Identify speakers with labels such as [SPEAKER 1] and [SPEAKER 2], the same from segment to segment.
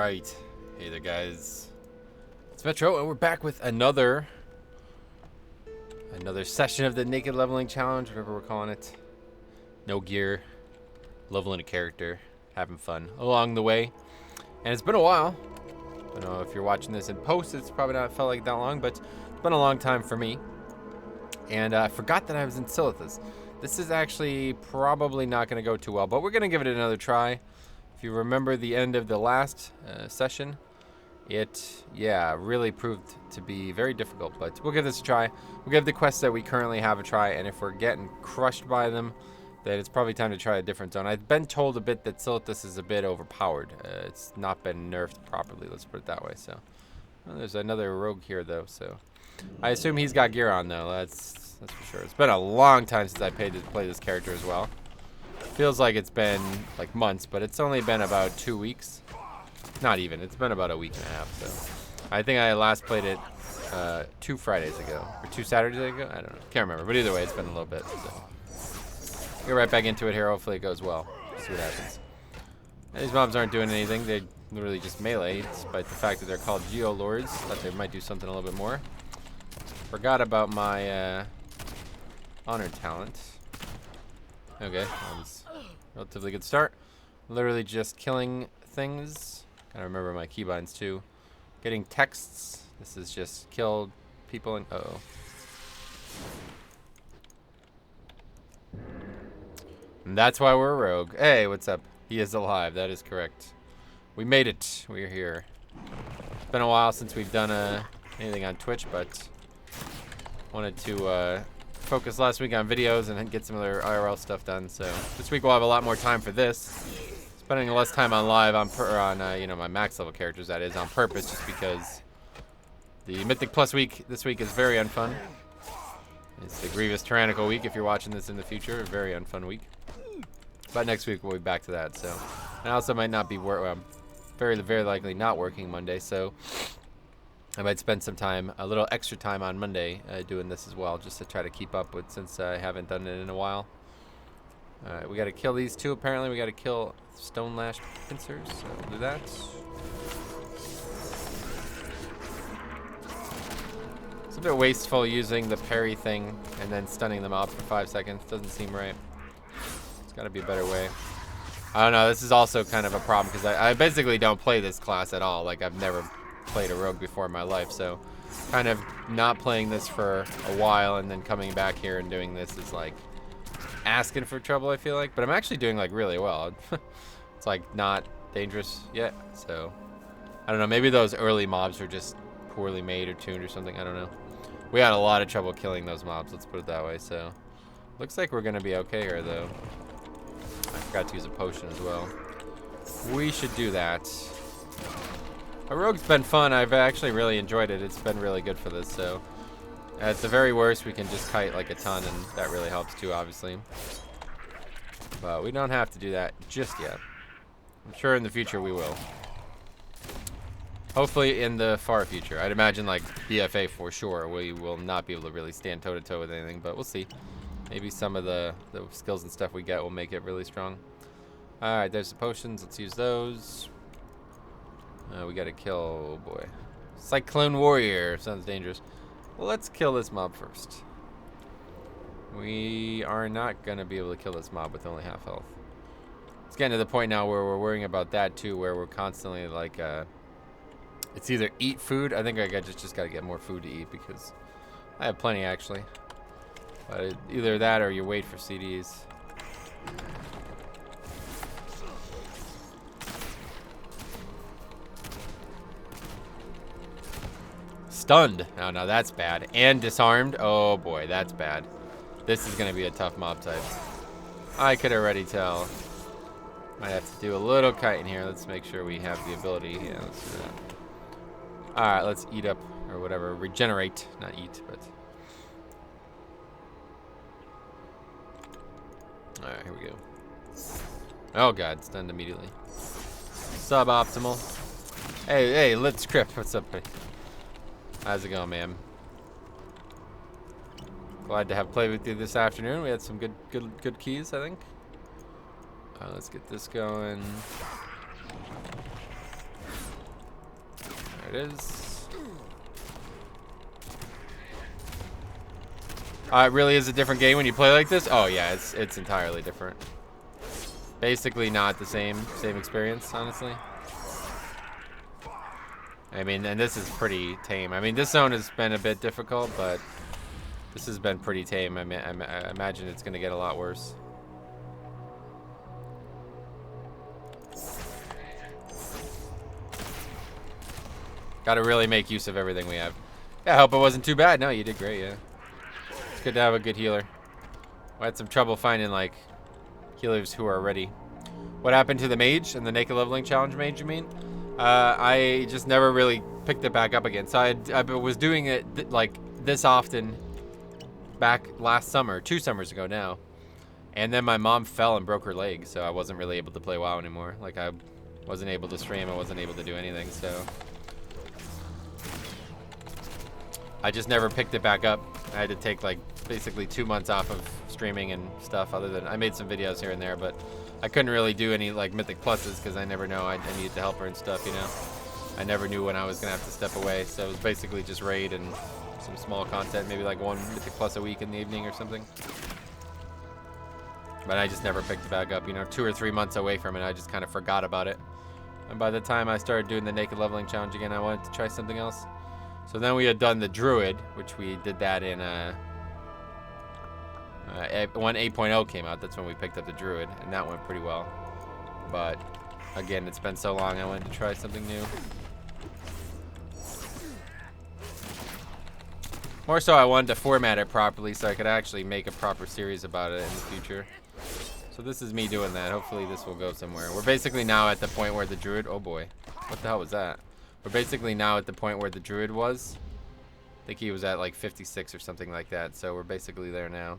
[SPEAKER 1] Alright. Hey there, guys. It's Metro, and we're back with another session of the Naked Leveling Challenge, whatever we're calling it. No gear, leveling a character, having fun along the way. And it's been a while. I don't know if you're watching this in post, it's probably not felt like that long, but it's been a long time for me. And I forgot that I was in Silithus. This is actually probably not going to go too well, but we're going to give it another try. If you remember the end of the last session, it, really proved to be very difficult, but we'll give this a try. We'll give the quests that we currently have a try, and if we're getting crushed by them, then it's probably time to try a different zone. I've been told a bit that Silithus is a bit overpowered. It's not been nerfed properly, let's put it that way. So, well, there's another rogue here, though, so I assume he's got gear on, though. That's for sure. It's been a long time since I paid to play this character as well. Feels like it's been like months, but it's only been about 2 weeks. Not even. It's been about a week and a half. So I think I last played it 2 Fridays ago or 2 Saturdays ago. I don't know. Can't remember. But either way, it's been a little bit. So get right back into it here. Hopefully it goes well. See what happens. And these mobs aren't doing anything. They literally just melee, despite the fact that they're called Geolords. Thought they might do something a little bit more. Forgot about my honor talent. Okay, that was a relatively good start. Literally just killing things. Gotta remember my keybinds too. Getting texts. This is just kill people and uh-oh. And that's why we're a rogue. Hey, what's up? He is alive, that is correct. We made it. We're here. It's been a while since we've done anything on Twitch, but wanted to focus last week on videos and get some other IRL stuff done. So this week we'll have a lot more time for this. Spending less time on live on my max level characters, that is, on purpose, just because the Mythic Plus week this week is very unfun. It's the Grievous Tyrannical week if you're watching this in the future. A very unfun week. But next week we'll be back to that. So, and I also might not be very likely not working Monday. So I might spend some time, a little extra time on Monday doing this as well, just to try to keep up with, since I haven't done it in a while. Alright, we gotta kill these two apparently. We gotta kill Stone Lashed Pincers, so we'll do that. It's a bit wasteful using the parry thing and then stunning them out for 5 seconds. Doesn't seem right. There's gotta be a better way. I don't know, this is also kind of a problem because I basically don't play this class at all. Like, I've never played a rogue before in my life, so kind of not playing this for a while and then coming back here and doing this is like asking for trouble, I feel like. But I'm actually doing like really well. It's like not dangerous yet, so I don't know, maybe those early mobs are just poorly made or tuned or something. I don't know. We had a lot of trouble killing those mobs, let's put it that way. So looks like we're gonna be okay here, though. I forgot to use a potion as well. We should do that. A rogue's been fun. I've actually really enjoyed it. It's been really good for this, so at the very worst we can just kite like a ton, and that really helps too, obviously. But we don't have to do that just yet. I'm sure in the future we will. Hopefully in the far future. I'd imagine like BFA for sure. We will not be able to really stand toe-to-toe with anything, but we'll see. Maybe some of the skills and stuff we get will make it really strong. Alright, there's the potions. Let's use those. We gotta kill, oh boy. Cyclone Warrior. Sounds dangerous. Well, let's kill this mob first. We are not gonna be able to kill this mob with only half health. It's getting to the point now where we're worrying about that too, where we're constantly like, it's either eat food. I think I just gotta get more food to eat because I have plenty actually. But either that or you wait for CDs. Stunned. Oh, no, that's bad. And disarmed. Oh, boy, that's bad. This is going to be a tough mob type. I could already tell. Might have to do a little kiting here. Let's make sure we have the ability. Yeah, let's do that. All right, let's eat up, or whatever. Regenerate. Not eat, but... All right, here we go. Oh, God, stunned immediately. Suboptimal. Hey, let's Crip. What's up, buddy? How's it going, man? Glad to have played with you this afternoon. We had some good keys, I think. Let's get this going. There it is. It really is a different game when you play like this? Oh yeah, it's entirely different. Basically not the same experience, honestly. I mean, and this is pretty tame. I mean, this zone has been a bit difficult, but this has been pretty tame. I imagine it's going to get a lot worse. Got to really make use of everything we have. Yeah, I hope it wasn't too bad. No, you did great, yeah. It's good to have a good healer. I had some trouble finding, like, healers who are ready. What happened to the mage and the naked leveling challenge mage, you mean? I just never really picked it back up again. So I was doing it like this often back last summer, 2 summers ago now. And then my mom fell and broke her leg, so I wasn't really able to play WoW anymore. Like, I wasn't able to stream, I wasn't able to do anything, so I just never picked it back up. I had to take like basically 2 months off of streaming and stuff, other than I made some videos here and there, but I couldn't really do any like mythic pluses because I never know. I needed to help her and stuff, you know. I never knew when I was gonna have to step away, so it was basically just raid and some small content, maybe like 1 mythic plus a week in the evening or something. But I just never picked it back up, you know. 2 or 3 months away from it, I just kind of forgot about it. And by the time I started doing the naked leveling challenge again, I wanted to try something else. So then we had done the druid, which we did that in when 8.0 came out. That's when we picked up the druid, and that went pretty well. But again, it's been so long, I wanted to try something new. More so, I wanted to format it properly so I could actually make a proper series about it in the future. So this is me doing that. Hopefully this will go somewhere. We're basically now at the point where the druid... Oh boy. What the hell was that? We're basically now at the point where the druid was. I think he was at like 56 or something like that. So we're basically there now.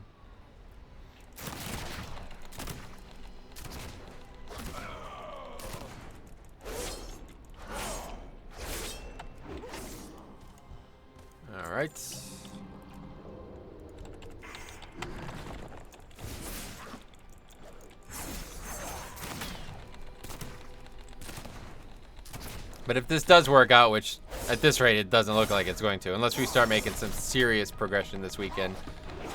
[SPEAKER 1] All right. But if this does work out, which at this rate it doesn't look like it's going to, unless we start making some serious progression this weekend,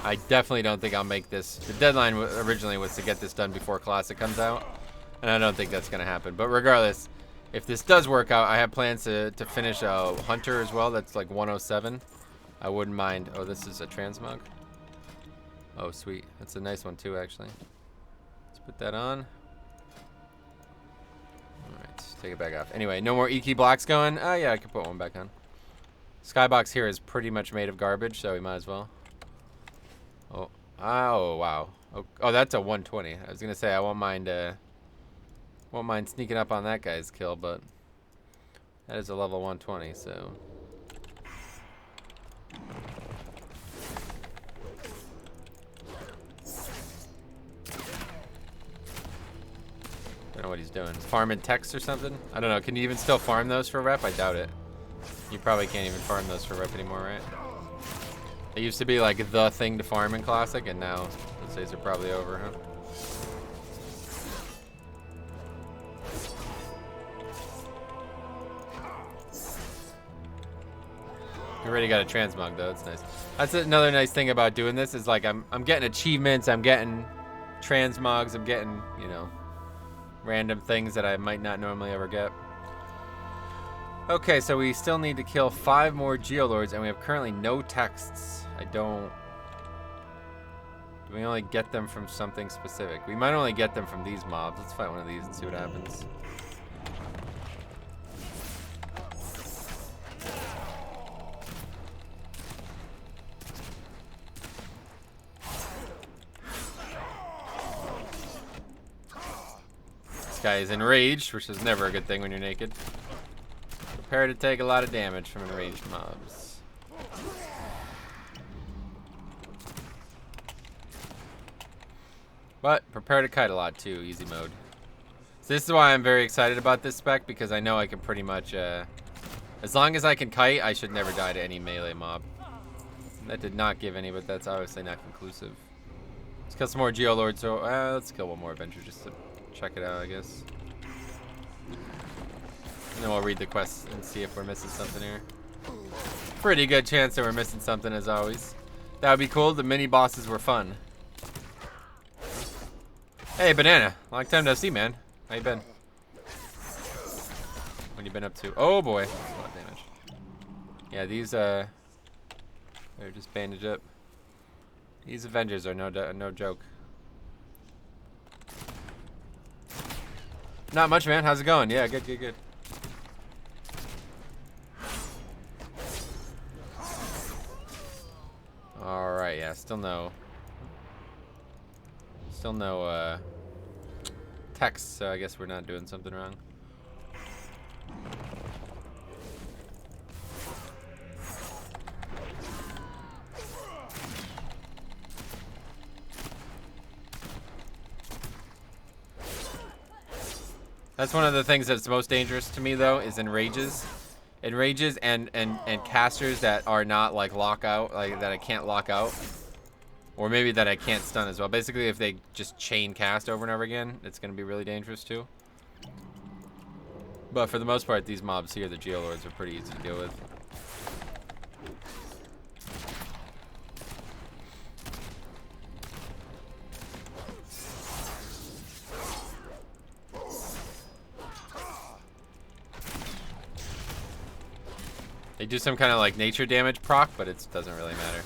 [SPEAKER 1] I definitely don't think I'll make this. The deadline originally was to get this done before Classic comes out, and I don't think that's going to happen. But regardless, if this does work out, I have plans to finish a Hunter as well. That's like 107. I wouldn't mind. Oh, this is a transmog. Oh, sweet. That's a nice one too, actually. Let's put that on. Take it back off. Anyway, no more EQ blocks going. Oh, yeah, I could put one back on. Skybox here is pretty much made of garbage, so we might as well. Oh, wow. Oh, that's a 120. I was gonna say I won't mind sneaking up on that guy's kill, but that is a level 120, so. I don't know what he's doing. Farming text or something? I don't know. Can you even still farm those for rep? I doubt it. You probably can't even farm those for rep anymore, right? It used to be like the thing to farm in Classic, and now those days are probably over, huh? You already got a transmog though. It's nice. That's another nice thing about doing this is like I'm getting achievements. I'm getting transmogs. I'm getting, you know, random things that I might not normally ever get. Okay, so we still need to kill 5 more Geolords, and we have currently no texts. Do we only get them from something specific? We might only get them from these mobs. Let's fight one of these and see what happens. This guy is enraged, which is never a good thing when you're naked. Prepare to take a lot of damage from enraged mobs. But prepare to kite a lot too, easy mode. So this is why I'm very excited about this spec, because I know I can pretty much, as long as I can kite, I should never die to any melee mob. That did not give any, but that's obviously not conclusive. Let's kill some more Geolords, so let's kill one more adventure just to check it out, I guess. And then we'll read the quest and see if we're missing something here. Pretty good chance that we're missing something as always. That would be cool. The mini bosses were fun. Hey, Banana. Long time no see, man. How you been? What you been up to? Oh boy. That's a lot of damage. Yeah, these they're just bandaged up. These Avengers are no joke. Not much, man. How's it going? Yeah, good. All right, yeah, still no text, so I guess we're not doing something wrong. That's one of the things that's most dangerous to me, though, is in rages. In rages and casters that are not like lockout, like that I can't lock out. Or maybe that I can't stun as well. Basically, if they just chain cast over and over again, it's going to be really dangerous too. But for the most part, these mobs here, the Geolords, are pretty easy to deal with. They do some kind of like nature damage proc, but it doesn't really matter.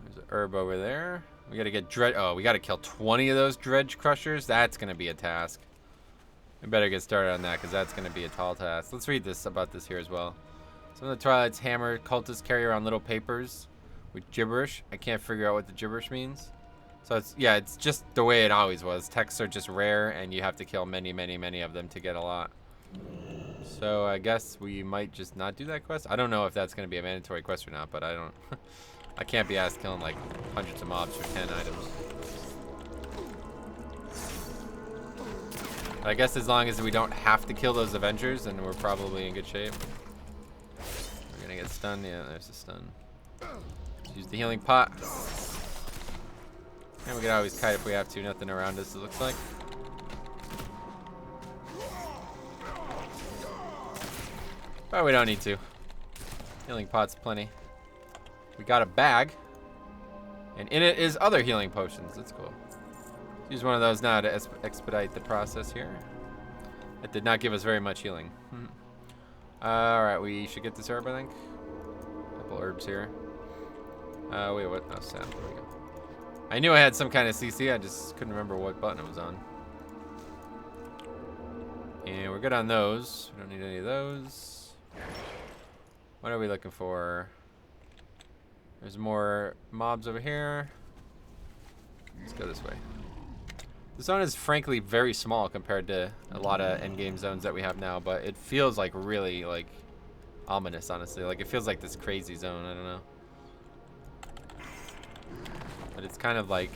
[SPEAKER 1] There's an herb over there. We gotta get we gotta kill 20 of those dredge crushers. That's gonna be a task. We better get started on that because that's gonna be a tall task. Let's read this about this here as well. Some of the Twilight's hammer cultists carry around little papers with gibberish. I can't figure out what the gibberish means. So it's just the way it always was. Texts are just rare, and you have to kill many of them to get a lot. So I guess we might just not do that quest. I don't know if that's going to be a mandatory quest or not, but I don't. I can't be asked killing like hundreds of mobs for 10 items. But I guess as long as we don't have to kill those Avengers, then we're probably in good shape. We're gonna get stunned. Yeah, there's a stun. Let's use the healing pot. And we can always kite if we have to. Nothing around us, it looks like. But we don't need to. Healing pots plenty. We got a bag. And in it is other healing potions. That's cool. Use one of those now to expedite the process here. It did not give us very much healing. Alright, we should get this herb, I think. A couple herbs here. Wait, what? Oh, sap. There we go. I knew I had some kind of CC, I just couldn't remember what button it was on. And we're good on those. We don't need any of those. What are we looking for? There's more mobs over here. Let's go this way. The zone is frankly very small compared to a lot of endgame zones that we have now, but it feels like really like ominous, honestly. Like it feels like this crazy zone, I don't know. But it's kind of like,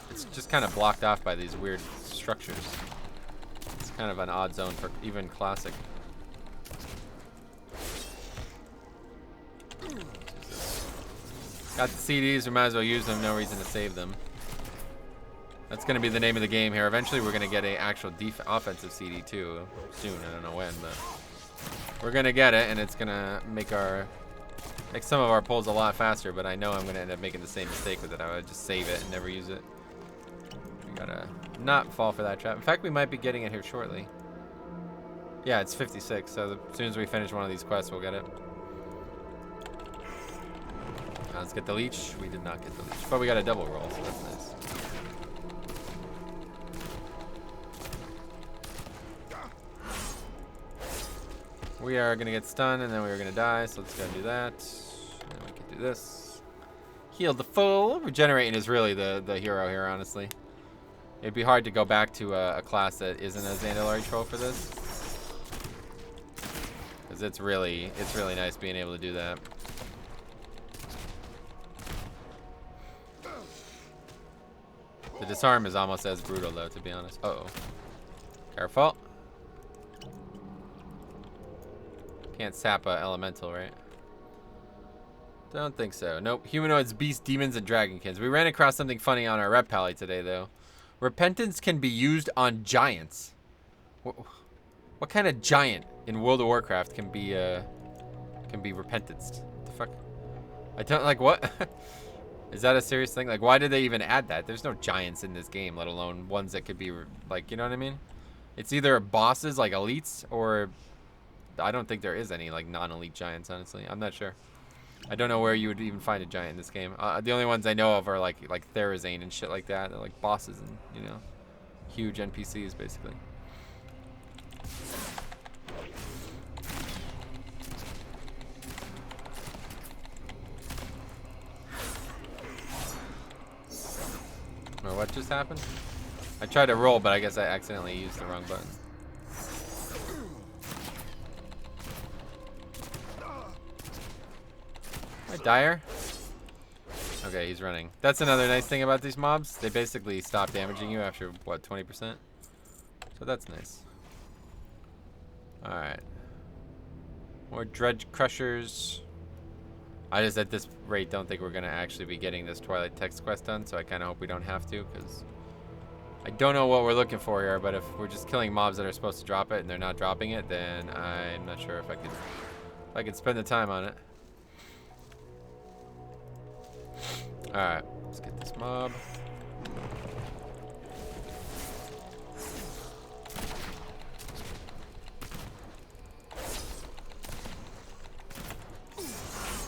[SPEAKER 1] it's just kind of blocked off by these weird structures. It's kind of an odd zone for even classic. Got the CDs, we might as well use them, no reason to save them. That's going to be the name of the game here. Eventually we're going to get an actual offensive CD too, soon, I don't know when, but we're going to get it, and it's going to make some of our pulls a lot faster, but I know I'm going to end up making the same mistake with it. I would just save it and never use it. We gotta not fall for that trap. In fact, we might be getting it here shortly. Yeah, it's 56, so as soon as we finish one of these quests, we'll get it. Let's get the leech. We did not get the leech, but we got a double roll, so that's nice. We are going to get stunned, and then we are going to die, so let's go and do that. And we can do this. Heal the full. Regenerating is really the hero here, honestly. It'd be hard to go back to a class that isn't a Zandalari troll for this. Because it's really nice being able to do that. The disarm is almost as brutal, though, to be honest. Uh-oh. Careful. Can't sap a elemental, right? Don't think so. Nope. Humanoids, beasts, demons, and dragonkins. We ran across something funny on our rep pally today, though. Repentance can be used on giants. What kind of giant in World of Warcraft can be repentanced? What the fuck? I don't like what? Is that a serious thing? Like, why did they even add that? There's no giants in this game, let alone ones that could be like, you know what I mean? It's either bosses like elites, or I don't think there is any like non-elite giants. Honestly, I'm not sure. I don't know where you would even find a giant in this game. The only ones I know of are like Therazane and shit like that. They're like bosses and, you know, huge NPCs basically. Oh, what just happened? I tried to roll, but I guess I accidentally used the wrong button. Hi, Dyer. Okay, he's running. That's another nice thing about these mobs. They basically stop damaging you after, what, 20%? So that's nice. Alright. More dredge crushers. I just, at this rate, don't think we're going to actually be getting this Twilight text quest done, so I kind of hope we don't have to, because I don't know what we're looking for here, but if we're just killing mobs that are supposed to drop it and they're not dropping it, then I'm not sure if I could spend the time on it. Alright, let's get this mob.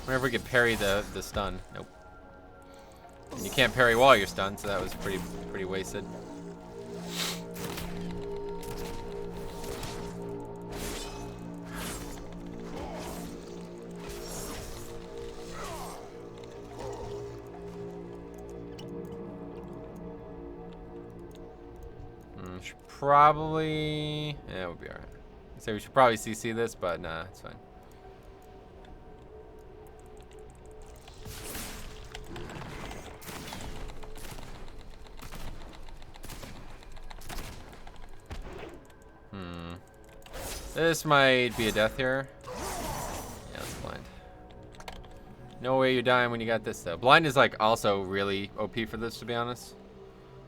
[SPEAKER 1] Wonder if we could parry the stun. Nope. And you can't parry while you're stunned, so that was pretty wasted. Should probably, yeah, we'll be alright. So we should probably CC this, but nah, it's fine. This might be a death here. Yeah, it's blind. No way you're dying when you got this though. Blind is like also really OP for this, to be honest.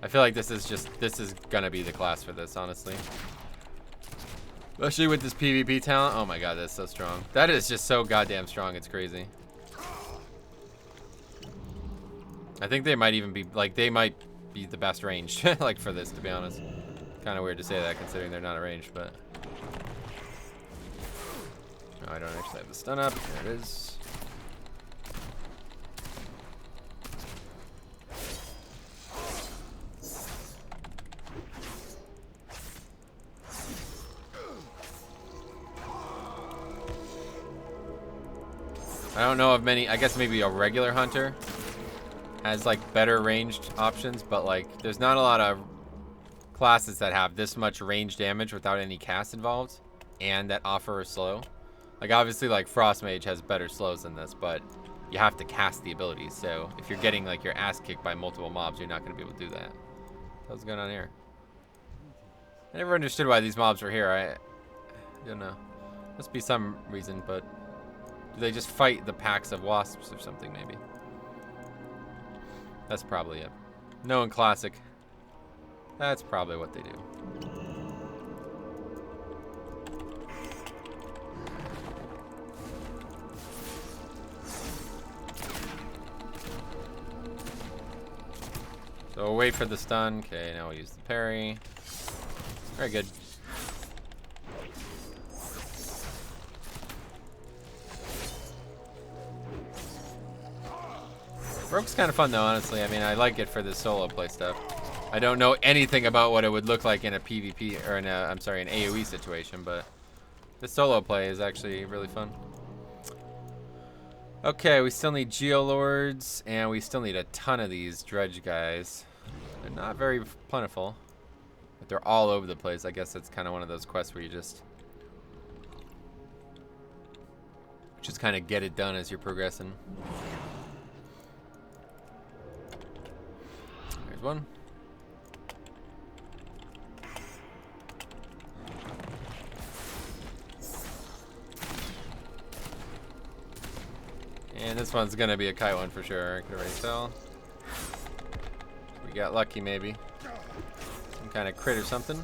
[SPEAKER 1] I feel like this is gonna be the class for this, honestly. Especially with this PvP talent. Oh my god, that's so strong. That is just so goddamn strong, it's crazy. I think they might even be, like, they might be the best ranged, like, for this, to be honest. Kind of weird to say that, considering they're not ranged, but... No, I don't actually have the stun up. There it is. I don't know of many. I guess maybe a regular hunter has like better ranged options, but like there's not a lot of classes that have this much range damage without any cast involved and that offer a slow. Like obviously like Frost Mage has better slows than this, but you have to cast the abilities. So if you're getting like your ass kicked by multiple mobs, you're not going to be able to do that. What's going on here? I never understood why these mobs were here. I don't know. Must be some reason, but do they just fight the packs of wasps or something, maybe? That's probably it. No, in Classic. That's probably what they do. So we'll wait for the stun. Okay, now we'll use the parry. Very good. Rogue's kind of fun though, honestly. I mean, I like it for the solo play stuff. I don't know anything about what it would look like in a PvP, or in a, I'm sorry, an AoE situation, but the solo play is actually really fun. Okay, we still need Geolords, and we still need a ton of these dredge guys. They're not very plentiful, but they're all over the place. I guess it's kind of one of those quests where you just kind of get it done as you're progressing. There's one. And this one's gonna be a kite one for sure. I can already tell. We got lucky maybe. Some kind of crit or something.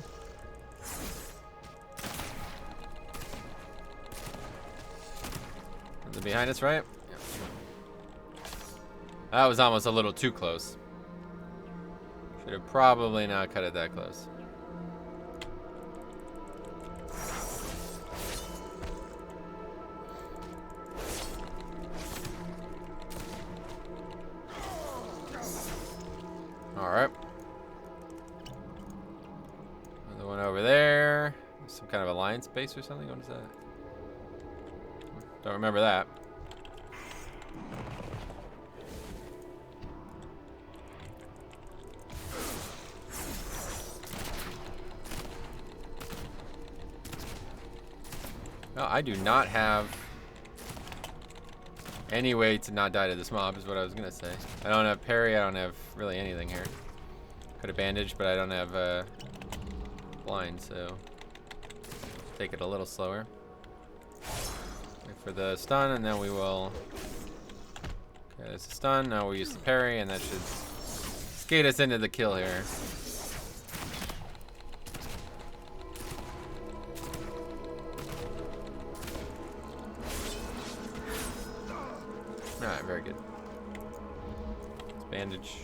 [SPEAKER 1] Is it behind us, right? Yeah. That was almost a little too close. Should have probably not cut it that close. Alright. Another one over there. Some kind of alliance base or something? What is that? Don't remember that. No, I do not have any way to not die to this mob is what I was gonna say. I don't have parry, I don't have really anything here. Could have bandaged, but I don't have blind, so take it a little slower. Wait for the stun, and then we will. Okay, there's a stun. Now we'll use the parry, and that should skate us into the kill here. Alright, very good. Let's bandage.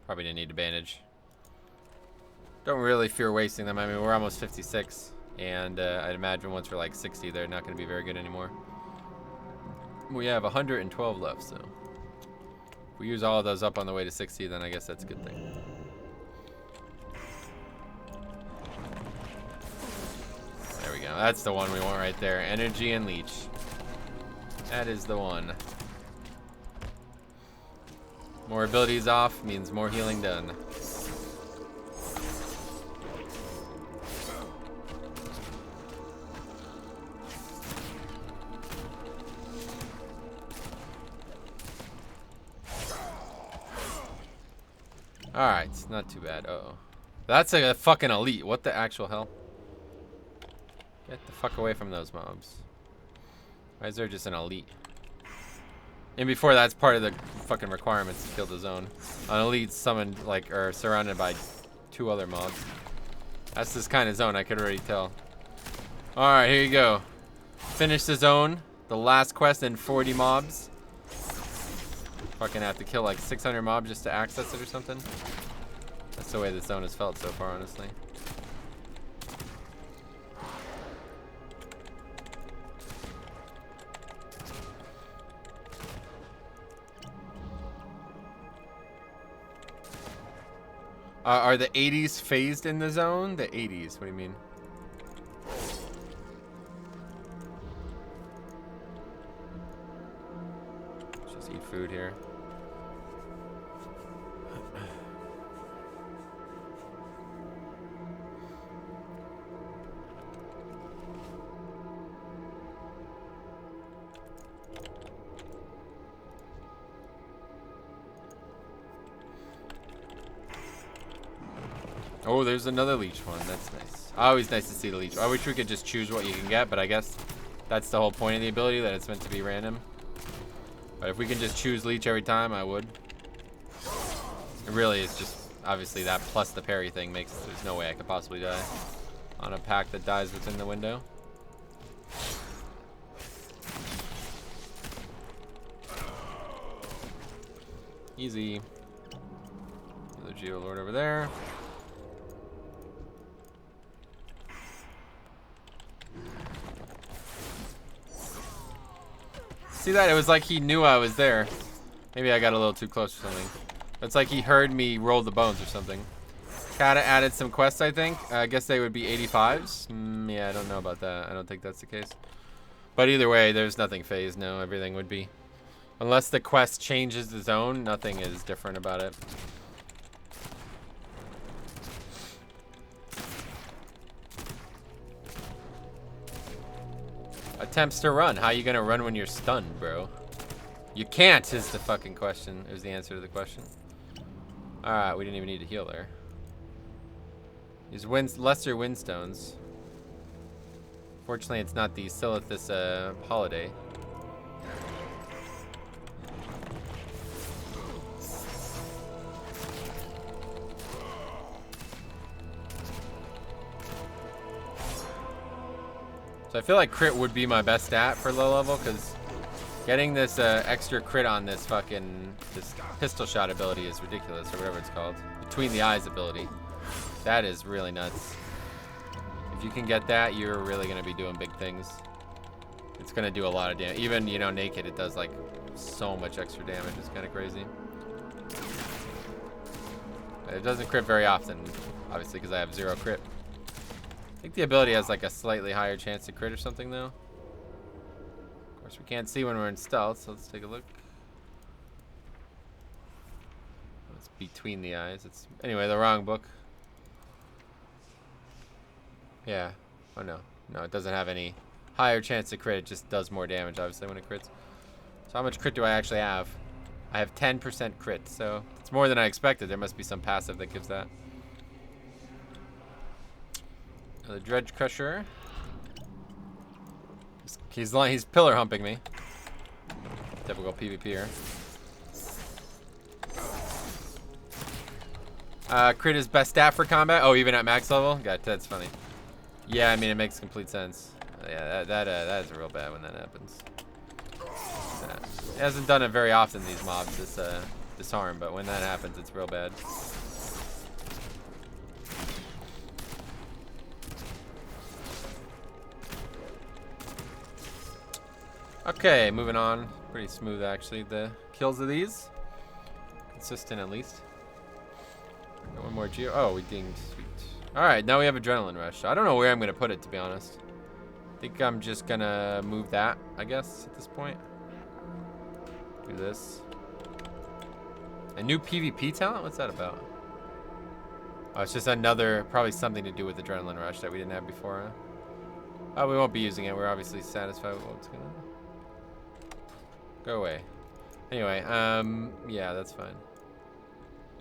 [SPEAKER 1] Probably didn't need to bandage. Don't really fear wasting them. I mean, we're almost 56. And I'd imagine once we're like 60, they're not going to be very good anymore. We have 112 left, so. If we use all of those up on the way to 60, then I guess that's a good thing. There we go. That's the one we want right there. Energy and leech. That is the one. More abilities off means more healing done. Alright, not too bad. Uh-oh. That's a fucking elite. What the actual hell? Get the fuck away from those mobs. Why is there just an elite? And before that's part of the fucking requirements to kill the zone. An elite summoned, like, or surrounded by 2 other mobs. That's this kind of zone, I could already tell. Alright, here you go. Finish the zone. The last quest in 40 mobs. Fucking have to kill like 600 mobs just to access it or something. That's the way this zone has felt so far, honestly. Are the 80s phased in the zone? The 80s, what do you mean? Let's just eat food here. Oh, there's another leech one. That's nice. Always nice to see the leech. I wish we could just choose what you can get, but I guess that's the whole point of the ability, that it's meant to be random. But if we can just choose leech every time, I would. It really is just, obviously that plus the parry thing makes, there's no way I could possibly die on a pack that dies within the window. Easy. Another Geolord over there. See that? It was like he knew I was there. Maybe I got a little too close or something. It's like he heard me roll the bones or something. Kata added some quests, I think. I guess they would be 85s. Yeah, I don't know about that. I don't think that's the case. But either way, there's nothing phased. No, everything would be. Unless the quest changes the zone, nothing is different about it. Attempts to run. How you gonna run when you're stunned, bro? You can't is the fucking question. Is the answer to the question. Alright, we didn't even need to heal there. These lesser windstones. Fortunately, it's not the Silithus holiday. So I feel like crit would be my best stat for low level, because getting this extra crit on this this pistol shot ability is ridiculous, or whatever it's called. Between the eyes ability. That is really nuts. If you can get that, you're really going to be doing big things. It's going to do a lot of damage. Even, you know, naked, it does, like, so much extra damage. It's kind of crazy. But it doesn't crit very often, obviously, because I have 0 crit. I think the ability has, like, a slightly higher chance to crit or something, though. Of course, we can't see when we're in stealth, so let's take a look. It's between the eyes. It's, anyway, the wrong book. Yeah. Oh, no. No, it doesn't have any higher chance to crit. It just does more damage, obviously, when it crits. So how much crit do I actually have? I have 10% crit, so it's more than I expected. There must be some passive that gives that. The Dredge Crusher. He's pillar humping me. Typical PvPer. Crit is best stat for combat. Oh, even at max level? God, that's funny. Yeah, I mean, it makes complete sense. Yeah, that is real bad when that happens. It hasn't done it very often, these mobs, this disarm, but when that happens, it's real bad. Okay, moving on. Pretty smooth, actually, the kills of these. Consistent, at least. Got one more geo. Oh, we dinged. Sweet. Alright, now we have Adrenaline Rush. I don't know where I'm going to put it, to be honest. I think I'm just going to move that, I guess, at this point. Do this. A new PvP talent? What's that about? Oh, it's just another, probably something to do with Adrenaline Rush that we didn't have before, huh? Oh, we won't be using it. We're obviously satisfied with what's going on. Go away. Anyway, yeah, that's fine.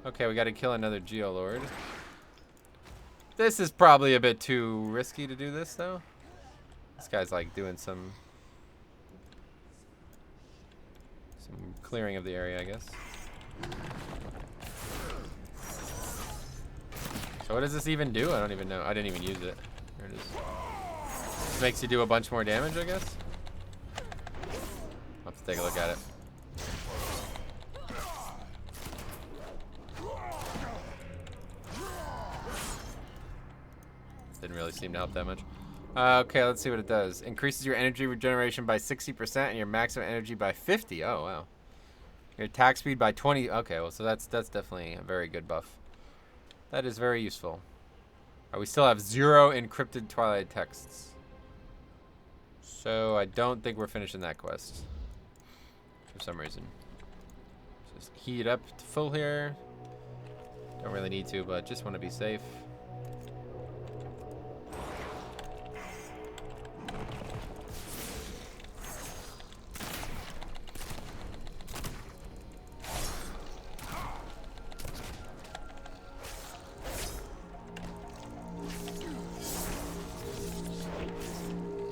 [SPEAKER 1] Okay, we got to kill another Geolord. This is probably a bit too risky to do this, though. This guy's, like, doing some clearing of the area, I guess. So what does this even do? I don't even know. I didn't even use it. There it is. This makes you do a bunch more damage, I guess. I'll have to take a look at it. Didn't really seem to help that much. Okay, let's see what it does. Increases your energy regeneration by 60% and your maximum energy by 50. Oh, wow. Your attack speed by 20. Okay, well, so that's definitely a very good buff. That is very useful. We still have 0 encrypted Twilight texts. So I don't think we're finishing that quest. For some reason. Just heat up to full here. Don't really need to, but just want to be safe.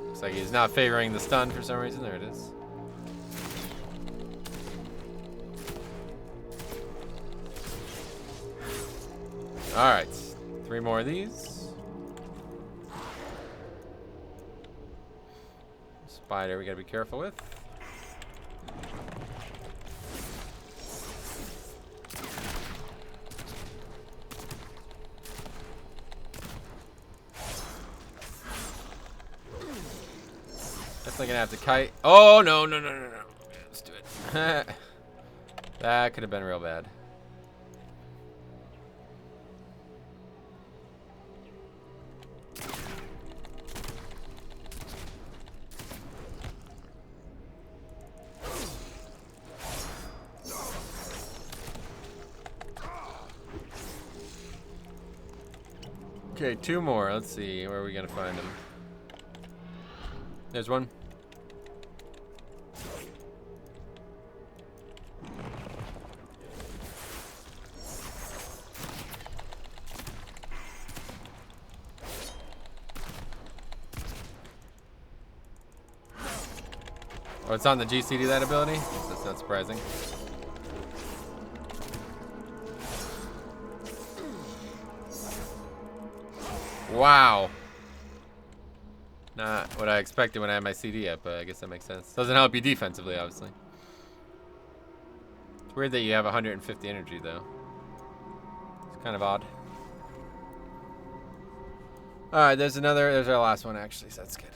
[SPEAKER 1] Looks like he's not favoring the stun for some reason. There it is. Alright. 3 more of these. Spider we gotta be careful with. Definitely gonna have to kite. Oh, no. Let's do it. That could have been real bad. Okay, 2 more. Let's see. Where are we gonna find them? There's one. Oh, it's on the GCD, that ability? That's not surprising. Wow. Not what I expected when I had my CD up, but I guess that makes sense. Doesn't help you defensively, obviously. It's weird that you have 150 energy, though. It's kind of odd. Alright, there's our last one, actually, so that's good.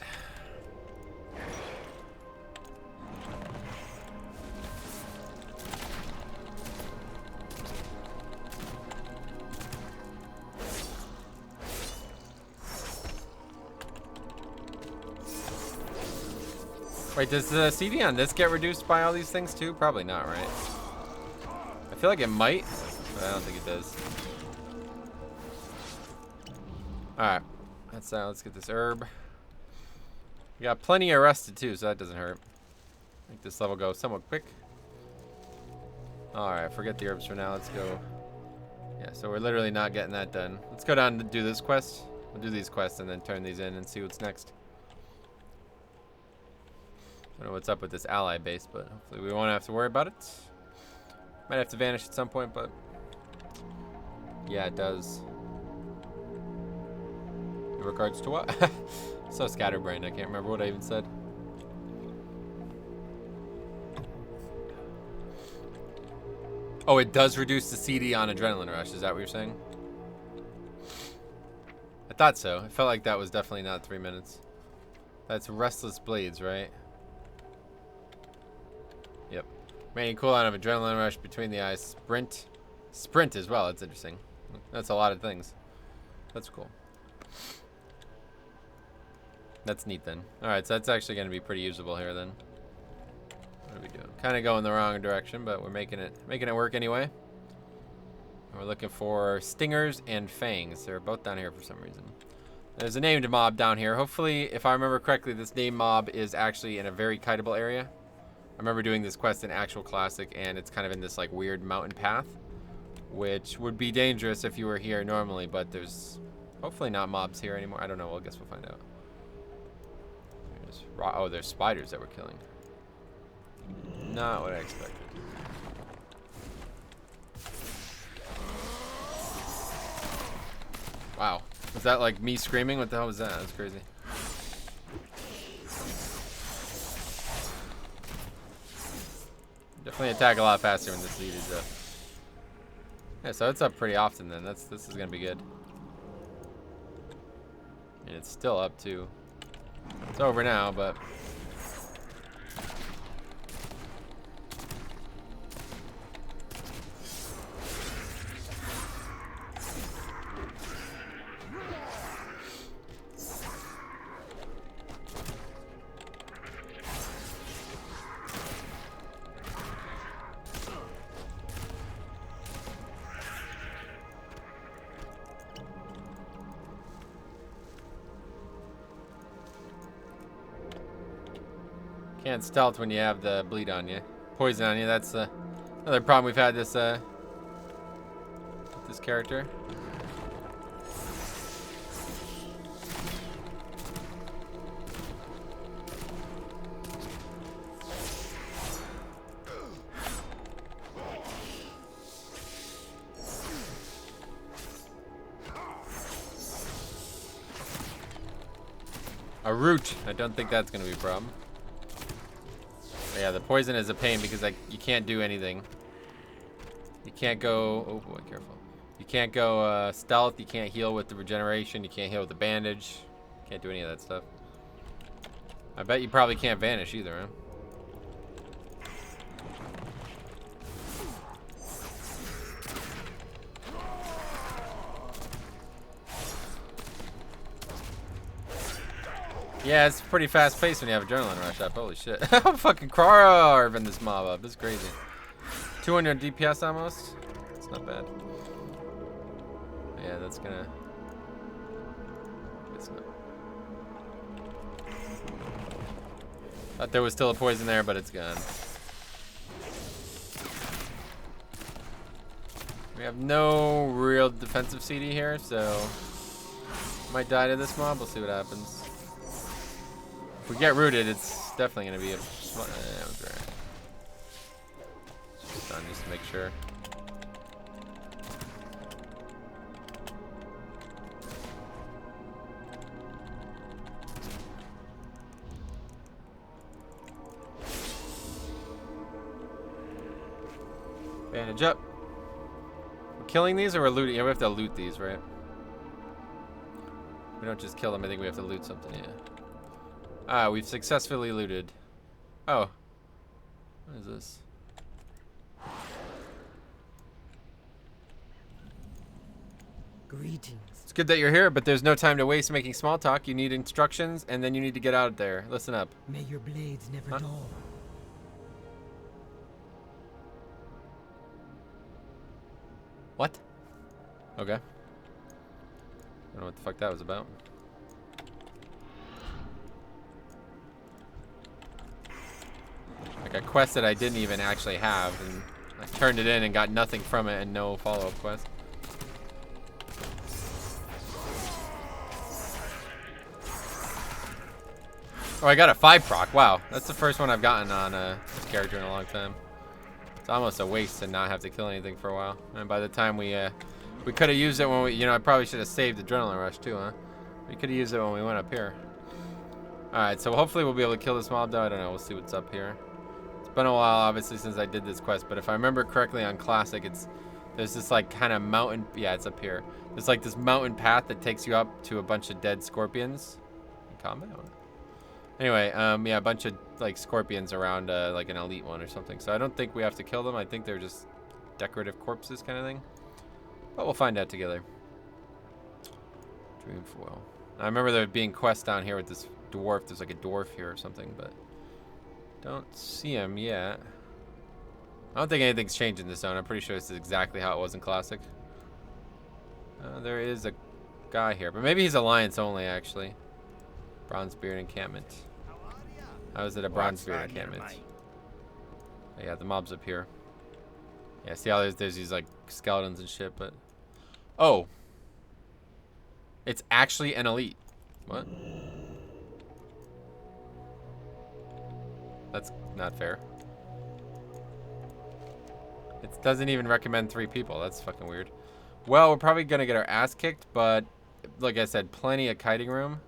[SPEAKER 1] Wait, does the CD on this get reduced by all these things too? Probably not, right? I feel like it might, but I don't think it does. Alright, let's get this herb. We got plenty arrested too, so that doesn't hurt. Make this level go somewhat quick. Alright, forget the herbs for now, let's go. Yeah, so we're literally not getting that done. Let's go down and do this quest. We'll do these quests and then turn these in and see what's next. I don't know what's up with this ally base, but hopefully we won't have to worry about it. Might have to vanish at some point, but yeah, it does. In regards to what? So scatterbrained, I can't remember what I even said. Oh, it does reduce the CD on Adrenaline Rush, is that what you're saying? I thought so. I felt like that was definitely not 3 minutes. That's Restless Blades, right? Yep. Remaining cooldown of Adrenaline Rush between the eyes. Sprint as well. That's interesting. That's a lot of things. That's cool. That's neat then. Alright, so that's actually going to be pretty usable here then. What are we doing? Kind of going the wrong direction, but we're making it work anyway. And we're looking for Stingers and Fangs. They're both down here for some reason. There's a named mob down here. Hopefully, if I remember correctly, this named mob is actually in a very kiteable area. I remember doing this quest in actual Classic, and it's kind of in this like weird mountain path, which would be dangerous if you were here normally, but there's hopefully not mobs here anymore. I don't know. Well, I guess we'll find out. Oh, there's spiders that we're killing. Not what I expected. Wow. Was that like me screaming? What the hell was that? That's crazy. Definitely attack a lot faster when this lead is up. Yeah, so it's up pretty often then. This is gonna be good. And it's still up too. It's over now, but can't stealth when you have the bleed on you. Poison on you, that's another problem we've had with this character. A root. I don't think that's going to be a problem. But yeah, the poison is a pain because like you can't do anything. You can't go. Oh boy, careful. You can't go stealth. You can't heal with the regeneration. You can't heal with the bandage. Can't do any of that stuff. I bet you probably can't vanish either, huh? Yeah, it's pretty fast paced when you have adrenaline rush up. Holy shit. I'm fucking carving this mob up. This is crazy. 200 DPS almost. It's not bad. Yeah, that's gonna. It's not. Thought there was still a poison there, but it's gone. We have no real defensive CD here, so might die to this mob. We'll see what happens. If we get rooted, it's definitely going to be a... that was right. Just done, just to make sure. Bandage up. We're killing these or we're looting? Yeah, we have to loot these, right? We don't just kill them. I think we have to loot something, yeah. Ah, we've successfully looted. Oh. What is this?
[SPEAKER 2] Greetings.
[SPEAKER 1] It's good that you're here, but there's no time to waste making small talk. You need instructions, and then you need to get out there. Listen up.
[SPEAKER 2] May your blades never dull.
[SPEAKER 1] What? Okay. I don't know what the fuck that was about. Like a quest that I didn't even actually have, and I turned it in and got nothing from it and no follow-up quest. Oh, I got a 5 proc. Wow, that's the first one I've gotten on this character in a long time. It's almost a waste to not have to kill anything for a while. And by the time we could have used it when we, I probably should have saved Adrenaline Rush too, huh? We could have used it when we went up here. All right, so hopefully we'll be able to kill this mob though. I don't know. We'll see what's up here. It's been a while, obviously, since I did this quest, but if I remember correctly on Classic, there's this like kind of mountain. Yeah, it's up here. There's like this mountain path that takes you up to a bunch of dead scorpions. In combat. Anyway, yeah, a bunch of like scorpions around like an elite one or something. So I don't think we have to kill them. I think they're just decorative corpses kind of thing. But we'll find out together. Dreamfoil. I remember there being quests down here with this dwarf. There's like a dwarf here or something, but don't see him yet. I don't think anything's changed in this zone. I'm pretty sure this is exactly how it was in Classic. There is a guy here, but maybe he's Alliance only, actually. Bronzebeard encampment. I was at a Bronzebeard encampment. Oh, yeah, the mob's up here. Yeah, see how there's these like skeletons and shit, but oh, it's actually an elite. What? That's not fair. It doesn't even recommend 3 people. That's fucking weird. Well, we're probably gonna get our ass kicked, but like I said, plenty of kiting room.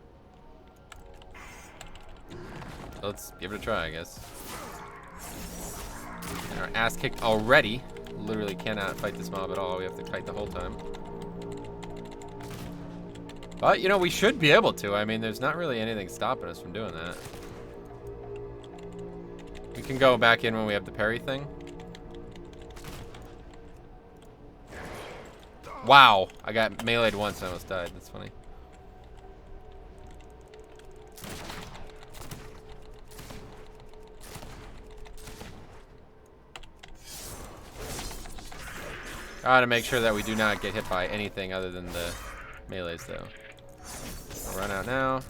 [SPEAKER 1] So let's give it a try, I guess. And our ass kicked already. Literally cannot fight this mob at all. We have to kite the whole time. But, we should be able to. I mean, there's not really anything stopping us from doing that. We can go back in when we have the parry thing. Wow. I got meleeed once and I almost died. That's funny. Gotta make sure that we do not get hit by anything other than the melees, though. I'll run out now.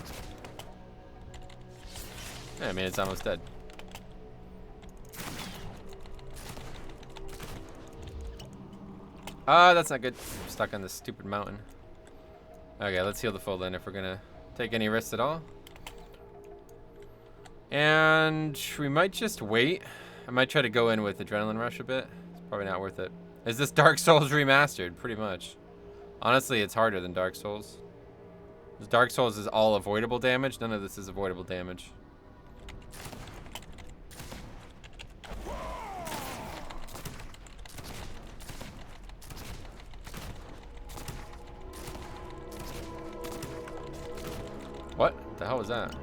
[SPEAKER 1] Yeah, I mean, it's almost dead. That's not good. I'm stuck on this stupid mountain. Okay, let's heal the full then if we're gonna take any risks at all. And we might just wait. I might try to go in with Adrenaline Rush a bit. It's probably not worth it. Is this Dark Souls remastered? Pretty much. Honestly, it's harder than Dark Souls. Dark Souls is all avoidable damage. None of this is avoidable damage. What the hell was that?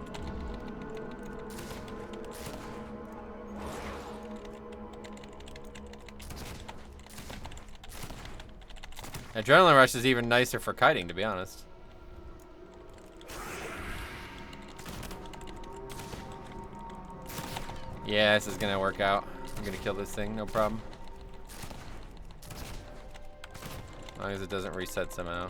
[SPEAKER 1] Adrenaline Rush is even nicer for kiting, to be honest. Yeah, this is gonna work out. I'm gonna kill this thing, no problem. As long as it doesn't reset somehow.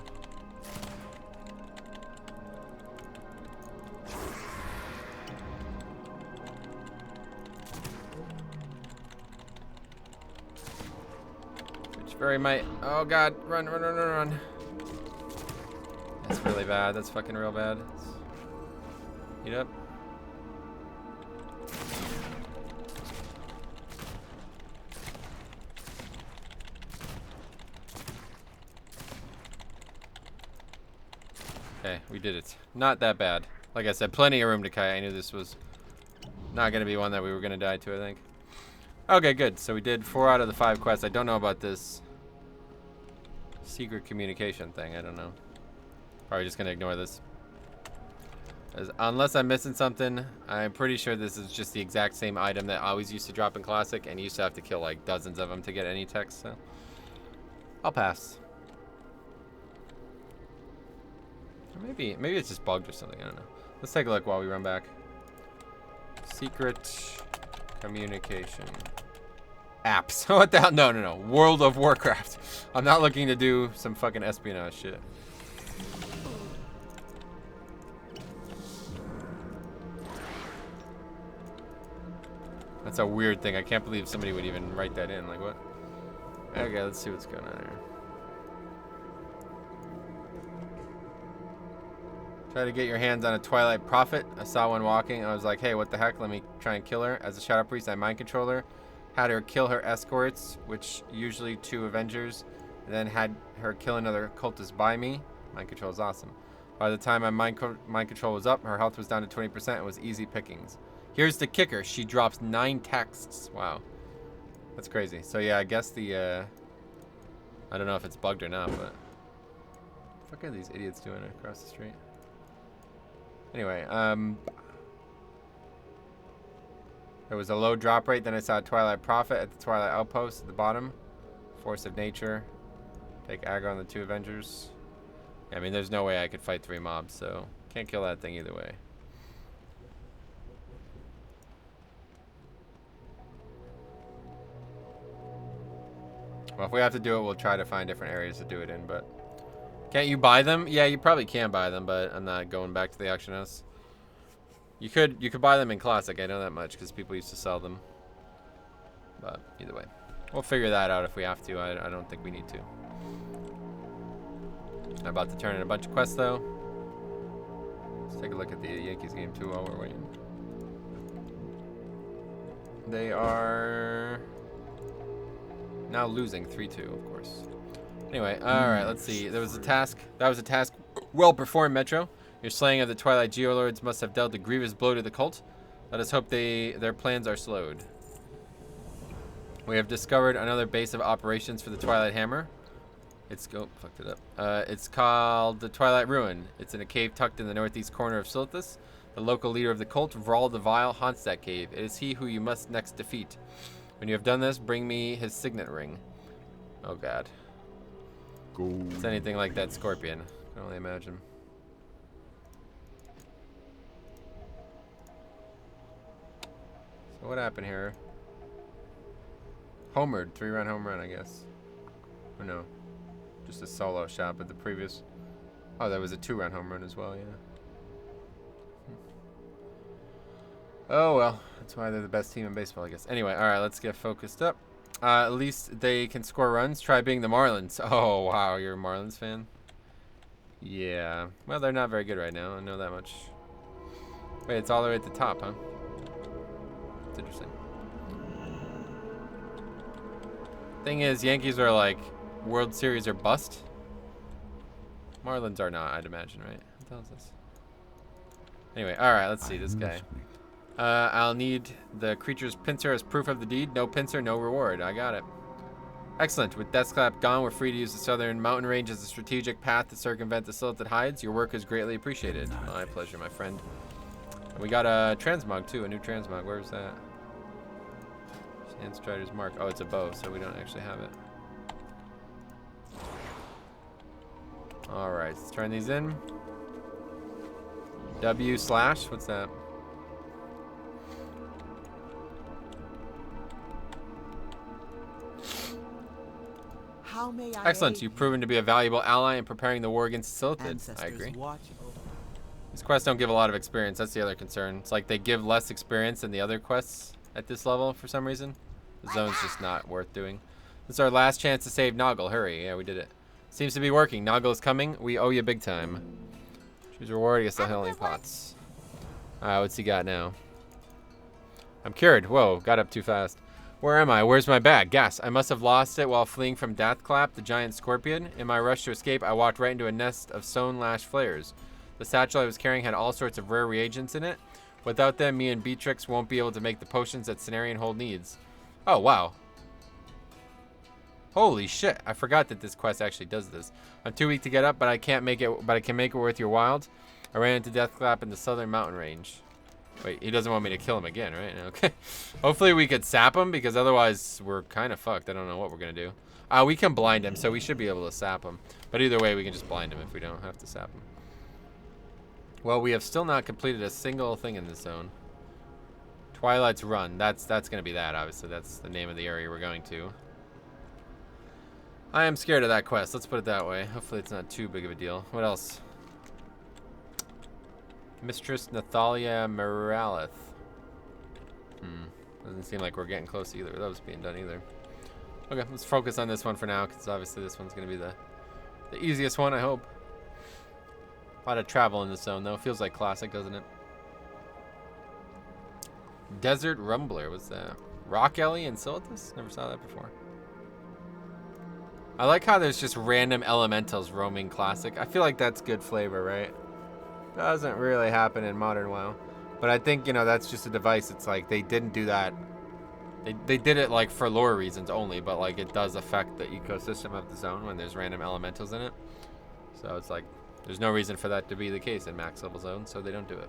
[SPEAKER 1] Very might. Oh god, run, run, run, run, run. That's really bad. That's fucking real bad. Heat up. Okay, we did it. Not that bad. Like I said, plenty of room to kite. I knew this was not going to be one that we were going to die to, I think. Okay, good. So we did 4 out of the 5 quests. I don't know about this secret communication thing. I don't know. Probably just gonna ignore this. Unless I'm missing something, I'm pretty sure this is just the exact same item that I always used to drop in Classic, and you used to have to kill like dozens of them to get any text, so I'll pass. Or maybe it's just bugged or something, I don't know. Let's take a look while we run back. Secret communication. Apps. What the hell? No. World of Warcraft. I'm not looking to do some fucking espionage shit. That's a weird thing. I can't believe somebody would even write that in. Like, what? Okay, let's see what's going on here. Try to get your hands on a Twilight Prophet. I saw one walking. I was like, hey, what the heck? Let me try and kill her. As a Shadow Priest, I mind control her. Had her kill her escorts, which usually 2 Avengers. And then had her kill another cultist by me. Mind control is awesome. By the time my mind control was up, her health was down to 20% and was easy pickings. Here's the kicker. She drops 9 texts. Wow. That's crazy. So yeah, I guess the, I don't know if it's bugged or not, but... What the fuck are these idiots doing across the street? Anyway, there was a low drop rate. Then I saw a Twilight Prophet at the Twilight Outpost at the bottom. Force of Nature. Take aggro on the 2 Avengers. Yeah, I mean, there's no way I could fight 3 mobs, so... Can't kill that thing either way. Well, if we have to do it, we'll try to find different areas to do it in, but... Can't you buy them? Yeah, you probably can buy them, but I'm not going back to the auction house. You could buy them in Classic, I know that much, because people used to sell them. But, either way. We'll figure that out if we have to. I don't think we need to. I'm about to turn in a bunch of quests, though. Let's take a look at the Yankees game, too, while we're waiting. They are... now losing 3-2, of course. Anyway, alright, let's see. There was a task. That was a task well performed, Metro. Your slaying of the Twilight Geolords must have dealt a grievous blow to the cult. Let us hope their plans are slowed. We have discovered another base of operations for the Twilight Hammer. Fucked it up. It's called the Twilight Ruin. It's in a cave tucked in the northeast corner of Silithus. The local leader of the cult, Vral the Vile, haunts that cave. It is he who you must next defeat. When you have done this, bring me his signet ring. Oh god.
[SPEAKER 3] Go.
[SPEAKER 1] It's anything like that scorpion. I can only imagine. So what happened here? Homered. 3-run home run, I guess. Or no. Just a solo shot, but the previous... Oh, that was a 2-run home run as well, yeah. Oh, well. That's why they're the best team in baseball, I guess. Anyway, alright, let's get focused up. At least they can score runs. Try being the Marlins. Oh, wow. You're a Marlins fan? Yeah. Well, they're not very good right now. I know that much. Wait, it's all the way at the top, huh? It's interesting. Thing is, Yankees are like World Series or bust. Marlins are not, I'd imagine, right? What the hell is this? Anyway, alright, let's see this guy. I'll need the creature's pincer as proof of the deed. No pincer, no reward. I got it. Excellent. With Deathclap gone, we're free to use the southern mountain range as a strategic path to circumvent the Silithid hides. Your work is greatly appreciated. My pleasure, my friend. And we got a transmog, too. A new transmog. Where's that? Sandstrider's mark. Oh, it's a bow, so we don't actually have it. Alright, let's turn these in. W/. What's that?
[SPEAKER 2] How may I
[SPEAKER 1] Excellent.
[SPEAKER 2] aid
[SPEAKER 1] You've proven to be a valuable ally in preparing the war against Silithid. I
[SPEAKER 2] ancestors
[SPEAKER 1] agree.
[SPEAKER 2] watch over.
[SPEAKER 1] These quests don't give a lot of experience. That's the other concern. It's like they give less experience than the other quests at this level for some reason. The zone's just not worth doing. This is our last chance to save Noggle. Hurry. Yeah, we did it. Seems to be working. Noggle is coming. We owe you big time. Choose reward against the healing pots. Alright, what's he got now? I'm cured. Whoa, got up too fast. Where am I? Where's my bag? Gas. I must have lost it while fleeing from Deathclap, the giant scorpion. In my rush to escape, I walked right into a nest of stone lash flares. The satchel I was carrying had all sorts of rare reagents in it. Without them, me and Beatrix won't be able to make the potions that Cenarian Hold needs. Oh, wow. Holy shit. I forgot that this quest actually does this. I'm too weak to get up, but I can't make it, but I can make it worth your wild. I ran into Deathclap in the southern mountain range. Wait, he doesn't want me to kill him again, right? Okay. Hopefully we could sap him, because otherwise we're kind of fucked. I don't know what we're going to do. We can blind him, so we should be able to sap him. But either way, we can just blind him if we don't have to sap him. Well, we have still not completed a single thing in this zone. Twilight's Run. That's going to be that, obviously. That's the name of the area we're going to. I am scared of that quest. Let's put it that way. Hopefully it's not too big of a deal. What else? Mistress Nathalia Moralith. Doesn't seem like we're getting close to either of those being done either. Okay, let's focus on this one for now, because obviously this one's going to be the easiest one, I hope. A lot of travel in this zone, though. Feels like classic, doesn't it? Desert Rumbler. What's that? Rock Ellie and Silitus? Never saw that before. I like how there's just random elementals roaming classic. I feel like that's good flavor, right? Doesn't really happen in modern WoW. But I think, you know, that's just a device. It's like they didn't do that. They did it like for lore reasons only, but like it does affect the ecosystem of the zone when there's random elementals in it. So it's like there's no reason for that to be the case in max level zones, so they don't do it.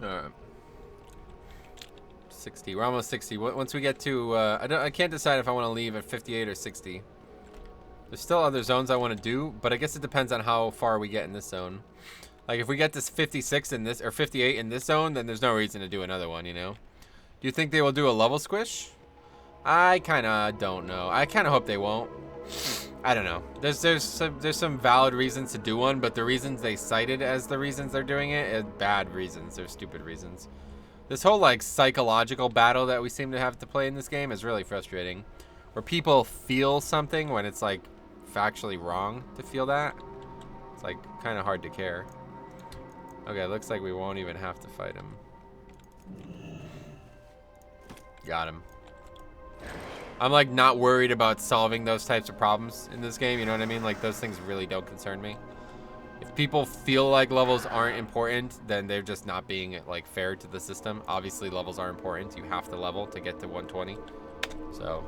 [SPEAKER 1] Alright. 60. We're almost 60. Once we get to... I can't decide if I want to leave at 58 or 60. There's still other zones I want to do, but I guess it depends on how far we get in this zone. Like, if we get to 56 in this... or 58 in this zone, then there's no reason to do another one, you know? Do you think they will do a level squish? I kind of don't know. I kind of hope they won't. I don't know. There's some valid reasons to do one, but the reasons they cited as the reasons they're doing it are bad reasons. They're stupid reasons. This whole like psychological battle that we seem to have to play in this game is really frustrating. Where people feel something when it's like factually wrong to feel that. It's like kind of hard to care. Okay, looks like we won't even have to fight him. Got him. I'm like not worried about solving those types of problems in this game, you know what I mean? Like those things really don't concern me. If people feel like levels aren't important, then they're just not being like fair to the system. Obviously levels are important. You have to level to get to 120. So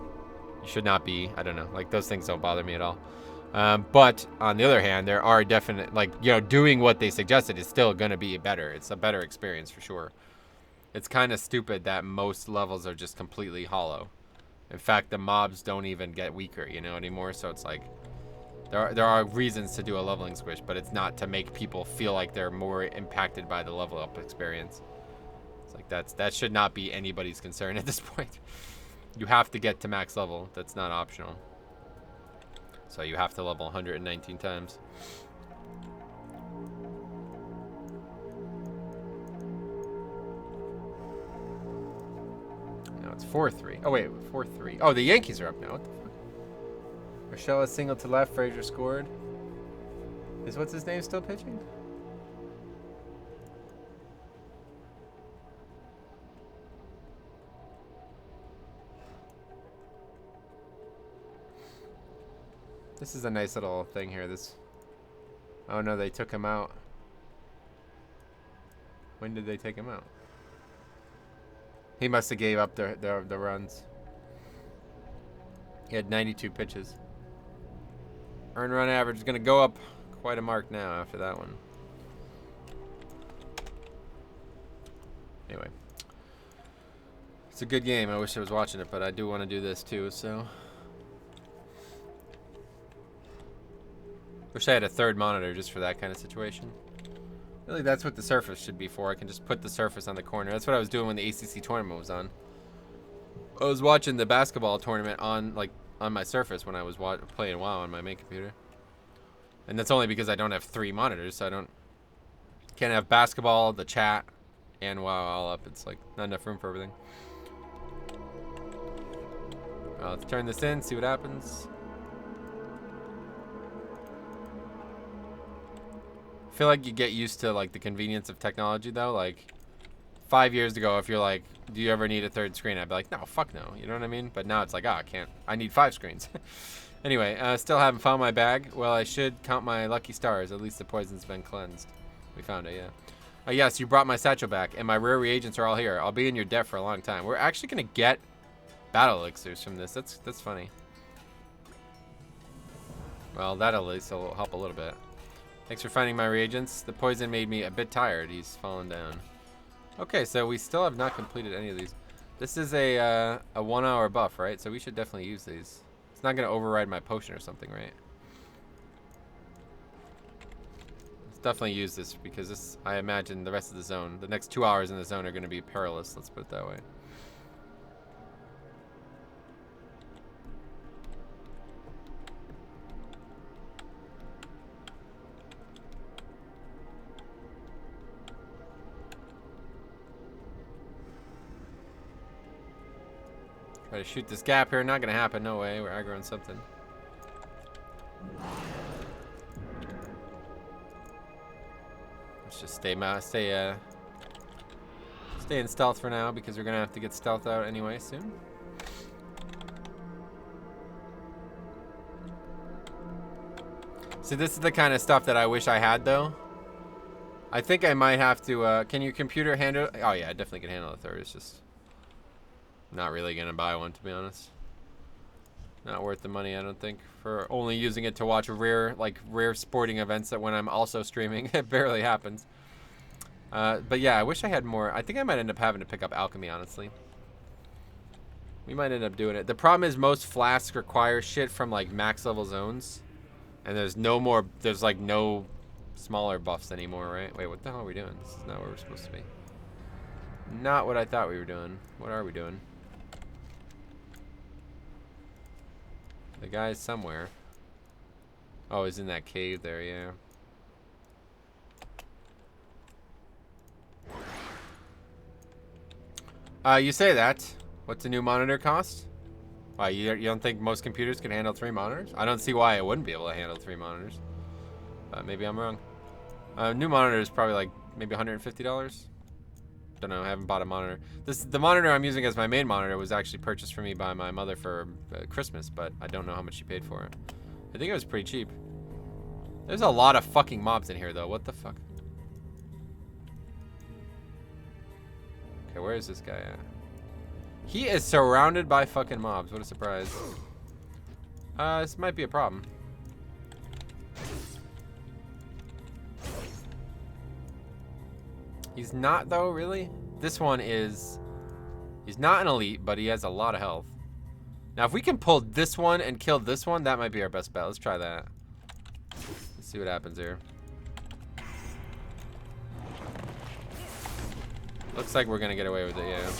[SPEAKER 1] you should not be, I don't know, like those things don't bother me at all. But on the other hand, there are definite, like, you know, doing what they suggested is still going to be better. It's a better experience for sure. It's kind of stupid that most levels are just completely hollow. In fact, the mobs don't even get weaker, you know, anymore. So it's like there are reasons to do a leveling squish, but it's not to make people feel like they're more impacted by the level up experience. It's like that should not be anybody's concern at this point. You have to get to max level. That's not optional. So you have to level 119 times. It's 4-3. Oh, wait, 4-3. Oh, the Yankees are up now. What the fuck? Rochelle has singled to left. Frazier scored. Is what's his name still pitching? This is a nice little thing here. This. Oh no, they took him out. When did they take him out? He must have gave up the runs. He had 92 pitches. Earned run average is going to go up quite a mark now after that one. Anyway. It's a good game. I wish I was watching it, but I do want to do this too, so. Wish I had a third monitor just for that kind of situation. Really, that's what the Surface should be for. I can just put the Surface on the corner. That's what I was doing when the ACC tournament was on. I was watching the basketball tournament on my Surface when I was playing WoW on my main computer. And that's only because I don't have 3 monitors, so can't have basketball, the chat, and WoW all up. It's like not enough room for everything. Let's turn this in, see what happens. feel like you get used to like the convenience of technology though. Like 5 years ago, if you're like, do you ever need a third screen? I'd be like, no, fuck no. You know what I mean? But now it's like, I can't. I need 5 screens. Anyway, still haven't found my bag. Well, I should count my lucky stars. At least the poison's been cleansed. We found it, yeah. Yes, you brought my satchel back, and my rare reagents are all here. I'll be in your debt for a long time. We're actually gonna get battle elixirs from this. That's funny. Well, that at least will help a little bit. Thanks for finding my reagents. The poison made me a bit tired. He's fallen down. Okay, so we still have not completed any of these. This is a 1 hour buff, right? So we should definitely use these. It's not gonna override my potion or something, right? Let's definitely use this because this, I imagine the rest of the zone, the next 2 hours in the zone are gonna be perilous. Let's put it that way. Try to shoot this gap here. Not gonna happen. No way. We're aggroing something. Let's just stay in stealth for now because we're gonna have to get stealth out anyway soon. See, this is the kind of stuff that I wish I had though. I think I might have to. Can your computer handle? Oh yeah, I definitely can handle a third. It's just. Not really gonna buy one, to be honest. Not worth the money, I don't think, for only using it to watch rare sporting events that when I'm also streaming, it barely happens. But yeah, I wish I had more. I think I might end up having to pick up alchemy, honestly. We might end up doing it. The problem is most flasks require shit from like max level zones, and there's like no smaller buffs anymore, right? Wait, what the hell are we doing? This is not where we're supposed to be. Not what I thought we were doing. What are we doing? The guy's somewhere. Oh, he's in that cave there, yeah. You say that. What's a new monitor cost? Why, you don't think most computers can handle 3 monitors? I don't see why it wouldn't be able to handle 3 monitors. Maybe I'm wrong. New monitor is probably like maybe $150. Don't know, I haven't bought a monitor. The monitor I'm using as my main monitor was actually purchased for me by my mother for Christmas, but I don't know how much she paid for it. I think it was pretty cheap. There's a lot of fucking mobs in here though, what the fuck? Okay, where is this guy at? He is surrounded by fucking mobs, what a surprise. This might be a problem. He's not though, really? This one is... He's not an elite, but he has a lot of health. Now, if we can pull this one and kill this one, that might be our best bet. Let's try that. Let's see what happens here. Looks like we're gonna get away with it, yeah.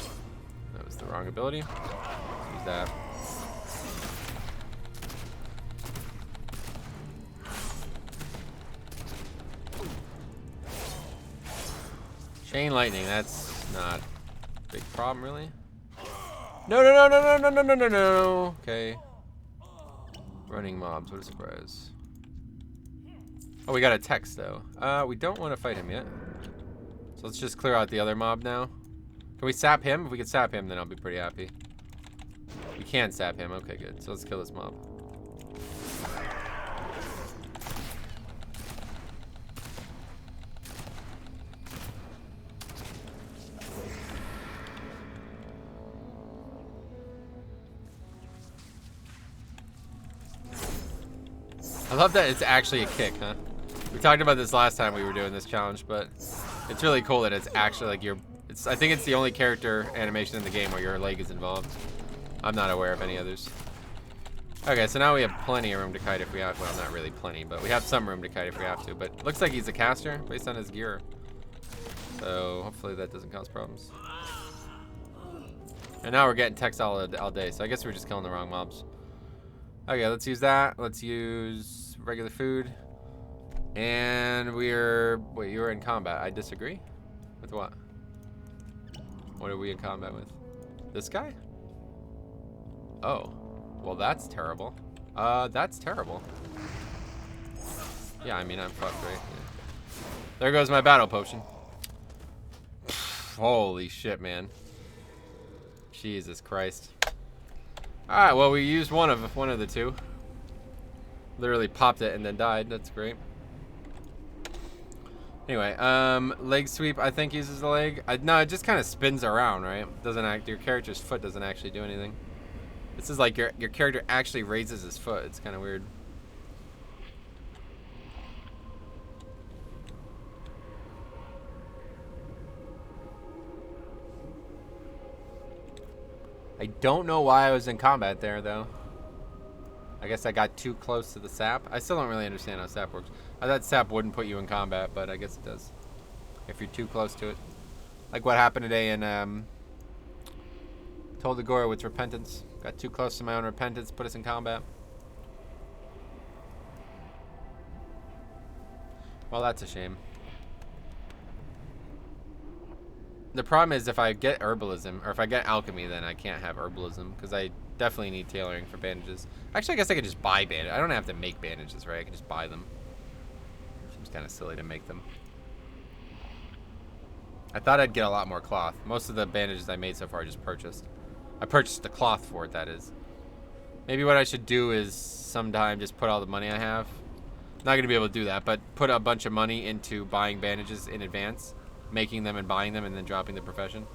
[SPEAKER 1] That was the wrong ability. Let's use that. Chain lightning, that's not a big problem, really. No, no, no, no, no, no, no, no, no. Okay. Running mobs, what a surprise. Oh, we got a text, though. We don't want to fight him yet. So let's just clear out the other mob now. Can we sap him? If we can sap him, then I'll be pretty happy. We can sap him. Okay, good. So let's kill this mob. I love that it's actually a kick, huh? We talked about this last time we were doing this challenge, but it's really cool that it's actually like I think it's the only character animation in the game where your leg is involved. I'm not aware of any others. Okay, so now we have plenty of room to kite if we have, well, not really plenty, but we have some room to kite if we have to, but looks like he's a caster based on his gear. So hopefully that doesn't cause problems. And now we're getting text all day, so I guess we're just killing the wrong mobs. Okay, let's use that. Let's use regular food. And wait, you're in combat. I disagree. With what? What are we in combat with? This guy? Oh. Well, that's terrible. That's terrible. Yeah, I mean, I'm fucked, right? Yeah. There goes my battle potion. Holy shit, man. Jesus Christ. Alright, well, we used one of the two. Literally popped it and then died. That's great. Anyway, leg sweep, I think, uses the leg. No, it just kind of spins around, right? Your character's foot doesn't actually do anything. This is like your character actually raises his foot. It's kind of weird. I don't know why I was in combat there, though. I guess I got too close to the sap. I still don't really understand how sap works. I thought sap wouldn't put you in combat, but I guess it does. If you're too close to it. Like what happened today in Told with Repentance. Got too close to my own repentance, put us in combat. Well, that's a shame. The problem is if I get herbalism, or if I get alchemy, then I can't have herbalism, because I definitely need tailoring for bandages. Actually, I guess I could just buy bandages. I don't have to make bandages, right? I can just buy them. Seems kind of silly to make them. I thought I'd get a lot more cloth. Most of the bandages I made so far I just purchased. I purchased the cloth for it, that is. Maybe what I should do is sometime just put all the money I have. Not going to be able to do that, but put a bunch of money into buying bandages in advance. Making them and buying them and then dropping the profession.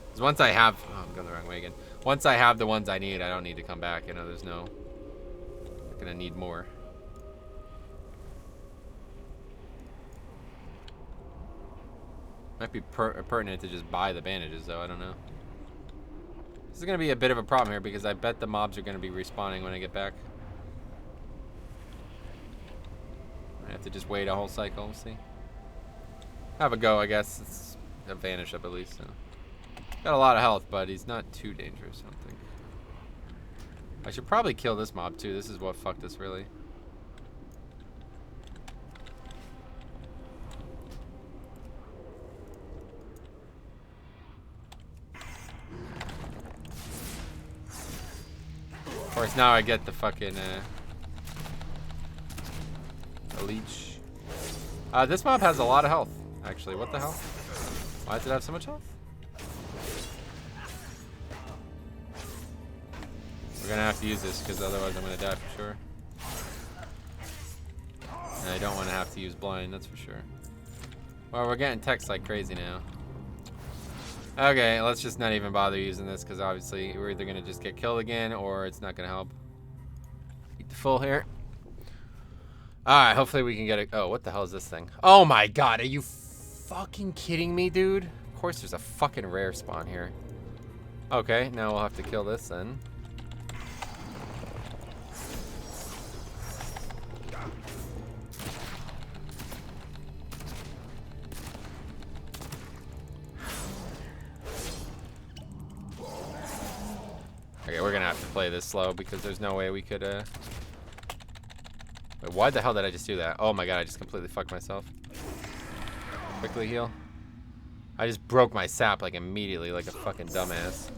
[SPEAKER 1] Because once I have... Oh, I'm going the wrong way again. Once I have the ones I need, I don't need to come back. You know, there's no... I'm going to need more. Might be pertinent to just buy the bandages, though. I don't know. This is going to be a bit of a problem here because I bet the mobs are going to be respawning when I get back. I have to just wait a whole cycle. We'll see. Have a go, I guess. It's a vanish up at least. So. Got a lot of health, but he's not too dangerous, I don't think. I should probably kill this mob too. This is what fucked us really. Of course, now I get the fucking the leech. This mob has a lot of health. Actually, what the hell? Why does it have so much health? We're gonna have to use this because otherwise I'm gonna die for sure. And I don't want to have to use blind, that's for sure. Well, we're getting text like crazy now. Okay, let's just not even bother using this because obviously we're either gonna just get killed again or it's not gonna help. Eat the full here. Alright, hopefully we can get it. Oh, what the hell is this thing? Oh my god, are you fucking kidding me, dude? Of course there's a fucking rare spawn here. Okay, now we'll have to kill this then. Okay, we're gonna have to play this slow because there's no way we could, Wait, why the hell did I just do that? Oh my god, I just completely fucked myself. Quickly heal. I just broke my sap like immediately like a fucking dumbass.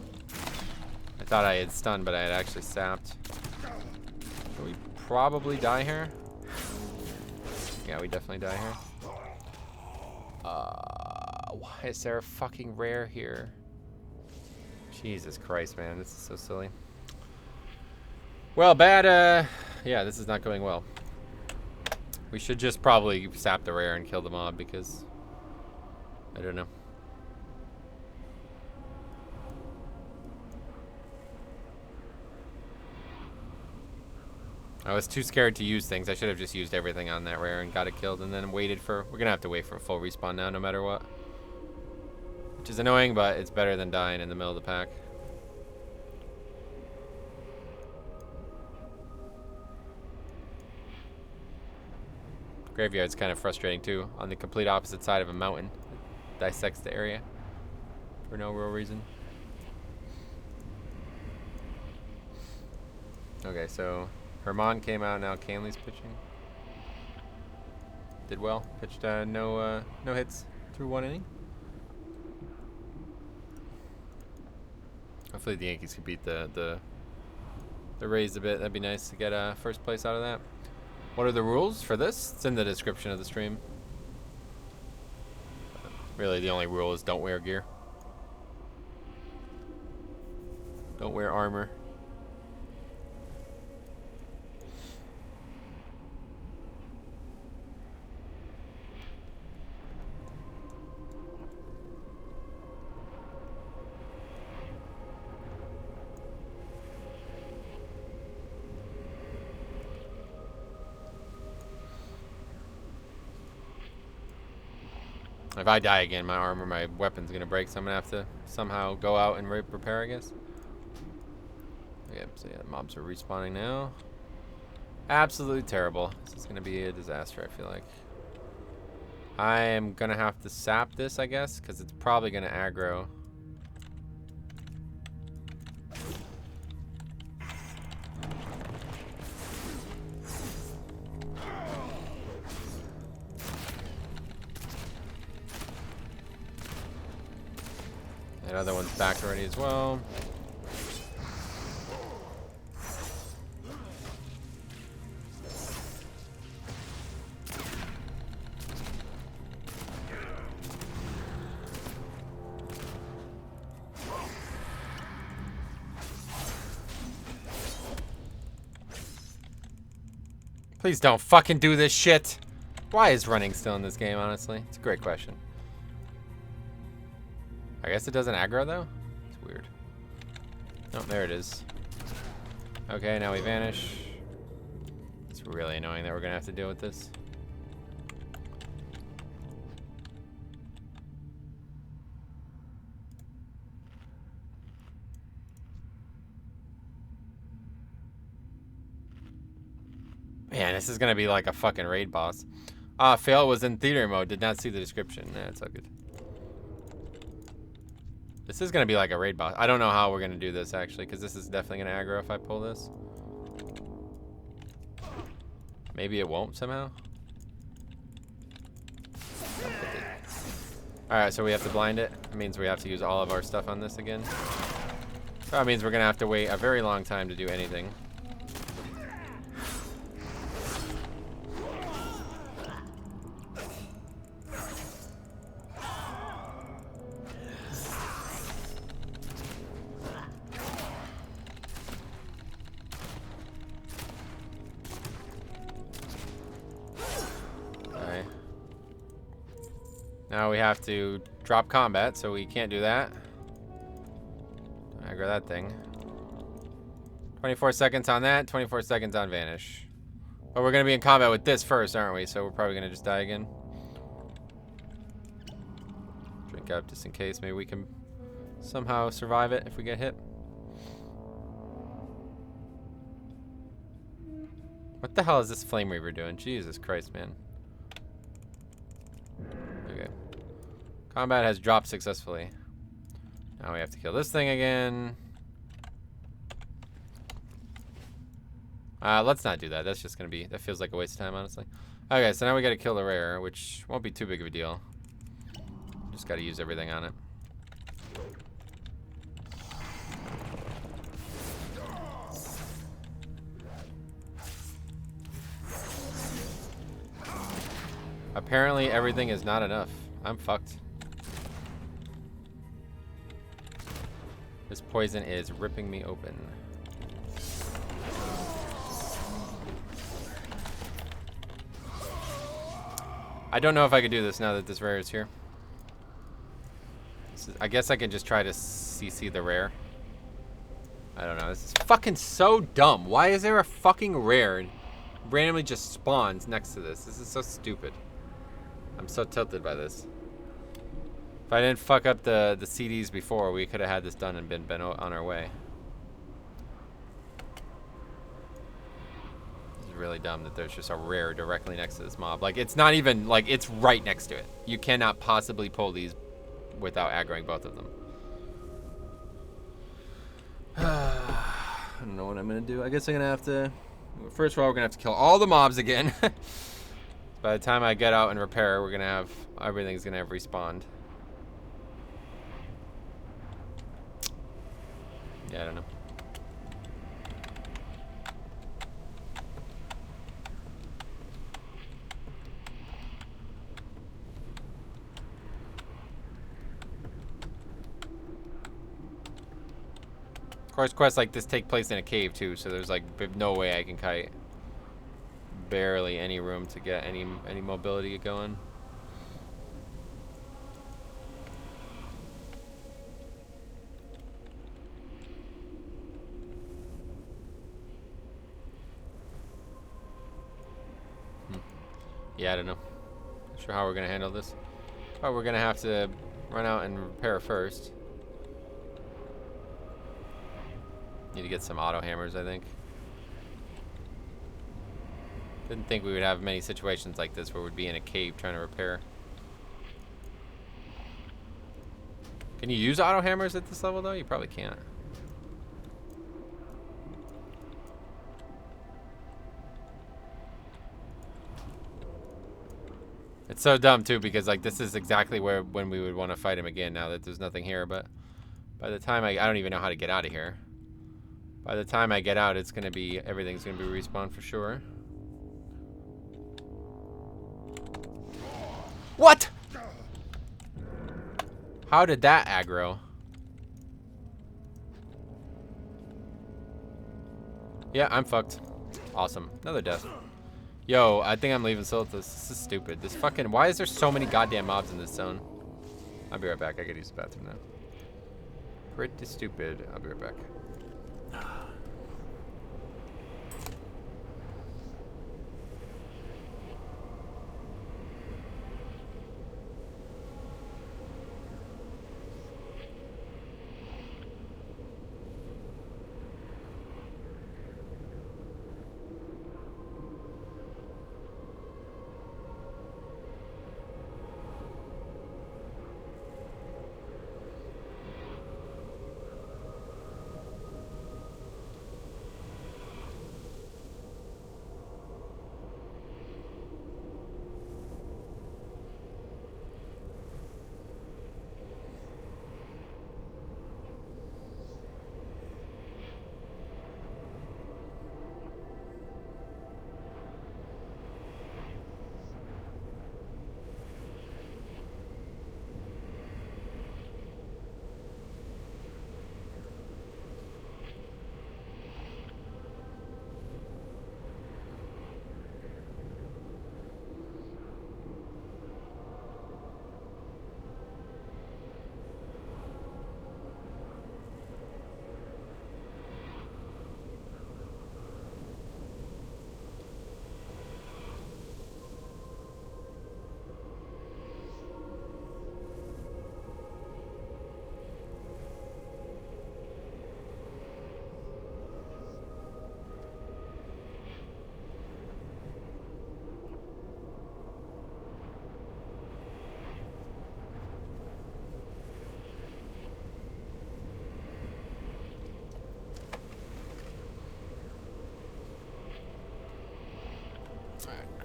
[SPEAKER 1] I thought I had stunned, but I had actually sapped. So we probably die here. Yeah, we definitely die here. Why is there a fucking rare here? Jesus Christ, man, this is so silly. Well, bad, yeah, this is not going well. We should just probably sap the rare and kill the mob because I don't know. I was too scared to use things. I should have just used everything on that rare and got it killed and then waited for... We're gonna have to wait for a full respawn now no matter what. Which is annoying, but it's better than dying in the middle of the pack. Graveyard's kind of frustrating too, on the complete opposite side of a mountain. It dissects the area for no real reason. Okay, so Herman came out, now Canley's pitching. Did well, pitched no hits through one inning. Hopefully the Yankees can beat the Rays a bit. That'd be nice to get first place out of that. What are the rules for this? It's in the description of the stream. Really, the only rule is don't wear gear. Don't wear armor. If I die again, my armor, my weapon's gonna break, so I'm gonna have to somehow go out and repair, I guess. Yep, so yeah, mobs are respawning now. Absolutely terrible. This is gonna be a disaster, I feel like. I am gonna have to sap this, I guess, because it's probably gonna aggro. That other one's back already as well. Please don't fucking do this shit. Why is running still in this game, honestly? It's a great question. I guess it doesn't aggro, though? It's weird. Oh, there it is. Okay, now we vanish. It's really annoying that we're gonna have to deal with this. Man, this is gonna be like a fucking raid boss. Fail was in theater mode. Did not see the description. Yeah, it's all good. This is gonna be like a raid boss. I don't know how we're gonna do this actually, because this is definitely gonna aggro if I pull this. Maybe it won't somehow. Alright, so we have to blind it. That means we have to use all of our stuff on this again. So that means we're gonna have to wait a very long time to do anything. Now we have to drop combat, so we can't do that. Aggro that thing. 24 seconds on that, 24 seconds on vanish. But we're gonna be in combat with this first, aren't we? So we're probably gonna just die again. Drink up just in case. Maybe we can somehow survive it if we get hit. What the hell is this Flame Reaver doing? Jesus Christ, man. Okay. Combat has dropped successfully. Now we have to kill this thing again. Let's not do that. That's just gonna be, that feels like a waste of time, honestly. Okay, so now we gotta kill the rare, which won't be too big of a deal. Just gotta use everything on it. Apparently everything is not enough. I'm fucked. This poison is ripping me open. I don't know if I could do this now that this rare is here. I guess I can just try to CC the rare. I don't know. This is fucking so dumb. Why is there a fucking rare randomly just spawns next to this? This is so stupid. I'm so tilted by this. If I didn't fuck up the CDs before, we could have had this done and been on our way. This is really dumb that there's just a rare directly next to this mob. Like, it's not even, like, it's right next to it. You cannot possibly pull these without aggroing both of them. I don't know what I'm going to do. I guess I'm going to have to... First of all, we're going to have to kill all the mobs again. By the time I get out and repair, we're going to have... Everything's going to have respawned. Yeah, I don't know. course, quests like this take place in a cave too, so there's like no way I can kite. Barely any room to get any mobility going. Yeah, I don't know. Not sure how we're gonna handle this. But we're gonna have to run out and repair first. Need to get some auto hammers, I think. Didn't think we would have many situations like this where we'd be in a cave trying to repair. Can you use auto hammers at this level though? You probably can't. It's so dumb too because like this is exactly when we would want to fight him again now that there's nothing here, but by the time I don't even know how to get out of here. By the time I get out, it's gonna be everything's gonna be respawned for sure. What? How did that aggro? Yeah, I'm fucked. Awesome. Another death. Yo, I think I'm leaving Silithus. This is stupid. This fucking... Why is there so many goddamn mobs in this zone? I'll be right back. I gotta use the bathroom now. Pretty stupid. I'll be right back.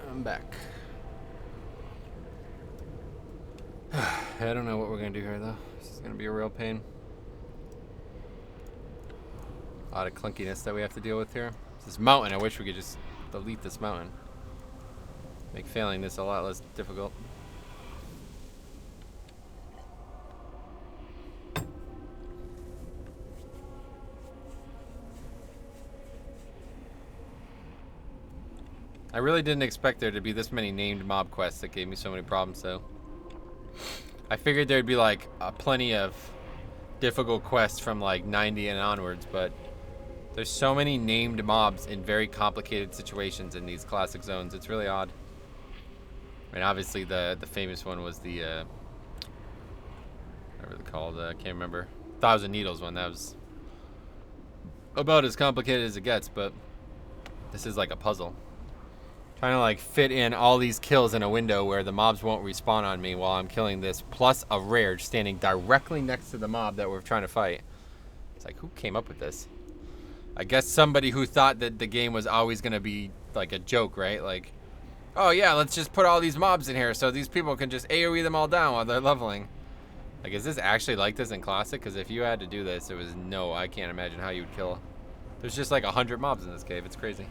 [SPEAKER 1] I'm back. I don't know what we're gonna do here though. This is gonna be a real pain. A lot of clunkiness that we have to deal with here. This mountain, I wish we could just delete this mountain. Make failing this a lot less difficult. I really didn't expect there to be this many named mob quests that gave me so many problems though. I figured there'd be like plenty of difficult quests from like 90 and onwards, but there's so many named mobs in very complicated situations in these classic zones. It's really odd. I mean, obviously the famous one was the whatever they're called. I can't remember. Thousand Needles one. That was about as complicated as it gets, but this is like a puzzle. Trying to like fit in all these kills in a window where the mobs won't respawn on me while I'm killing this, plus a rare standing directly next to the mob that we're trying to fight. It's like, who came up with this? I guess somebody who thought that the game was always going to be like a joke, right? Like, oh yeah, let's just put all these mobs in here so these people can just AoE them all down while they're leveling. Like, is this actually like this in Classic? Because if you had to do this, it was no, I can't imagine how you would kill. There's just like 100 mobs in this cave. It's crazy.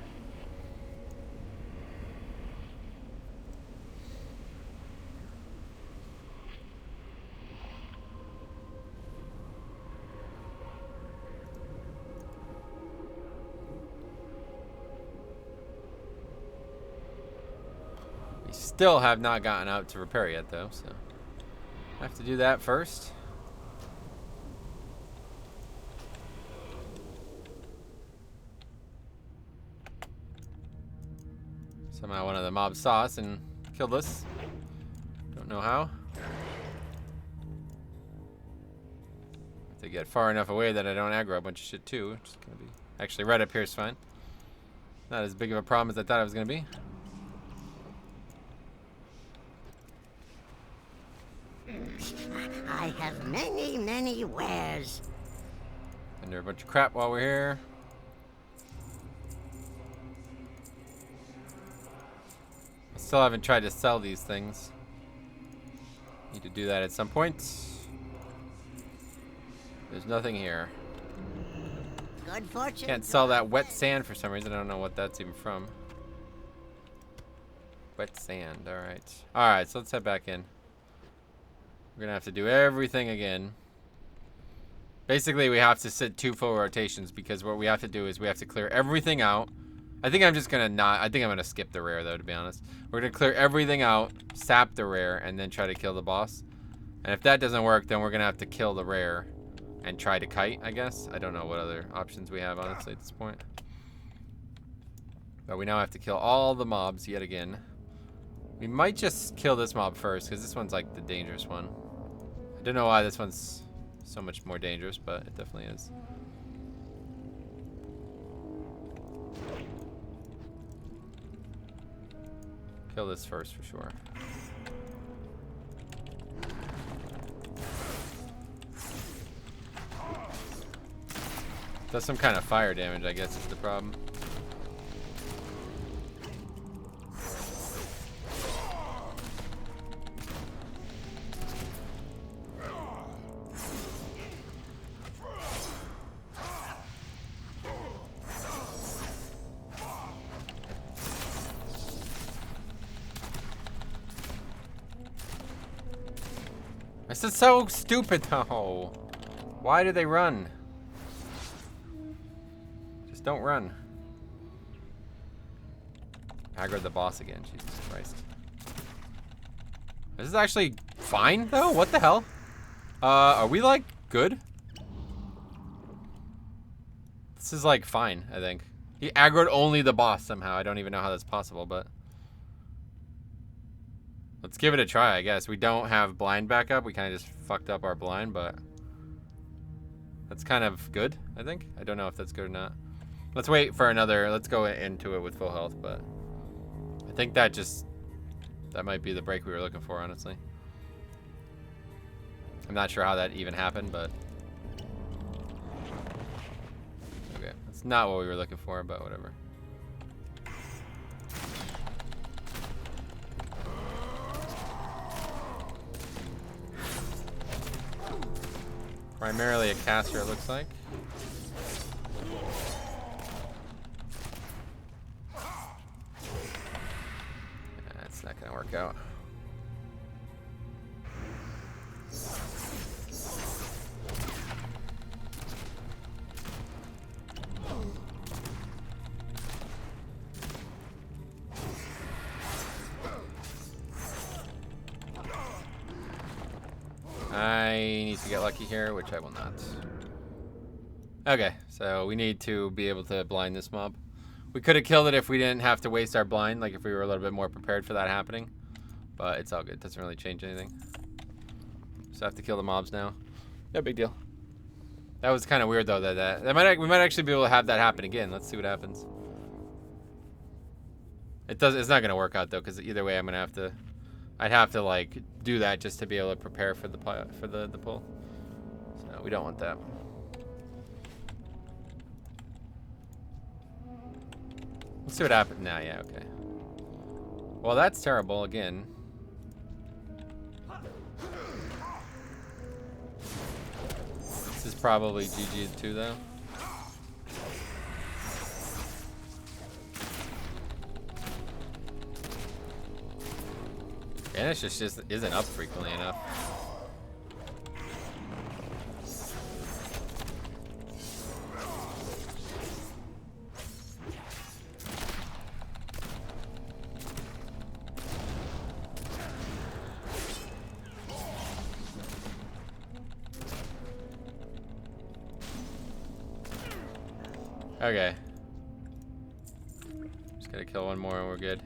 [SPEAKER 1] still have not gotten out to repair yet, though, so I have to do that first. Somehow one of the mobs saw us and killed us. Don't know how. Have to get far enough away that I don't aggro a bunch of shit too. Which is gonna be actually right up here is fine. Not as big of a problem as I thought it was gonna be.
[SPEAKER 4] I have many, many wares.
[SPEAKER 1] Under a bunch of crap while we're here. I still haven't tried to sell these things. Need to do that at some point. There's nothing here.
[SPEAKER 4] Good fortune.
[SPEAKER 1] Can't sell that wet sand for some reason. I don't know what that's even from. Wet sand. Alright. Alright, so let's head back in. We're gonna have to do everything again. Basically, we have to sit 2 full rotations because what we have to do is we have to clear everything out. I think I'm just gonna I think I'm gonna skip the rare though, to be honest. We're gonna clear everything out, sap the rare, and then try to kill the boss. And if that doesn't work, then we're gonna have to kill the rare and try to kite, I guess. I don't know what other options we have, honestly, at this point. But we now have to kill all the mobs yet again. We might just kill this mob first, because this one's like the dangerous one. I don't know why this one's so much more dangerous, but it definitely is. Kill this first for sure. Does some kind of fire damage, I guess, is the problem. This is so stupid, though. Why do they run? Just don't run. Aggro the boss again, Jesus Christ. This is actually fine, though? What the hell? Are we, like, good? This is, like, fine, I think. He aggroed only the boss somehow. I don't even know how that's possible, but... let's give it a try, I guess. We don't have blind backup. We kind of just fucked up our blind, but... that's kind of good, I think. I don't know if that's good or not. Let's wait for another... let's go into it with full health, but... I think that just... that might be the break we were looking for, honestly. I'm not sure how that even happened, but... okay, that's not what we were looking for, but whatever. Primarily a caster, it looks like. That's not gonna work out. I need to get lucky here, which I will not. Okay, so we need to be able to blind this mob. We could have killed it if we didn't have to waste our blind, like if we were a little bit more prepared for that happening. But it's all good, it doesn't really change anything. Just have to kill the mobs now. No big deal. That was kind of weird though, we might actually be able to have that happen again. Let's see what happens. It's not gonna work out though, because either way I'd have to like do that just to be able to prepare for the pull. So we don't want that. Let's see what happens. Nah, yeah, okay. Well, that's terrible again. This is probably GG too, though. And it just isn't up frequently enough. Okay. Just gotta kill one more and we're good.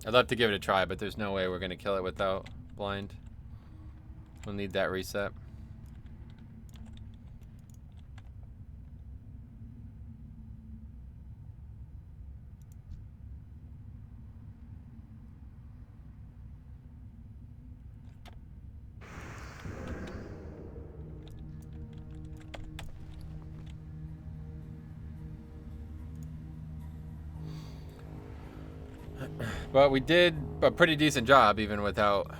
[SPEAKER 1] I'd love to give it a try, but there's no way we're gonna kill it without blind. We'll need that reset. But we did a pretty decent job even without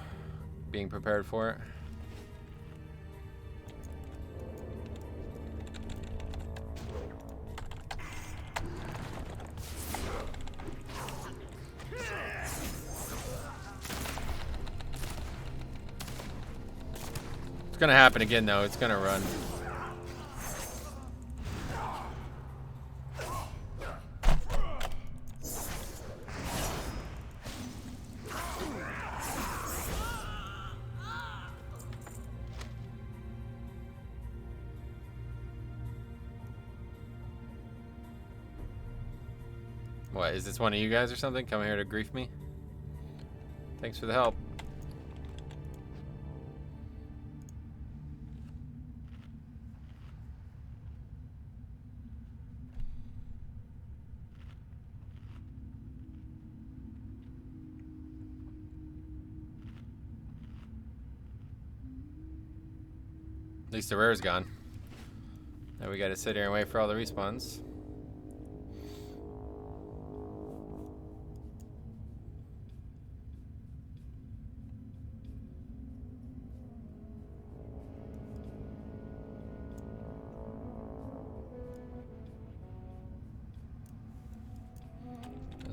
[SPEAKER 1] being prepared for it. It's gonna happen again though, it's gonna run. What, is this one of you guys or something coming here to grief me? Thanks for the help. At least the rare's gone. Now we gotta sit here and wait for all the respawns.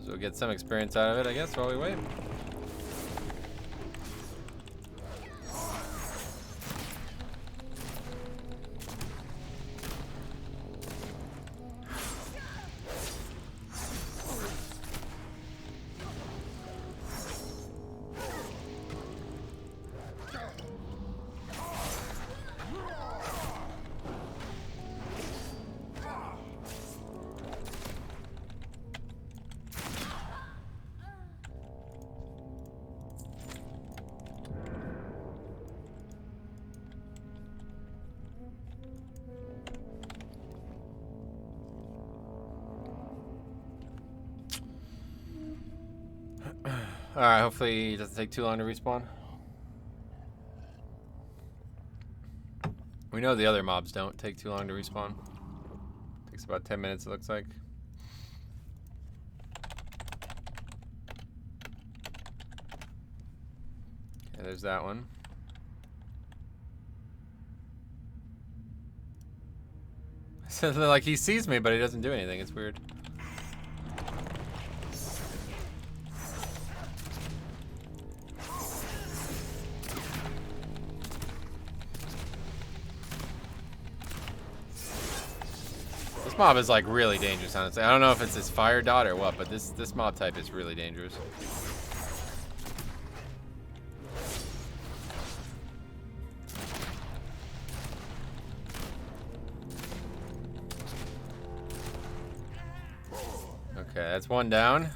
[SPEAKER 1] So we'll get some experience out of it, I guess, while we wait. Alright, hopefully it doesn't take too long to respawn. We know the other mobs don't take too long to respawn. Takes about 10 minutes, it looks like. Okay, there's that one. So like he sees me, but he doesn't do anything. It's weird. This mob is like really dangerous, honestly. I don't know if it's his fire dot or what, but this mob type is really dangerous. Okay, that's one down.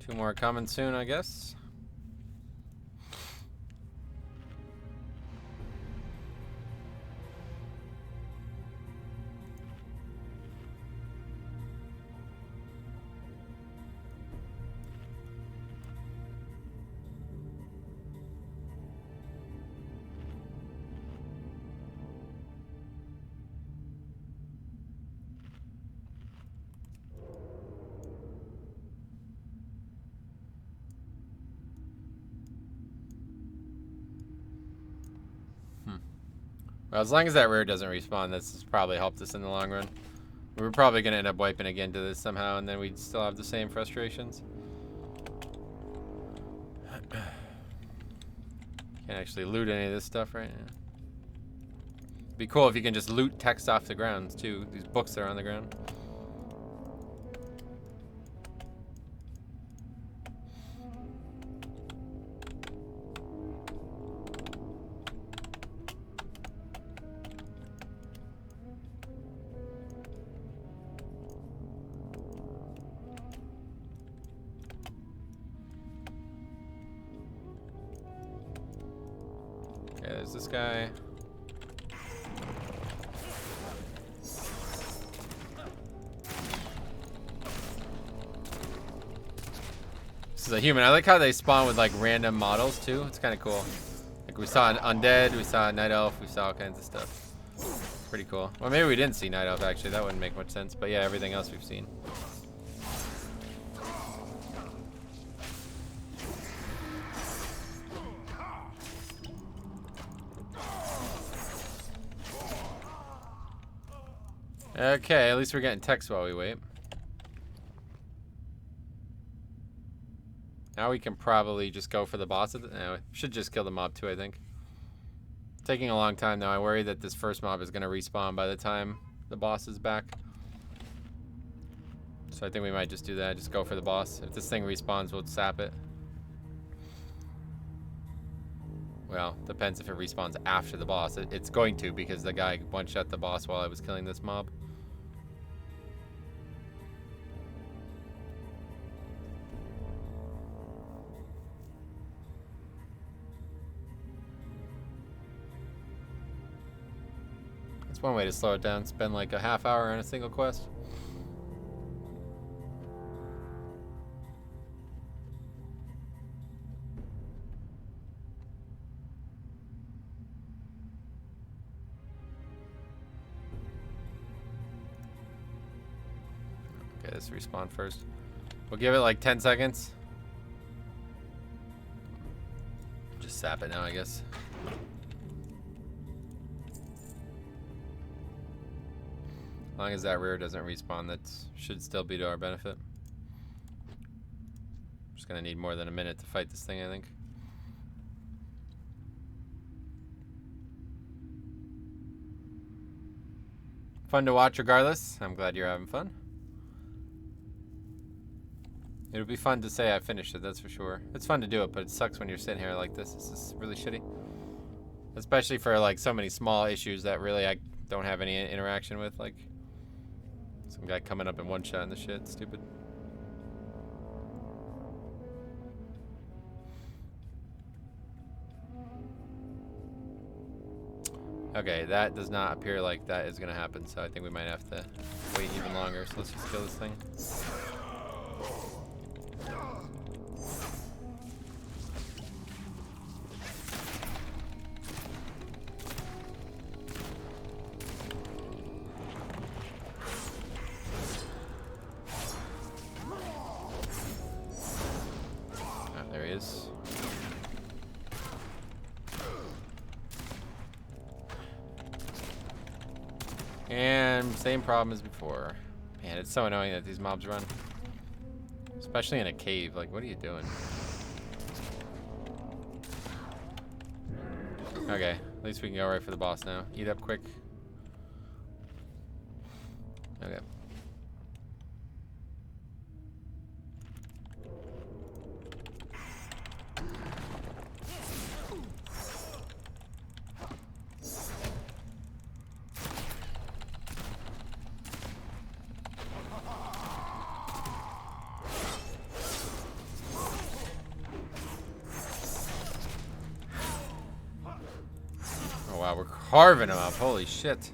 [SPEAKER 1] Two more coming soon, I guess. Well, as long as that rare doesn't respawn, this has probably helped us in the long run. We're probably going to end up wiping again to this somehow, and then we'd still have the same frustrations. Can't actually loot any of this stuff right now. It'd be cool if you can just loot text off the ground, too. These books that are on the ground. Because this guy... This is a human. I like how they spawn with like random models too. It's kind of cool. Like we saw an undead, we saw a night elf, we saw all kinds of stuff. Pretty cool. Well, maybe we didn't see night elf actually. That wouldn't make much sense. But yeah, everything else we've seen. Okay, at least we're getting text while we wait. Now we can probably just go for the boss. No, we should just kill the mob too, I think. Taking a long time though. I worry that this first mob is going to respawn by the time the boss is back. So I think we might just do that. Just go for the boss. If this thing respawns, we'll sap it. Well, depends if it respawns after the boss. It's going to because the guy one-shot the boss while I was killing this mob. That's one way to slow it down. Spend like a half hour on a single quest. Okay, let's respawn first. We'll give it like 10 seconds. Just sap it now, I guess. As long as that rear doesn't respawn, that should still be to our benefit. Just gonna need more than a minute to fight this thing, I think. Fun to watch regardless. I'm glad you're having fun. It would be fun to say I finished it, that's for sure. It's fun to do it, but it sucks when you're sitting here like this. This is really shitty. Especially for like so many small issues that really I don't have any interaction with, like some guy coming up in one shot and the shit. Stupid. Okay, that does not appear like that is gonna happen, so I think we might have to wait even longer. So let's just kill this thing. And same problem as before. Man, it's so annoying that these mobs run. Especially in a cave. Like, what are you doing? Okay, at least we can go right for the boss now. Eat up quick. Okay. Wow, we're carving them up. Holy shit.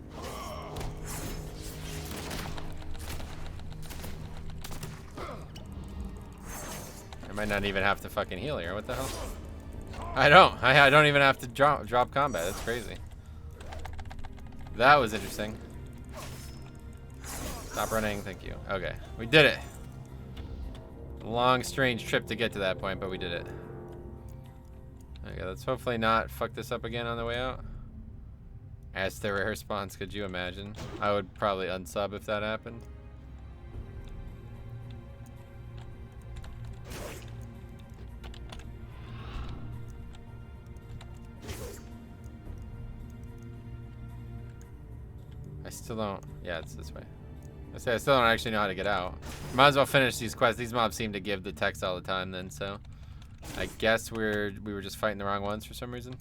[SPEAKER 1] I might not even have to fucking heal here. What the hell? I don't even have to drop combat. That's crazy. That was interesting. Stop running. Thank you. Okay. We did it. Long, strange trip to get to that point, but we did it. Okay, let's hopefully not fuck this up again on the way out. As the rare response, could you imagine? I would probably unsub if that happened. I still don't. Yeah, it's this way. I say I still don't actually know how to get out. Might as well finish these quests. These mobs seem to give the text all the time then, so I guess we were just fighting the wrong ones for some reason.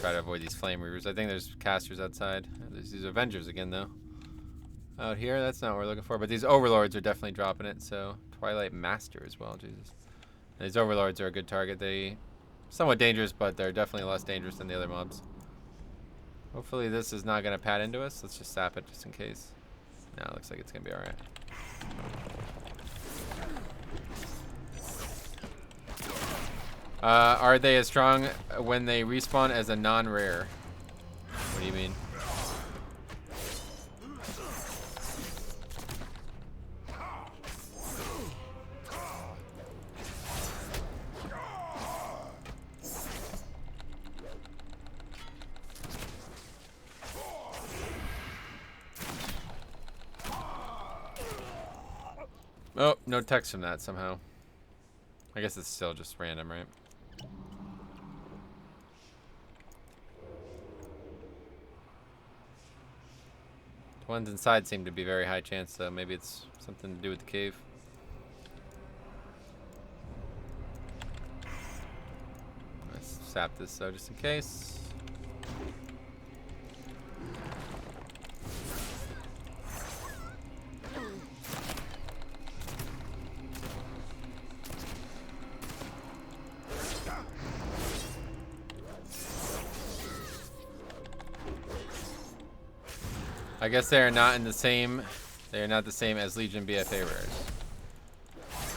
[SPEAKER 1] Try to avoid these flame reavers. I think there's casters outside. There's these Avengers again, though. Out here, that's not what we're looking for. But these Overlords are definitely dropping it. So Twilight Master as well. Jesus. And these Overlords are a good target. They Somewhat dangerous, but they're definitely less dangerous than the other mobs. Hopefully this is not going to pat into us. Let's just sap it just in case. No, it looks like it's going to be alright. Are they as strong when they respawn as a non-rare? What do you mean? Oh, no text from that somehow. I guess it's still just random, right? The ones inside seem to be very high chance, though. Maybe it's something to do with the cave. Let's sap this, though, just in case. I guess they are not in the same. They are not the same as Legion BFA rares.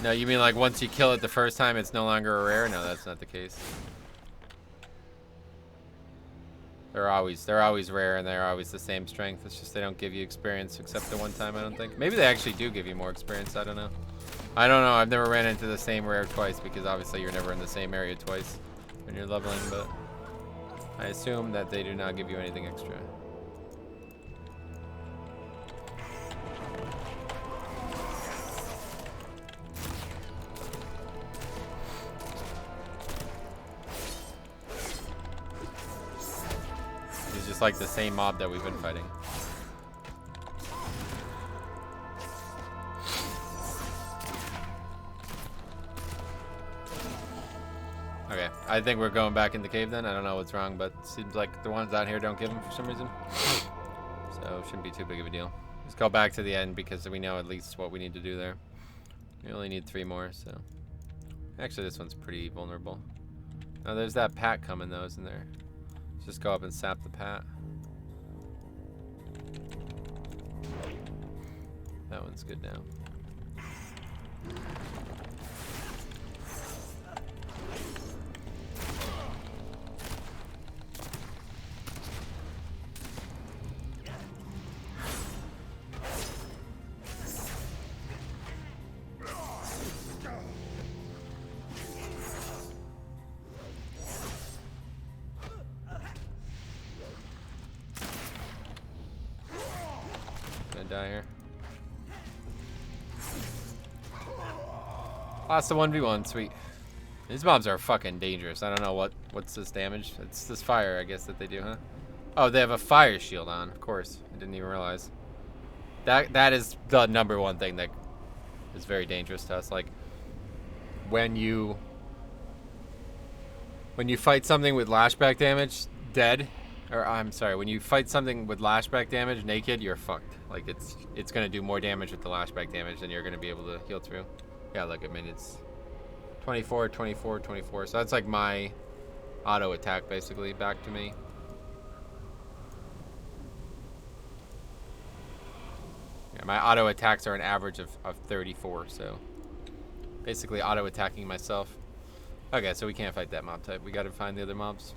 [SPEAKER 1] No, you mean like once you kill it the first time, it's no longer a rare? No, that's not the case. They're always rare and they're always the same strength. It's just they don't give you experience except the one time. I don't think. Maybe they actually do give you more experience. I don't know. I don't know. I've never ran into the same rare twice because obviously you're never in the same area twice when you're leveling. But I assume that they do not give you anything extra. Just like the same mob that we've been fighting. Okay, I think we're going back in the cave then. I don't know what's wrong, but it seems like the ones out here don't give them for some reason. So it shouldn't be too big of a deal. Let's go back to the end because we know at least what we need to do there. We only need 3 more, so. Actually, this one's pretty vulnerable. Now there's that pat coming though, isn't there? Just go up and sap the pat. That one's good now. Gonna die here. Lost the 1v1, sweet. These mobs are fucking dangerous. I don't know what's this damage. It's this fire, I guess, that they do, huh? Oh, they have a fire shield on, of course. I didn't even realize. That is the #1 thing that is very dangerous to us. Like when you fight something with lashback damage, dead. Or I'm sorry, when you fight something with lashback damage naked, you're fucked. Like it's gonna do more damage with the lashback damage than you're gonna be able to heal through. Yeah, look, I mean it's 24, 24, 24. So that's like my auto attack basically back to me. Yeah, my auto attacks are an average of 34, so basically auto attacking myself. Okay, so we can't fight that mob type. We gotta find the other mobs.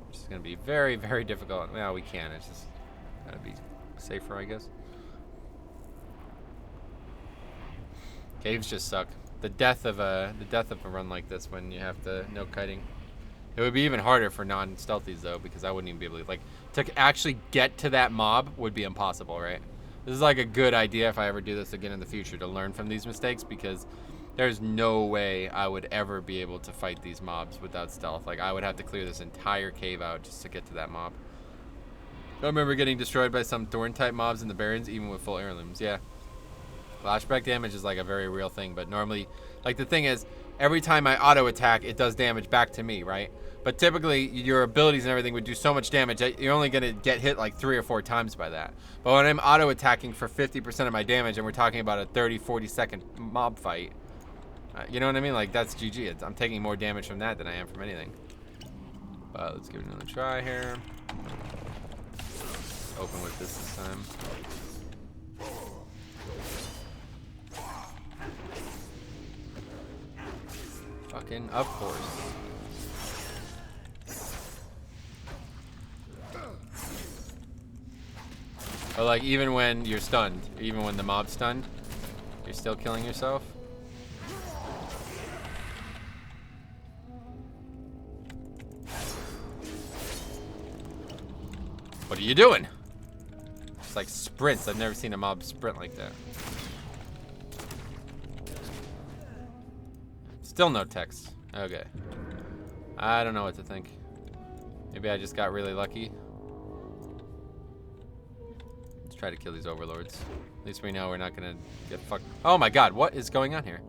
[SPEAKER 1] Which is gonna be very, very difficult. Well, we can, it's just gotta be safer, I guess. Caves just suck. The death of a run like this when you have to no kiting. It would be even harder for non-stealthies though, because I wouldn't even be able to to actually get to that mob would be impossible, right? This is like a good idea if I ever do this again in the future to learn from these mistakes, because there's no way I would ever be able to fight these mobs without stealth. Like I would have to clear this entire cave out just to get to that mob. I remember getting destroyed by some thorn type mobs in the Barrens even with full heirlooms. Yeah. Flashback damage is like a very real thing, but normally, like the thing is, every time I auto attack, it does damage back to me, right? But typically, your abilities and everything would do so much damage that you're only gonna get hit like 3 or 4 times by that. But when I'm auto attacking for 50% of my damage, and we're talking about a 30, 40 second mob fight, You know what I mean? Like, that's GG. I'm taking more damage from that than I am from anything. But let's give it another try here. Open with this time. Fucking, of course. But like, even when you're stunned, even when the mob's stunned, you're still killing yourself. What are you doing? It's like sprints. I've never seen a mob sprint like that. Still no text. Okay. I don't know what to think. Maybe I just got really lucky. Let's try to kill these overlords. At least we know we're not gonna get fucked. Oh my god, what is going on here?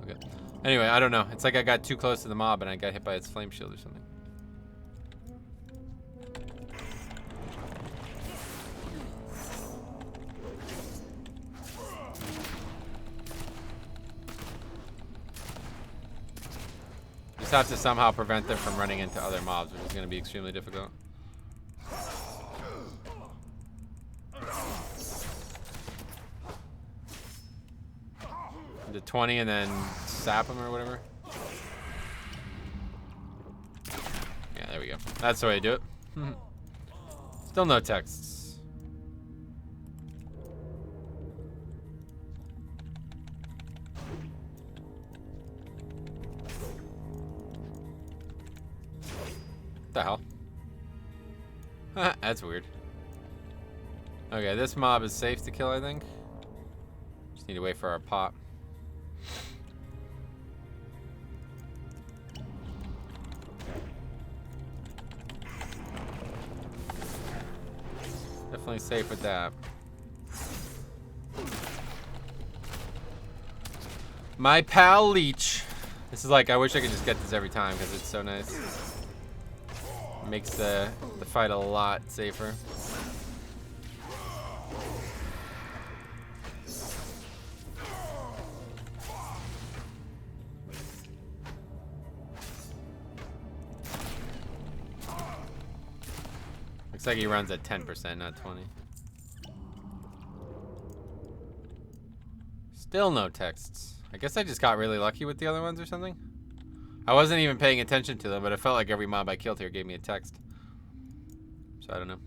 [SPEAKER 1] Okay. Anyway, I don't know. It's like I got too close to the mob and I got hit by its flame shield or something. Just have to somehow prevent them from running into other mobs, which is going to be extremely difficult. Into 20 and then sap them or whatever. Yeah, there we go. That's the way to do it. Still no texts. What the hell? That's weird. Okay, this mob is safe to kill, I think. Just need to wait for our pop. Definitely safe with that. My pal Leech. This is like, I wish I could just get this every time because it's so nice. Makes the fight a lot safer. Looks like he runs at 10%, not 20. Still no texts. I guess I just got really lucky with the other ones or something. I wasn't even paying attention to them, but it felt like every mob I killed here gave me a text. So I don't know.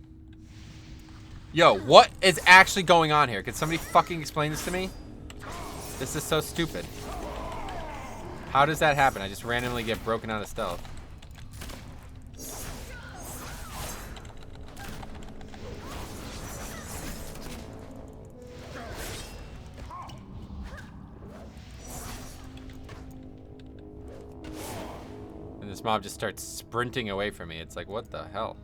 [SPEAKER 1] Yo, what is actually going on here? Can somebody fucking explain this to me? This is so stupid. How does that happen? I just randomly get broken out of stealth. This mob just starts sprinting away from me. It's like, what the hell?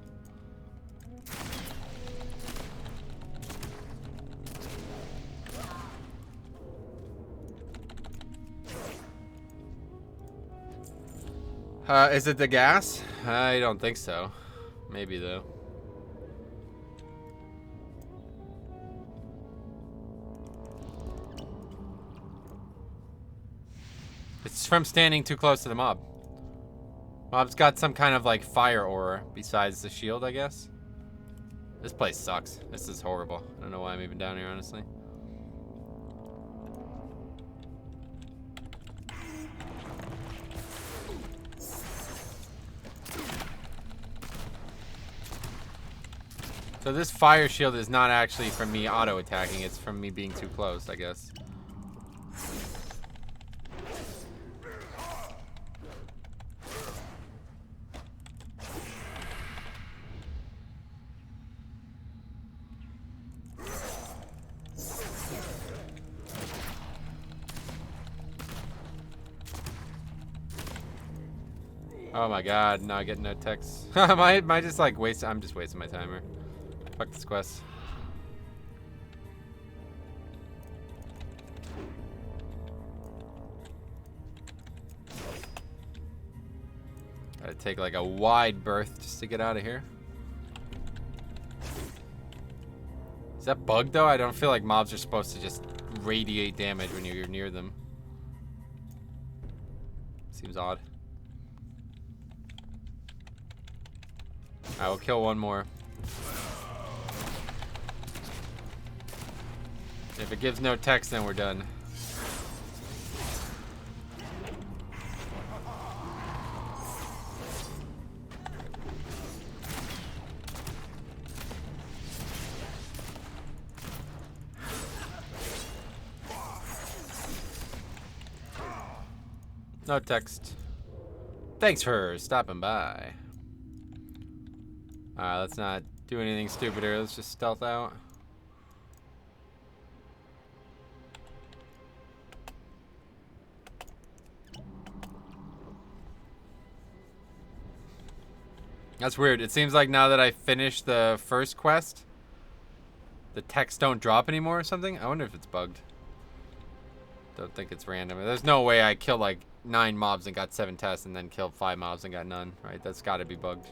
[SPEAKER 1] Is it the gas? I don't think so. Maybe though. It's from standing too close to the mob. Mob's got some kind of like fire aura besides the shield, I guess. This place sucks. This is horrible. I don't know why I'm even down here, honestly. So this fire shield is not actually from me auto-attacking. It's from me being too close, I guess. Oh my god, now I get no text. Am I just like waste? I'm just wasting my timer. Fuck this quest. Gotta take like a wide berth just to get out of here. Is that bugged though? I don't feel like mobs are supposed to just radiate damage when you're near them. Seems odd. I will kill one more. If it gives no text, then we're done. No text. Thanks for stopping by. Alright, let's not do anything stupid here. Let's just stealth out. That's weird. It seems like now that I finished the first quest, the texts don't drop anymore or something. I wonder if it's bugged. Don't think it's random. There's no way I killed like 9 mobs and got 7 tests and then killed 5 mobs and got none, right? That's got to be bugged.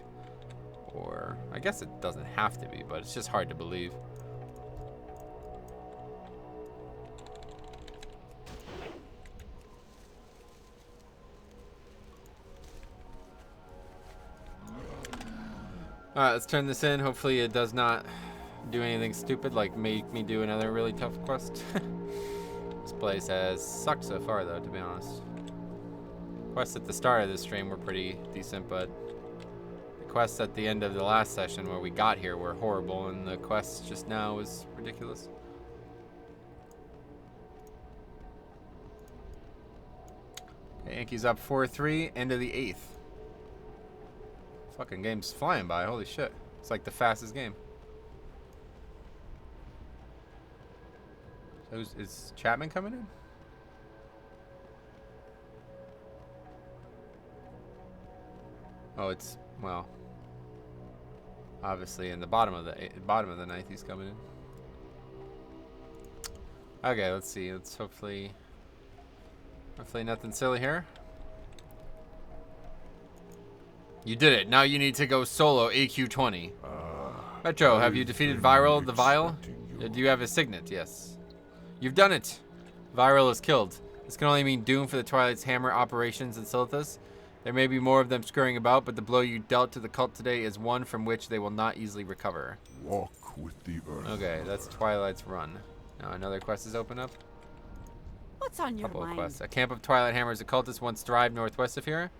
[SPEAKER 1] Or I guess it doesn't have to be, but it's just hard to believe. Alright, let's turn this in. Hopefully it does not do anything stupid like make me do another really tough quest. This place has sucked so far though, to be honest. Quests at the start of this stream were pretty decent, but the quests at the end of the last session where we got here were horrible, and the quests just now was ridiculous. Okay, Yankees up 4-3, end of the 8th. Fucking game's flying by, holy shit. It's like the fastest game. So is Chapman coming in? Oh, it's, well, obviously in the bottom of the ninth he's coming in. Okay, let's see. Let's hopefully nothing silly here. You did it. Now you need to go solo AQ20. Metro, have you defeated Viral the Vile? Do you have a signet? Yes. You've done it. Viral is killed. This can only mean doom for the Twilight's hammer operations in Silithus. There may be more of them scurrying about, but the blow you dealt to the cult today is one from which they will not easily recover.
[SPEAKER 3] Walk with the earth.
[SPEAKER 1] Okay, that's Twilight's run. Now another quest is open up.
[SPEAKER 5] What's on your
[SPEAKER 1] Couple of
[SPEAKER 5] mind?
[SPEAKER 1] quests. A camp of Twilight Hammers occultists once thrived northwest of here.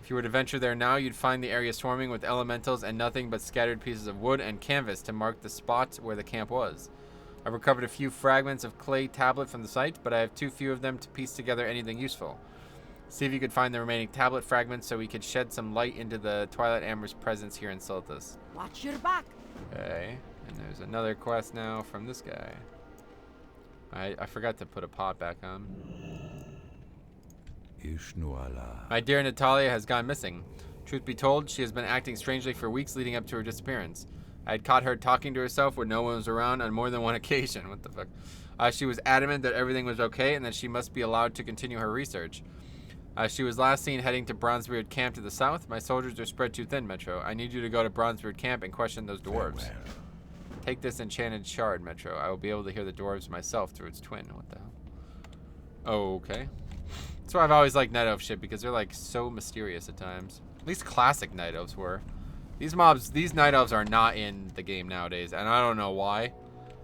[SPEAKER 1] If you were to venture there now, you'd find the area swarming with elementals and nothing but scattered pieces of wood and canvas to mark the spot where the camp was. I've recovered a few fragments of clay tablet from the site, but I have too few of them to piece together anything useful. See if you could find the remaining tablet fragments so we could shed some light into the Twilight Amber's presence here in Silithus.
[SPEAKER 5] Watch your back.
[SPEAKER 1] Okay, and there's another quest now from this guy. I forgot to put a pot back on. My dear Natalia has gone missing. Truth be told, she has been acting strangely for weeks leading up to her disappearance. I had caught her talking to herself when no one was around on more than one occasion. What the fuck? She was adamant that everything was okay and that she must be allowed to continue her research. She was last seen heading to Bronzebeard Camp to the south. My soldiers are spread too thin, Metro. I need you to go to Bronzebeard Camp and question those dwarves. Take this enchanted shard, Metro. I will be able to hear the dwarves myself through its twin. What the hell? Oh, okay. That's why I've always liked Night Elf shit, because they're like so mysterious at times. At least classic Night Elves were. These Night Elves are not in the game nowadays, and I don't know why.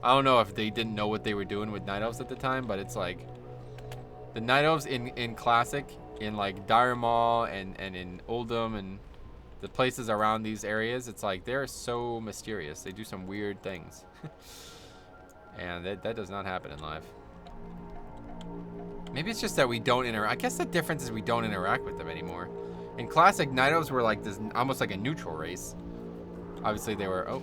[SPEAKER 1] I don't know if they didn't know what they were doing with Night Elves at the time, but it's like the Night Elves in classic, in like Dire Maul and in Oldham and the places around these areas, it's like they're so mysterious. They do some weird things. And that does not happen in live. Maybe it's just that we don't interact. I guess the difference is we don't interact with them anymore. In classic, Night Elves were like this, almost like a neutral race. Obviously they were,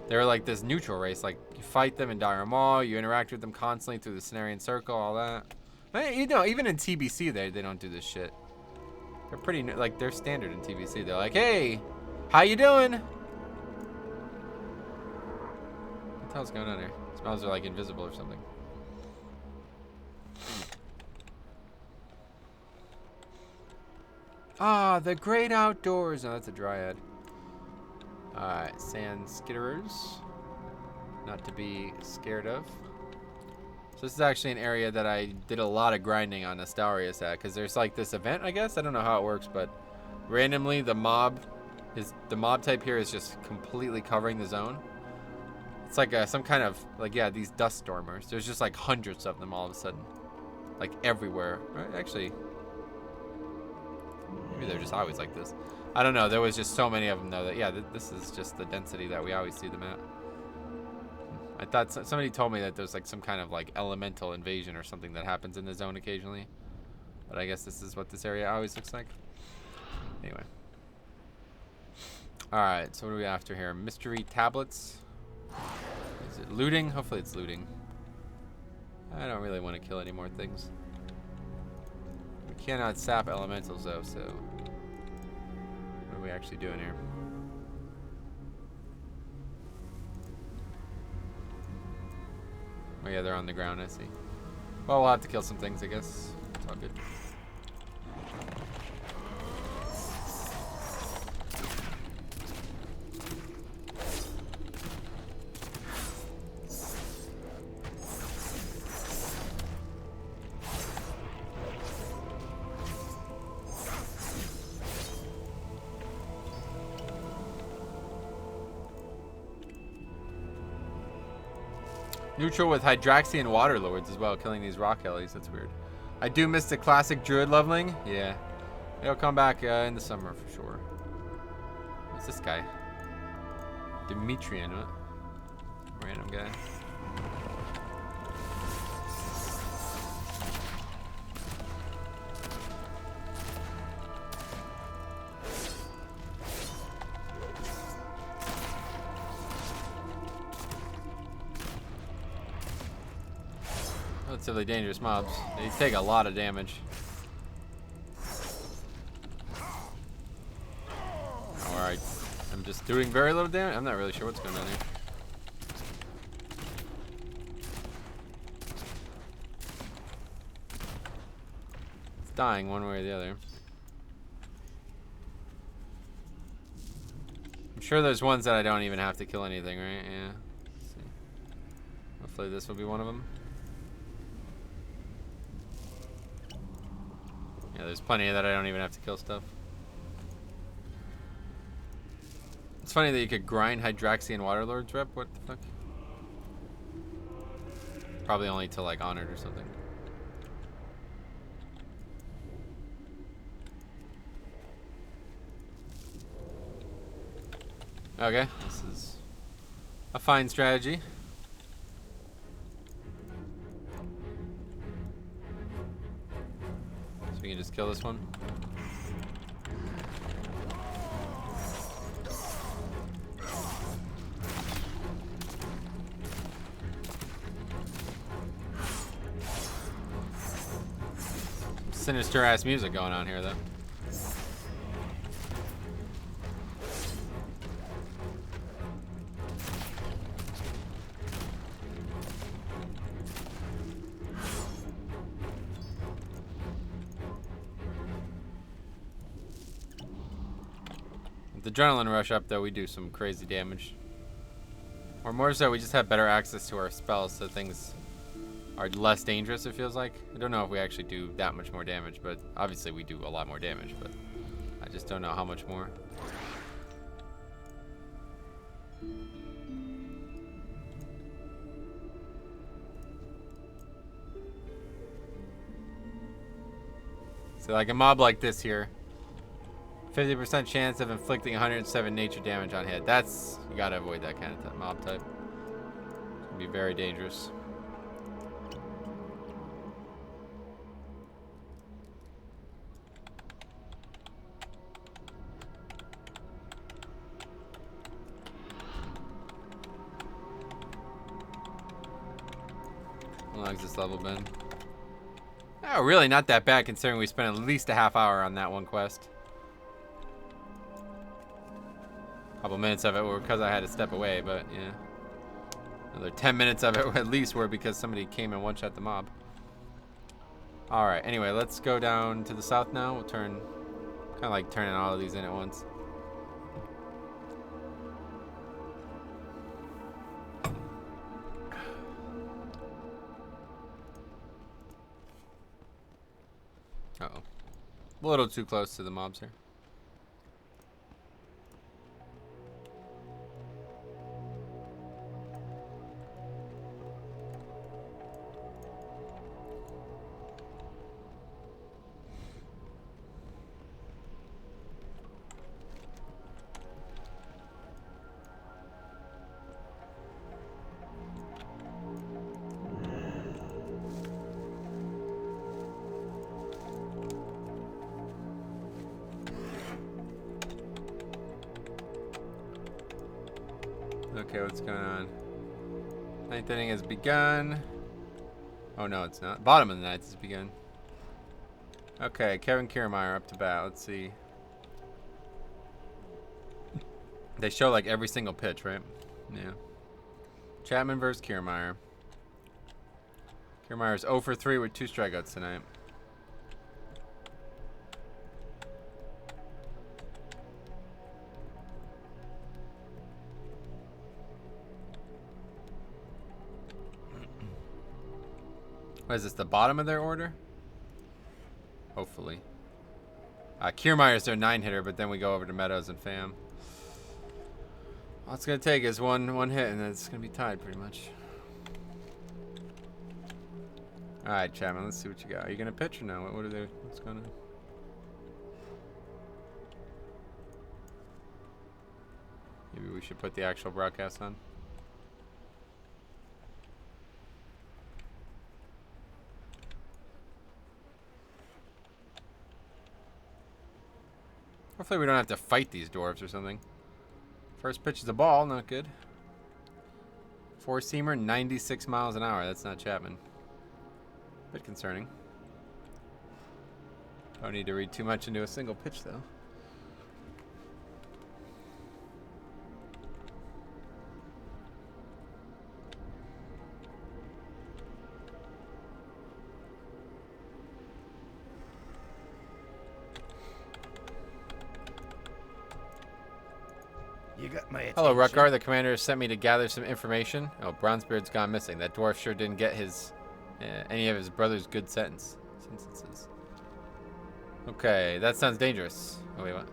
[SPEAKER 1] they were like this neutral race. Like you fight them in Dire Maul, you interact with them constantly through the Cenarian Circle, all that. But, you know, even in TBC they don't do this shit. They're pretty, like, they're standard in TBC. They're like, hey, how you doing? What the hell's going on here? Smells are like invisible or something. Ah, the great outdoors. No, that's a dryad. Alright, sand skitterers. not to be scared of. So this is actually an area that I did a lot of grinding on Astarius at, because there's like this event, I guess. I don't know how it works, but randomly the mob type here is just completely covering the zone. It's like some kind of, like, yeah, these dust stormers. There's just like hundreds of them all of a sudden. Like everywhere. Right? Actually, maybe they're just always like this. I don't know. There was just so many of them though that, yeah, this is just the density that we always see them at. I thought somebody told me that there's like some kind of like elemental invasion or something that happens in the zone occasionally. But I guess this is what this area always looks like. Anyway. Alright, so what are we after here? Mystery tablets. Is it looting? Hopefully it's looting. I don't really want to kill any more things. We cannot sap elementals though, so what are we actually doing here? Oh yeah, they're on the ground, I see. Well, we'll have to kill some things, I guess. It's all good. Neutral with Hydraxian Water Lords as well, killing these rock hellies. That's weird. I do miss the classic druid leveling. Yeah. It'll come back in the summer for sure. What's this guy? Demetrian, what? Random guy. Relatively dangerous mobs. They take a lot of damage. Alright. I'm just doing very little damage. I'm not really sure what's going on here. It's dying one way or the other. I'm sure there's ones that I don't even have to kill anything, right? Yeah. Let's see. Hopefully this will be one of them. Yeah, there's plenty of that I don't even have to kill stuff. It's funny that you could grind Hydraxian Waterlord's rep. What the fuck? Probably only to like Honored or something. Okay, this is a fine strategy. We can just kill this one. Some sinister ass music going on here though. With the adrenaline rush up though, we do some crazy damage. Or more so, we just have better access to our spells, so things are less dangerous, it feels like. I don't know if we actually do that much more damage, but obviously we do a lot more damage, but I just don't know how much more. So like a mob like this here, 50% chance of inflicting 107 nature damage on hit. That's, you gotta avoid that kind of mob type. It can be very dangerous. How long has this level been? Oh, really not that bad considering we spent at least a half hour on that one quest. A couple minutes of it were because I had to step away, but yeah. Another 10 minutes of it at least were because somebody came and one-shot the mob. Alright, anyway, let's go down to the south now. We'll turn, kind of like turning all of these in at once. Uh-oh. A little too close to the mobs here. Okay, what's going on? Ninth inning has begun. Oh no, it's not. Bottom of the ninth has begun. Okay, Kevin Kiermaier up to bat. Let's see. They show like every single pitch, right? Yeah. Chapman versus Kiermaier. Kiermaier's 0 for 3 with 2 strikeouts tonight. What is this, the bottom of their order? Hopefully. Kiermaier's their 9-hitter, but then we go over to Meadows and Pham. All it's going to take is one hit, and then it's going to be tied pretty much. All right, Chapman, let's see what you got. Are you going to pitch or no? What's going on? Maybe we should put the actual broadcast on. Hopefully we don't have to fight these dwarves or something. First pitch is a ball, not good. 4-seamer, 96 miles an hour. That's not Chapman. Bit concerning. Don't need to read too much into a single pitch, though.
[SPEAKER 6] You got my attention.
[SPEAKER 1] Hello, Ruckar. The commander sent me to gather some information. Oh, Bronzebeard's gone missing. That dwarf sure didn't get his any of his brother's good sentences. Okay, that sounds dangerous. Oh, wait, what?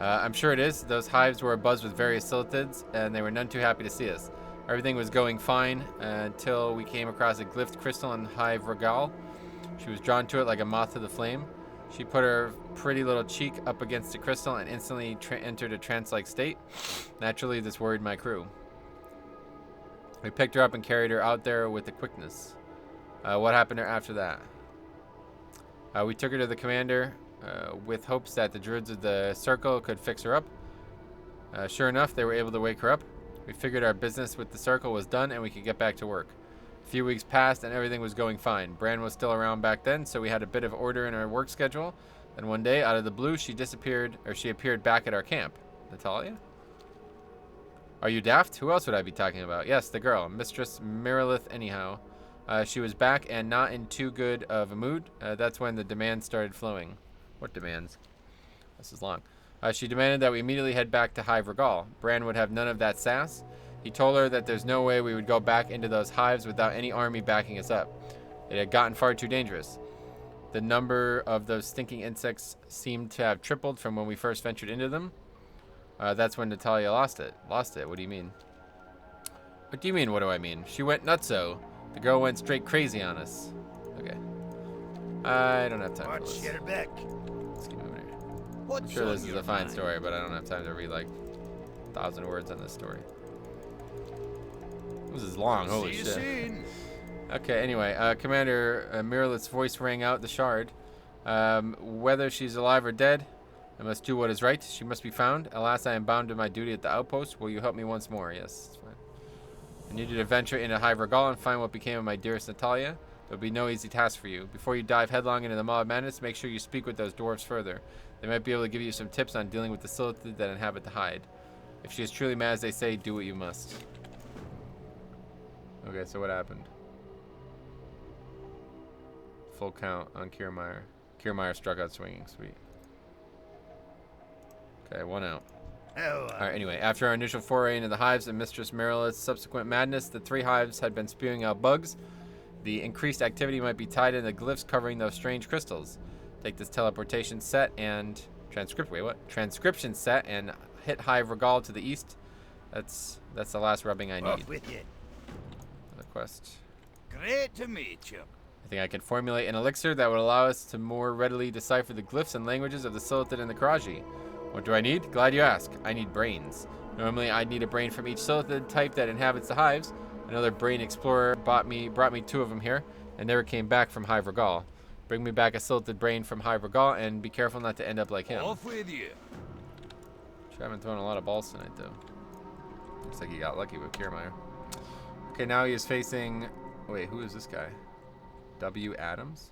[SPEAKER 1] I'm sure it is. Those hives were abuzz with various silithids, and they were none too happy to see us. Everything was going fine until we came across a glyphed crystal in Hive Regal. She was drawn to it like a moth to the flame. She put her pretty little cheek up against the crystal and instantly entered a trance-like state. Naturally, this worried my crew. We picked her up and carried her out there with the quickness. What happened after that? We took her to the commander with hopes that the druids of the circle could fix her up. Sure enough, they were able to wake her up. We figured our business with the circle was done and we could get back to work. A few weeks passed and everything was going fine. Bran was still around back then, so we had a bit of order in our work schedule. Then one day, out of the blue, she appeared back at our camp. Natalia? Are you daft? Who else would I be talking about? Yes, the girl, Mistress Merilith anyhow. She was back and not in too good of a mood. That's when the demands started flowing. What demands? This is long. She demanded that we immediately head back to Hive Regal. Bran would have none of that sass. He told her that there's no way we would go back into those hives without any army backing us up. It had gotten far too dangerous. The number of those stinking insects seemed to have tripled from when we first ventured into them. That's when Natalia lost it. Lost it? What do you mean? What do you mean, what do I mean? She went nutso. The girl went straight crazy on us. Okay. I don't have time for
[SPEAKER 6] Watch,
[SPEAKER 1] this.
[SPEAKER 6] get her back.
[SPEAKER 1] Let's keep moving here.
[SPEAKER 6] What's
[SPEAKER 1] I'm sure
[SPEAKER 6] on
[SPEAKER 1] this is
[SPEAKER 6] your
[SPEAKER 1] a fine
[SPEAKER 6] mind?
[SPEAKER 1] story, but I don't have time to read like 1,000 words on this story. This is long, holy
[SPEAKER 6] See you
[SPEAKER 1] shit.
[SPEAKER 6] soon.
[SPEAKER 1] Okay, anyway, Commander Miralit's voice rang out the shard. Whether she's alive or dead, I must do what is right. She must be found. Alas, I am bound to my duty at the outpost. Will you help me once more? Yes, it's fine. I need you to venture into Hive Regal and find what became of my dearest Natalia. There will be no easy task for you. Before you dive headlong into the Maw of Madness, make sure you speak with those dwarves further. They might be able to give you some tips on dealing with the silithid that inhabit the hide. If she is truly mad as they say, do what you must. Okay, so what happened? Full count on Kiermaier. Kiermaier struck out swinging. Sweet. Okay, 1 out.
[SPEAKER 6] Oh,
[SPEAKER 1] Alright, anyway, after our initial foray into the hives and Mistress Merilith's subsequent madness, the 3 hives had been spewing out bugs. The increased activity might be tied in the glyphs covering those strange crystals. Take this teleportation set and transcription set and hit Hive Regal to the east. That's the last rubbing I need.
[SPEAKER 6] Off with you.
[SPEAKER 1] The quest.
[SPEAKER 6] Great to meet you.
[SPEAKER 1] I think I can formulate an elixir that would allow us to more readily decipher the glyphs and languages of the Silithid and the Karaji. What do I need? Glad you ask. I need brains. Normally, I'd need a brain from each Silithid type that inhabits the hives. Another brain explorer brought me 2 of them here, and never came back from Hive Regal. Bring me back a Silithid brain from Hive Regal, and be careful not to end up like him.
[SPEAKER 6] Off with you.
[SPEAKER 1] Sure haven't thrown a lot of balls tonight, though. Looks like he got lucky with Kiermaier. Okay, now he is facing... Wait, who is this guy? W. Adams?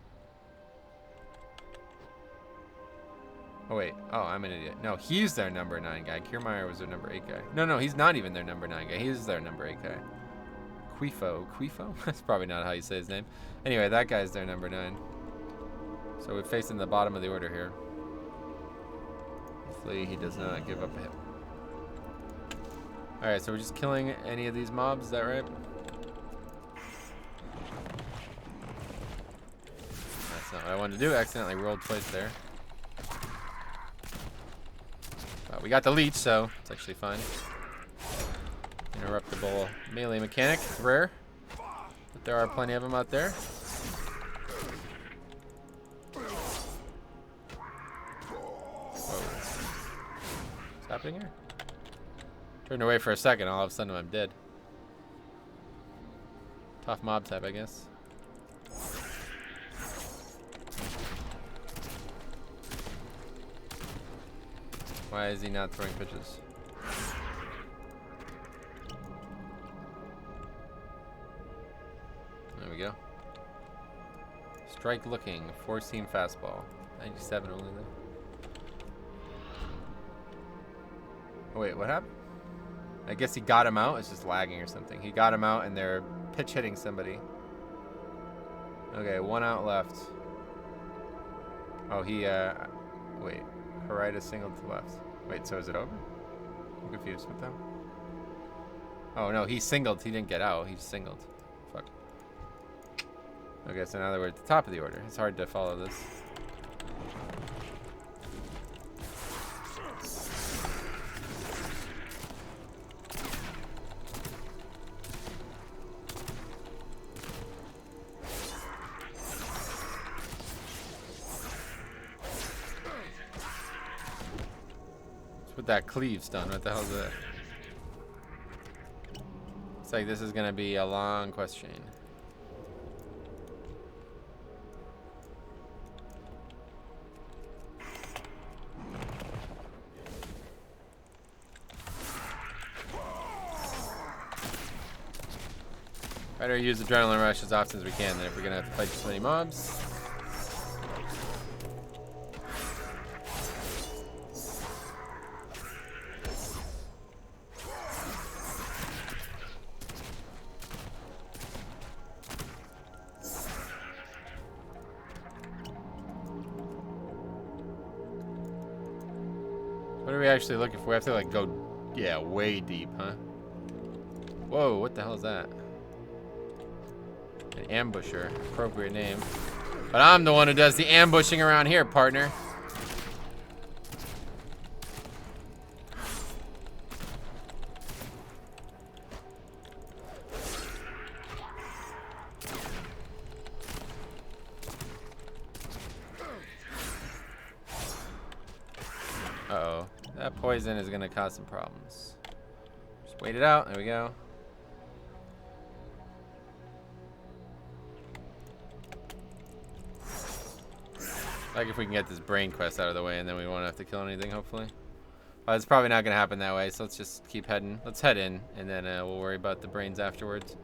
[SPEAKER 1] Oh, wait. Oh, I'm an idiot. No, he's their number 9 guy. Kiermaier was their number 8 guy. No, he's not even their number 9 guy. He's their number 8 guy. Quifo? That's probably not how you say his name. Anyway, that guy's their number 9. So we're facing the bottom of the order here. Hopefully he does not give up a hit. Alright, so we're just killing any of these mobs, is that right? That's not what I wanted to do. I accidentally rolled twice there. But we got the leech, so it's actually fine. Interruptible melee mechanic, rare. But there are plenty of them out there. Whoa. What's happening here? Turned away for a second, all of a sudden I'm dead. Tough mob type, I guess. Why is he not throwing pitches? There we go. Strike looking, 4-seam fastball. 97 only though. Oh wait, what happened? I guess he got him out. It's just lagging or something. He got him out and they're pitch hitting somebody. Okay, 1 out left. Oh, he, wait. Harida singled to left. Wait, so is it over? I'm confused. What the hell? Oh, no, he singled. He didn't get out. He just singled. Fuck. Okay, so now that we're at the top of the order. It's hard to follow this. With that cleave's done. What the hell is that? It's like this is gonna be a long quest chain. Better use Adrenaline Rush as often as we can then if we're gonna have to fight so many mobs. What are we actually looking for? We have to like go, yeah, way deep, huh? Whoa, what the hell is that? An ambusher, appropriate name. But I'm the one who does the ambushing around here, partner. Uh-oh. That poison is gonna cause some problems. Just wait it out. There we go. Like if we can get this brain quest out of the way and then we won't have to kill anything, hopefully. But it's probably not gonna happen that way, so let's just keep heading. Let's head in, and then we'll worry about the brains afterwards.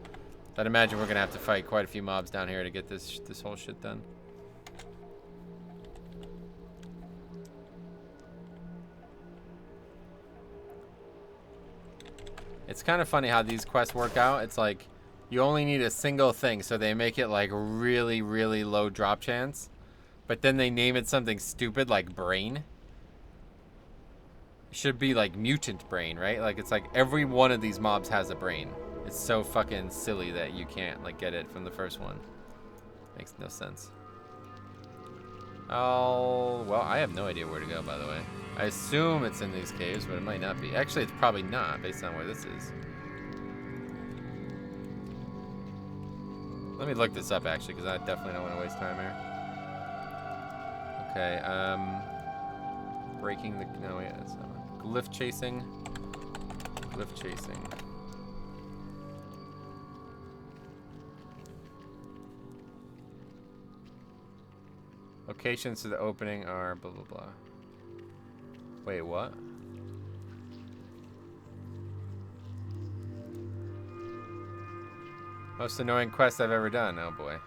[SPEAKER 1] I'd imagine we're gonna have to fight quite a few mobs down here to get this whole shit done. It's kind of funny how these quests work out. It's like you only need a single thing, so they make it like really, really low drop chance. But then they name it something stupid like brain. It should be like mutant brain, right? Like it's like every one of these mobs has a brain. It's so fucking silly that you can't like get it from the first one. Makes no sense. Oh, well, I have no idea where to go, by the way. I assume it's in these caves, but it might not be. Actually, it's probably not, based on where this is. Let me look this up, actually, because I definitely don't want to waste time here. Okay, breaking the... No, yeah, that's not one. Glyph chasing. Glyph chasing. Locations to the opening are blah, blah, blah. Wait, what? Most annoying quest I've ever done. Oh, boy.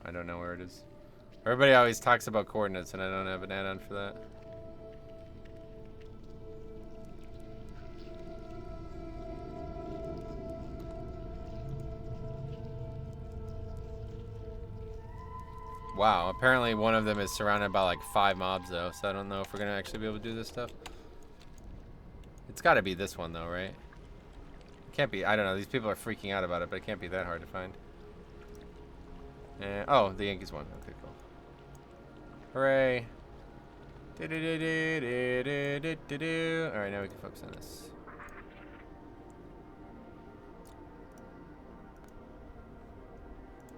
[SPEAKER 1] I don't know where it is. Everybody always talks about coordinates, and I don't have an add-on for that. Wow, apparently one of them is surrounded by like 5 mobs, though, so I don't know if we're gonna actually be able to do this stuff. It's gotta be this one, though, right? It can't be. I don't know. These people are freaking out about it, but it can't be that hard to find. Oh, the Yankees won. Okay, cool. Hooray. Alright, now we can focus on this.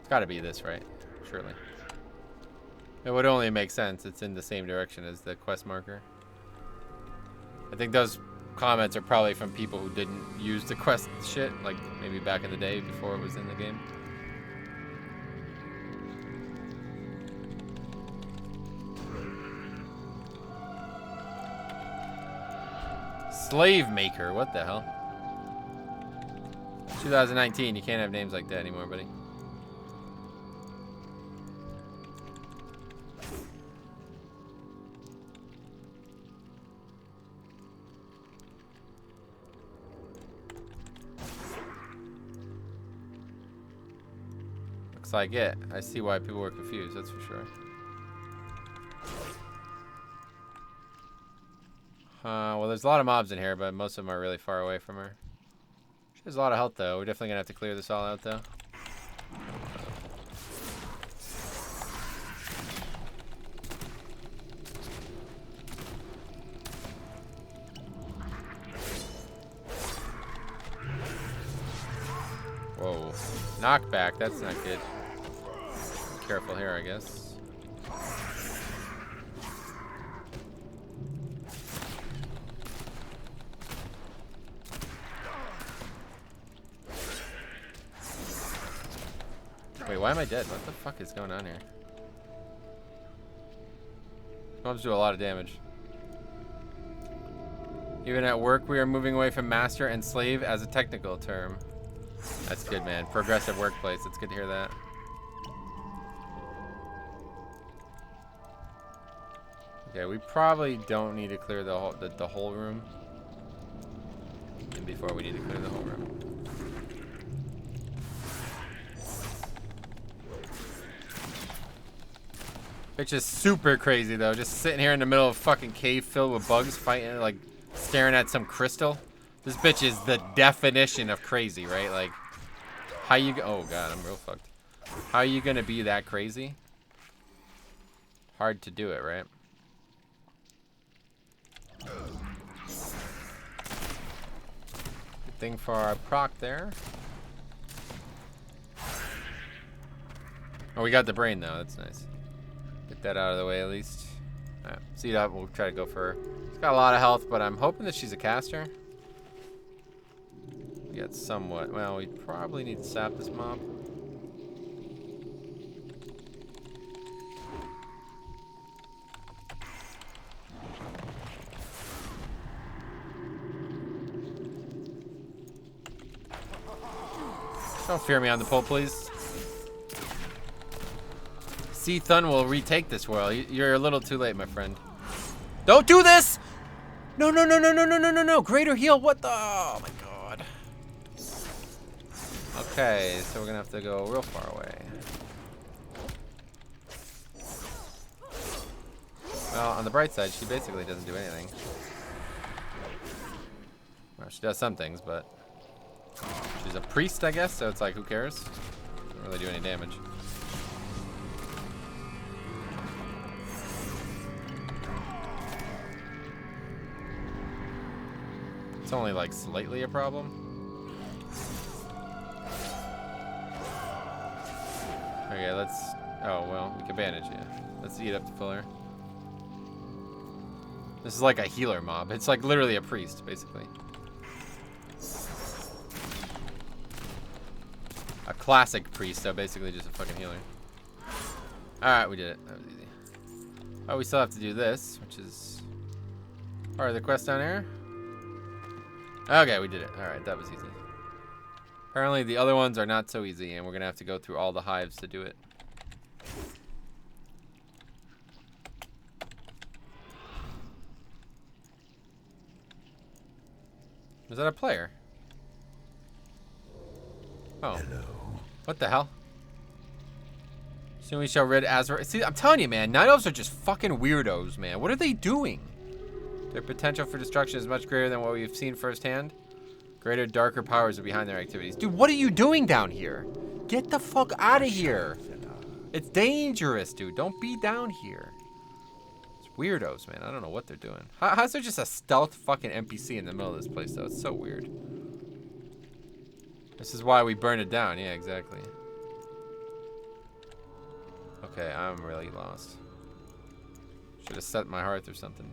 [SPEAKER 1] It's gotta be this, right? Surely. It would only make sense. It's in the same direction as the quest marker. I think those comments are probably from people who didn't use the quest shit, like maybe back in the day before it was in the game. Slave maker, what the hell? 2019, you can't have names like that anymore, buddy. Looks like it. I see why people were confused, that's for sure. Well, there's a lot of mobs in here, but most of them are really far away from her. She has a lot of health, though. We're definitely gonna have to clear this all out, though. Whoa. Knockback, that's not good. Careful here, I guess. Wait, why am I dead? What the fuck is going on here? Mobs do a lot of damage. Even at work, we are moving away from master and slave as a technical term. That's good, man. Progressive workplace. It's good to hear that. Okay, we probably don't need to clear the whole room. And before we need to clear the whole room. Bitch is super crazy, though. Just sitting here in the middle of a fucking cave filled with bugs fighting, like, staring at some crystal. This bitch is the definition of crazy, right? Like, how you... Oh, God, I'm real fucked. How are you gonna be that crazy? Hard to do it, right? Good thing for our proc there. Oh, we got the brain, though. That's nice. Get that out of the way, at least. Alright, see that. We'll try to go for her. She's got a lot of health, but I'm hoping that she's a caster. We got somewhat. Well, we probably need to sap this mob. Don't fear me on the pole, please. See, Thun will retake this world. You're a little too late, my friend. Don't do this! No, no, no, no, no, no, no, no, no. Greater heal. What the? Oh, my God. Okay, so we're going to have to go real far away. Well, on the bright side, she basically doesn't do anything. Well, she does some things, but she's a priest, I guess, so it's like, who cares? Doesn't really do any damage. It's only like slightly a problem. Okay, let's... Oh, well, we can bandage you. Let's eat up the filler. This is like a healer mob. It's like literally a priest, basically. A classic priest, so basically just a fucking healer. Alright, we did it. That was easy. Oh, we still have to do this, which is part of the quest down here. Okay, we did it. Alright, that was easy. Apparently the other ones are not so easy, and we're gonna have to go through all the hives to do it. Is that a player? Oh.
[SPEAKER 3] Hello.
[SPEAKER 1] What the hell? Soon we shall rid Azra. See, I'm telling you, man, Night Elves are just fucking weirdos, man. What are they doing? Their potential for destruction is much greater than what we've seen firsthand. Greater, darker powers are behind their activities. Dude, what are you doing down here? Get the fuck out of here. It's dangerous, dude. Don't be down here. It's weirdos, man. I don't know what they're doing. How's there just a stealth fucking NPC in the middle of this place, though? It's so weird. This is why we burned it down. Yeah, exactly. Okay, I'm really lost. Should have set my hearth or something.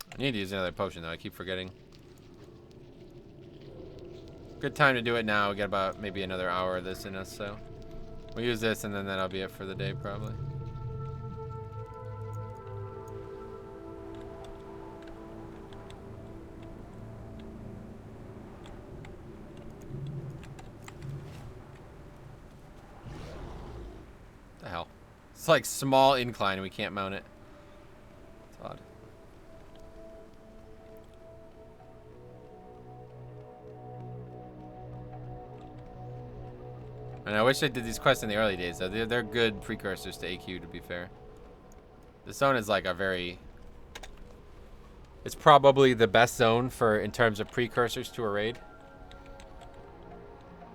[SPEAKER 1] I need to use another potion, though. I keep forgetting. Good time to do it now. We got about maybe another hour of this in us, so we'll use this, and then that'll be it for the day, probably. What the hell? It's like small incline, and we can't mount it. It's odd. And I wish I did these quests in the early days, though. They're good precursors to AQ, to be fair. This zone is like a very... It's probably the best zone for in terms of precursors to a raid.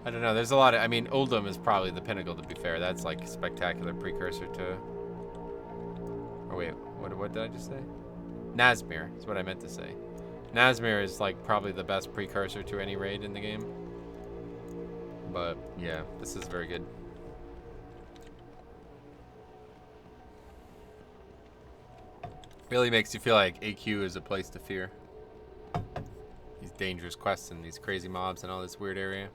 [SPEAKER 1] I don't know. There's a lot of... I mean, Uldum is probably the pinnacle, to be fair. That's like a spectacular precursor to... Oh, wait. What did I just say? Nazmir is what I meant to say. Nazmir is like probably the best precursor to any raid in the game. But yeah, this is very good. Really makes you feel like AQ is a place to fear. These dangerous quests and these crazy mobs and all this weird area.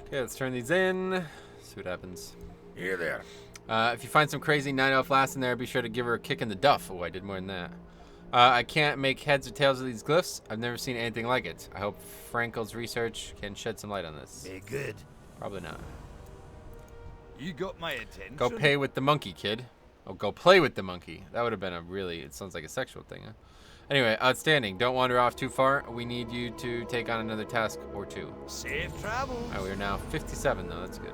[SPEAKER 1] Okay, let's turn these in. See what happens.
[SPEAKER 6] Here there.
[SPEAKER 1] If you find some crazy night elf lass in there, be sure to give her a kick in the duff. Oh, I did more than that. I can't make heads or tails of these glyphs. I've never seen anything like it. I hope Frankel's research can shed some light on this.
[SPEAKER 6] Be good.
[SPEAKER 1] Probably not.
[SPEAKER 6] You got my attention.
[SPEAKER 1] Go pay with the monkey, kid. Oh, go play with the monkey. That would have been a really... It sounds like a sexual thing, huh? Anyway, outstanding. Don't wander off too far. We need you to take on another task or two.
[SPEAKER 6] Safe travel.
[SPEAKER 1] All right, we are now 57, though. That's good.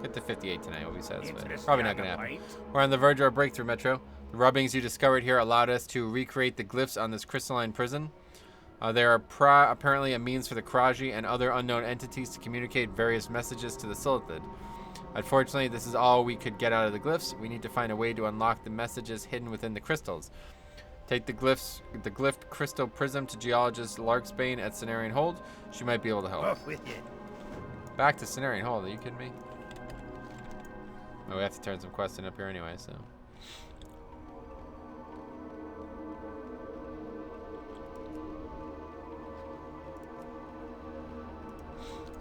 [SPEAKER 1] Get to 58 tonight. We'll be satisfied. Probably not going to happen. We're on the verge of our breakthrough, Metro. The rubbings you discovered here allowed us to recreate the glyphs on this crystalline prison. There are apparently a means for the Kraji and other unknown entities to communicate various messages to the Silithid. Unfortunately, this is all we could get out of the glyphs. We need to find a way to unlock the messages hidden within the crystals. Take the glyph crystal prism to geologist Larksbane at Cenarian Hold. She might be able to help.
[SPEAKER 6] Off with you.
[SPEAKER 1] Back to Cenarian Hold, are you kidding me? Oh, we have to turn some quests in up here anyway, so.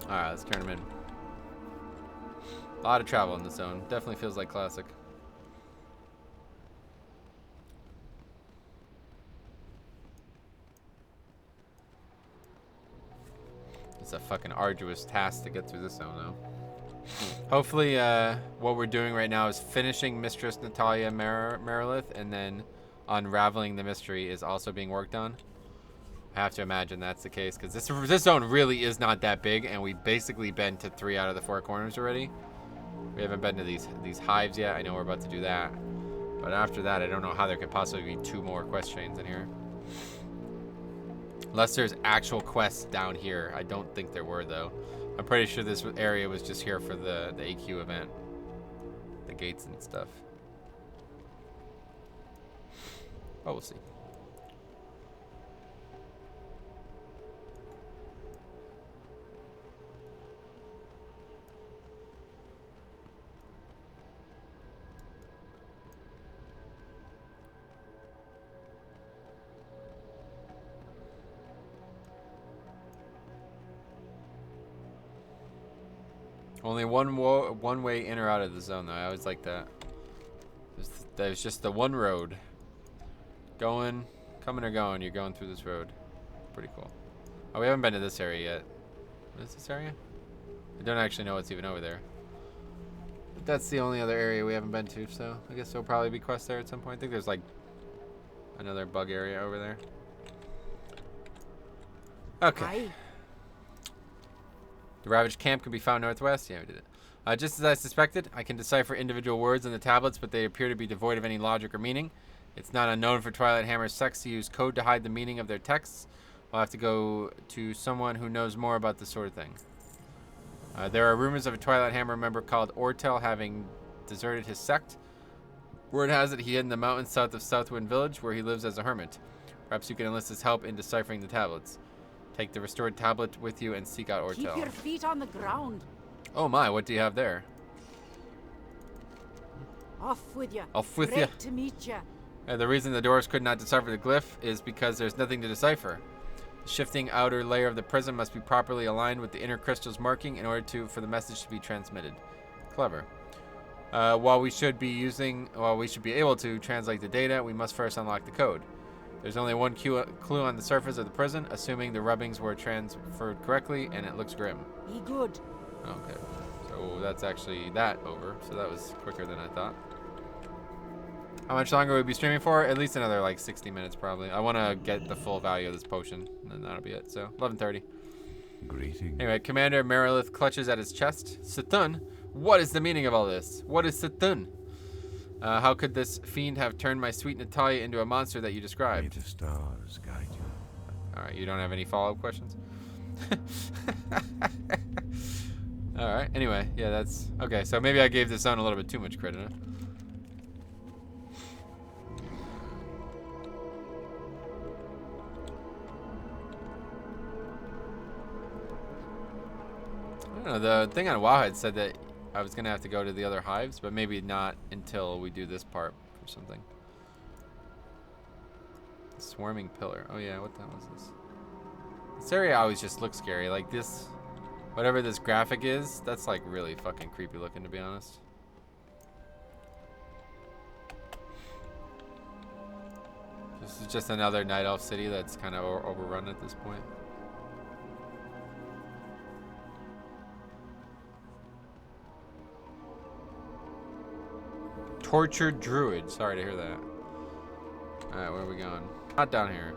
[SPEAKER 1] Alright, let's turn them in. A lot of travel in the zone. Definitely feels like classic. It's a fucking arduous task to get through this zone, though. Hopefully, what we're doing right now is finishing Mistress Natalia Merilith, and then unraveling the mystery is also being worked on. I have to imagine that's the case, because this zone really is not that big, and we've basically been to 3 out of the 4 corners already. We haven't been to these hives yet. I know we're about to do that. But after that, I don't know how there could possibly be 2 more quest chains in here. Unless there's actual quests down here. I don't think there were, though. I'm pretty sure this area was just here for the AQ event. The gates and stuff. Oh, we'll see. Only one way in or out of the zone, though. I always like that. There's just the one road. Coming or going, you're going through this road. Pretty cool. Oh, we haven't been to this area yet. What is this area? I don't actually know what's even over there. But that's the only other area we haven't been to, so I guess there'll probably be quests there at some point. I think there's like another bug area over there. Okay.
[SPEAKER 5] Aye.
[SPEAKER 1] The ravaged camp can be found northwest. Yeah, we did it. Just as I suspected, I can decipher individual words in the tablets, but they appear to be devoid of any logic or meaning. It's not unknown for Twilight Hammer's sects to use code to hide the meaning of their texts. We'll have to go to someone who knows more about this sort of thing. There are rumors of a Twilight Hammer member called Ortel having deserted his sect. Word has it he hid in the mountains south of Southwind Village, where he lives as a hermit. Perhaps you can enlist his help in deciphering the tablets. Take the restored tablet with you and seek out Ortel.
[SPEAKER 5] Keep your feet on the ground.
[SPEAKER 1] Oh my, what do you have there?
[SPEAKER 5] Off with you.
[SPEAKER 1] Off with
[SPEAKER 5] Great
[SPEAKER 1] ya.
[SPEAKER 5] to meet you.
[SPEAKER 1] The reason the doors could not decipher the glyph is because there's nothing to decipher. The shifting outer layer of the prism must be properly aligned with the inner crystal's marking in order for the message to be transmitted. Clever. While we should be able to translate the data, we must first unlock the code. There's only one clue on the surface of the prison, assuming the rubbings were transferred correctly, and it looks grim.
[SPEAKER 5] Be good.
[SPEAKER 1] Okay, so that's actually that over. So that was quicker than I thought. How much longer will we be streaming for? At least another like 60 minutes probably. I want to get the full value of this potion, and then that'll be it. So 11:30.
[SPEAKER 3] Greetings.
[SPEAKER 1] Anyway, Commander Merilith clutches at his chest. Satun, what is the meaning of all this? What is Satun? How could this fiend have turned my sweet Natalia into a monster that you
[SPEAKER 3] May
[SPEAKER 1] described?
[SPEAKER 3] the stars guide you.
[SPEAKER 1] All right, you don't have any follow-up questions? All right, anyway, yeah, that's... Okay, so maybe I gave this zone a little bit too much credit, huh? I don't know, the thing on Wowhead said that I was going to have to go to the other hives, but maybe not until we do this part or something. Swarming pillar. Oh yeah, what the hell is this? This area always just looks scary. Like this, whatever this graphic is, that's like really fucking creepy looking, to be honest. This is just another Night Elf city that's kind of overrun at this point. Tortured Druid. Sorry to hear that. Alright, where are we going? Not down here.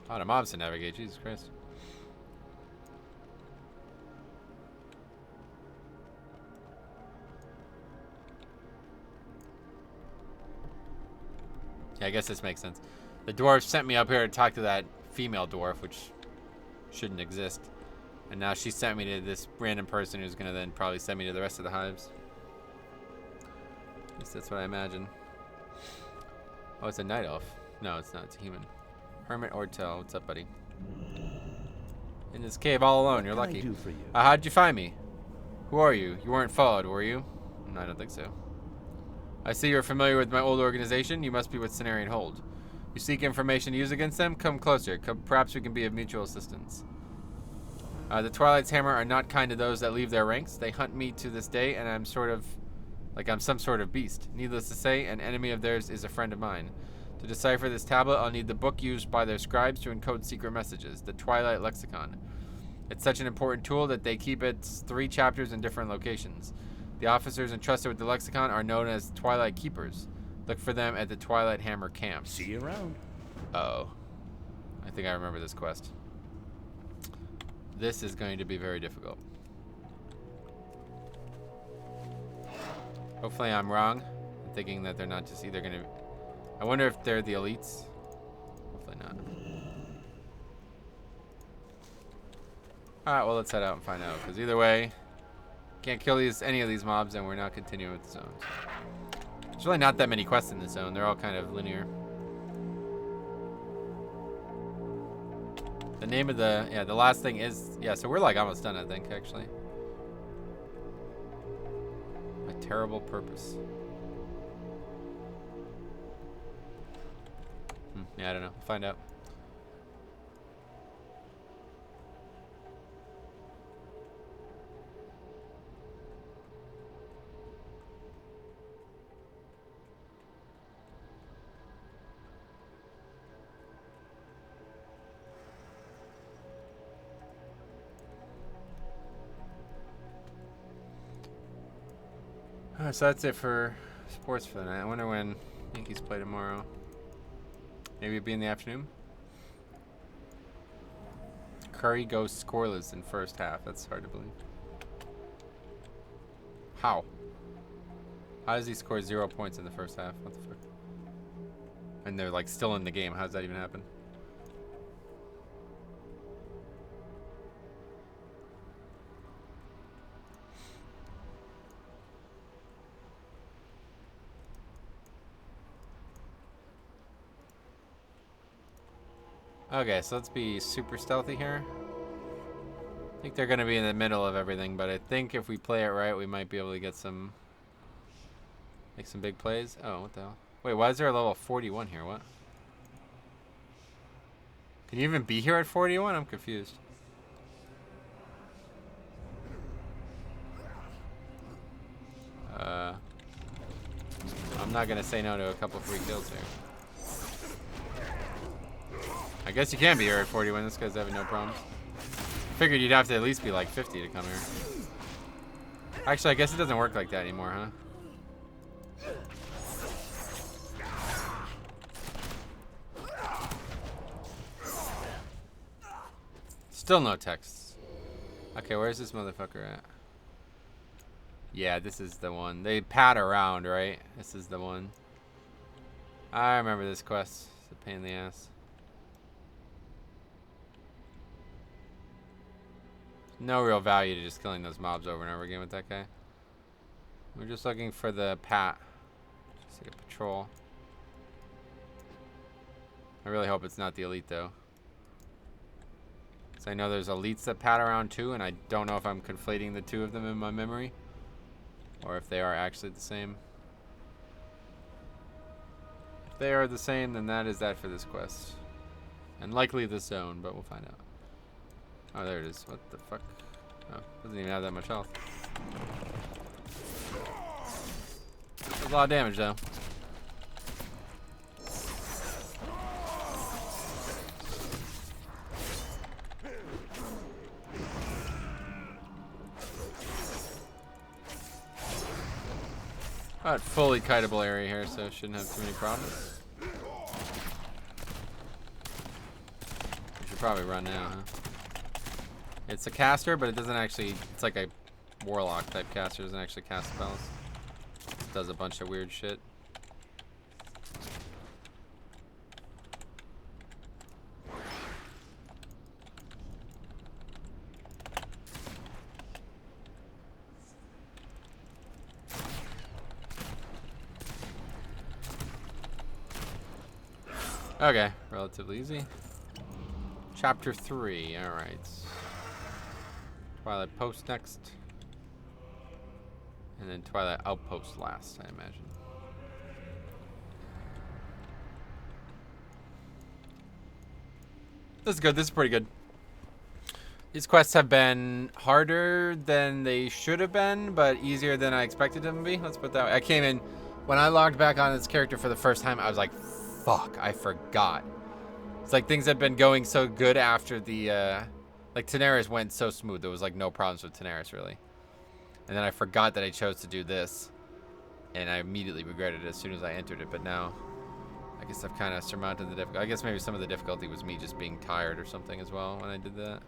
[SPEAKER 1] A lot of mobs to navigate, Jesus Christ. Yeah, I guess this makes sense. The dwarf sent me up here to talk to that female dwarf, which shouldn't exist. And now she sent me to this random person who's going to then probably send me to the rest of the hives. At least that's what I imagine. Oh, it's a night elf. No, it's not. It's a human. Hermit Ortel. What's up, buddy? In this cave all alone. You're lucky. How'd you find me? Who are you? You weren't followed, were you? No, I don't think so. I see you're familiar with my old organization. You must be with Cenarian Hold. You seek information to use against them? Come closer. Perhaps we can be of mutual assistance. The Twilight's Hammer are not kind to those that leave their ranks. They hunt me to this day, and I'm some sort of beast. Needless to say, an enemy of theirs is a friend of mine. To decipher this tablet, I'll need the book used by their scribes to encode secret messages, the Twilight Lexicon. It's such an important tool that they keep its 3 chapters in different locations. The officers entrusted with the lexicon are known as Twilight Keepers. Look for them at the Twilight Hammer camps.
[SPEAKER 3] See you around.
[SPEAKER 1] Uh-oh. I think I remember this quest. This is going to be very difficult. Hopefully I'm wrong. I'm thinking that they're not just either going to... I wonder if they're the elites. Hopefully not. Alright, well, let's head out and find out. Because either way, can't kill any of these mobs, and we're not continuing with the zones. There's really not that many quests in this zone. They're all kind of linear. The name of the... Yeah, the last thing is... Yeah, so we're like almost done, I think, actually. My terrible purpose. Yeah, I don't know. We'll find out. So that's it for sports for the night. I wonder when Yankees play tomorrow. Maybe it'd be in the afternoon. Curry goes scoreless in first half. That's hard to believe. How? How does he score 0 points in the first half? What the fuck? And they're like still in the game. How does that even happen? Okay, so let's be super stealthy here. I think they're going to be in the middle of everything, but I think if we play it right, we might be able to get some... Make some big plays. Oh, what the hell? Wait, why is there a level 41 here? What? Can you even be here at 41? I'm confused. I'm not going to say no to a couple free kills here. I guess you can be here at 41. This guy's having no problems. Figured you'd have to at least be like 50 to come here. Actually, I guess it doesn't work like that anymore, huh? Still no texts. Okay, where's this motherfucker at? Yeah, this is the one. They pat around, right? This is the one. I remember this quest. It's a pain in the ass. No real value to just killing those mobs over and over again with that guy. We're just looking for the pat. Just like a patrol. I really hope it's not the elite though. So I know there's elites that pat around too, and I don't know if I'm conflating the two of them in my memory. Or if they are actually the same. If they are the same, then that is that for this quest. And likely the zone, but we'll find out. Oh, there it is. What the fuck? Oh, doesn't even have that much health. That's a lot of damage, though. Not fully kiteable area here, so shouldn't have too many problems. probably run now, huh? It's a caster, but it doesn't actually... It's like a warlock type caster. It doesn't actually cast spells. It does a bunch of weird shit. Okay, relatively easy. Chapter 3, alright. Twilight Post next. And then Twilight Outpost last, I imagine. This is good, this is pretty good. These quests have been harder than they should have been, but easier than I expected them to be. Let's put it that way. I came in, when I logged back on this character for the first time, I was like, fuck, I forgot. It's like things had been going so good after the, like Tanaris went so smooth. There was like no problems with Tanaris really. And then I forgot that I chose to do this. And I immediately regretted it as soon as I entered it. But now, I guess I've kind of surmounted the difficulty. I guess maybe some of the difficulty was me just being tired or something as well when I did that.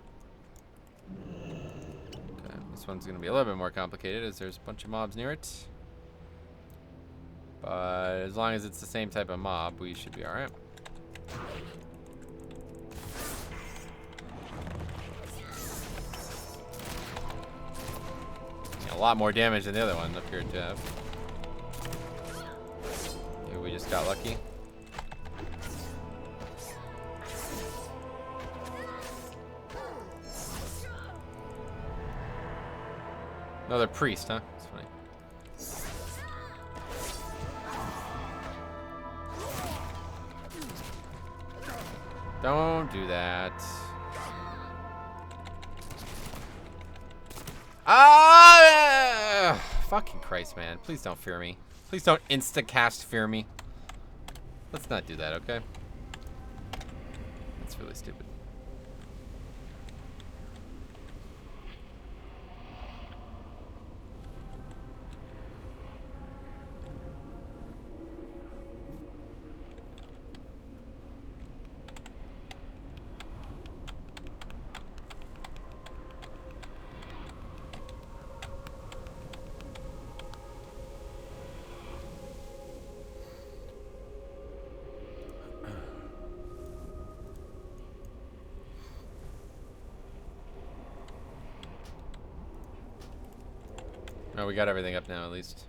[SPEAKER 1] Okay, this one's going to be a little bit more complicated as there's a bunch of mobs near it. But as long as it's the same type of mob, we should be alright. A lot more damage than the other one appeared to have. Maybe we just got lucky. Another priest, huh? That's funny. Don't do that. Ah! Fucking Christ, man. Please don't fear me. Please don't insta-cast fear me. Let's not do that, okay? That's really stupid. Oh, we got everything up now, at least.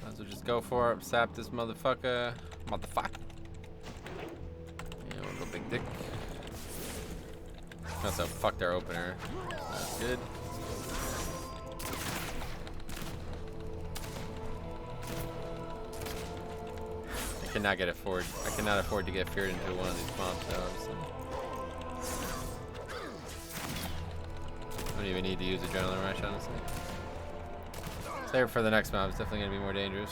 [SPEAKER 1] Might as well just go for it. Sap this motherfucker. Motherfucker. Yeah, one little big dick. Also fucked our opener. That's good. I cannot afford to get feared into one of these mobs, though, obviously. I don't even need to use Adrenaline Rush, honestly. Save it for the next mob. It's definitely going to be more dangerous.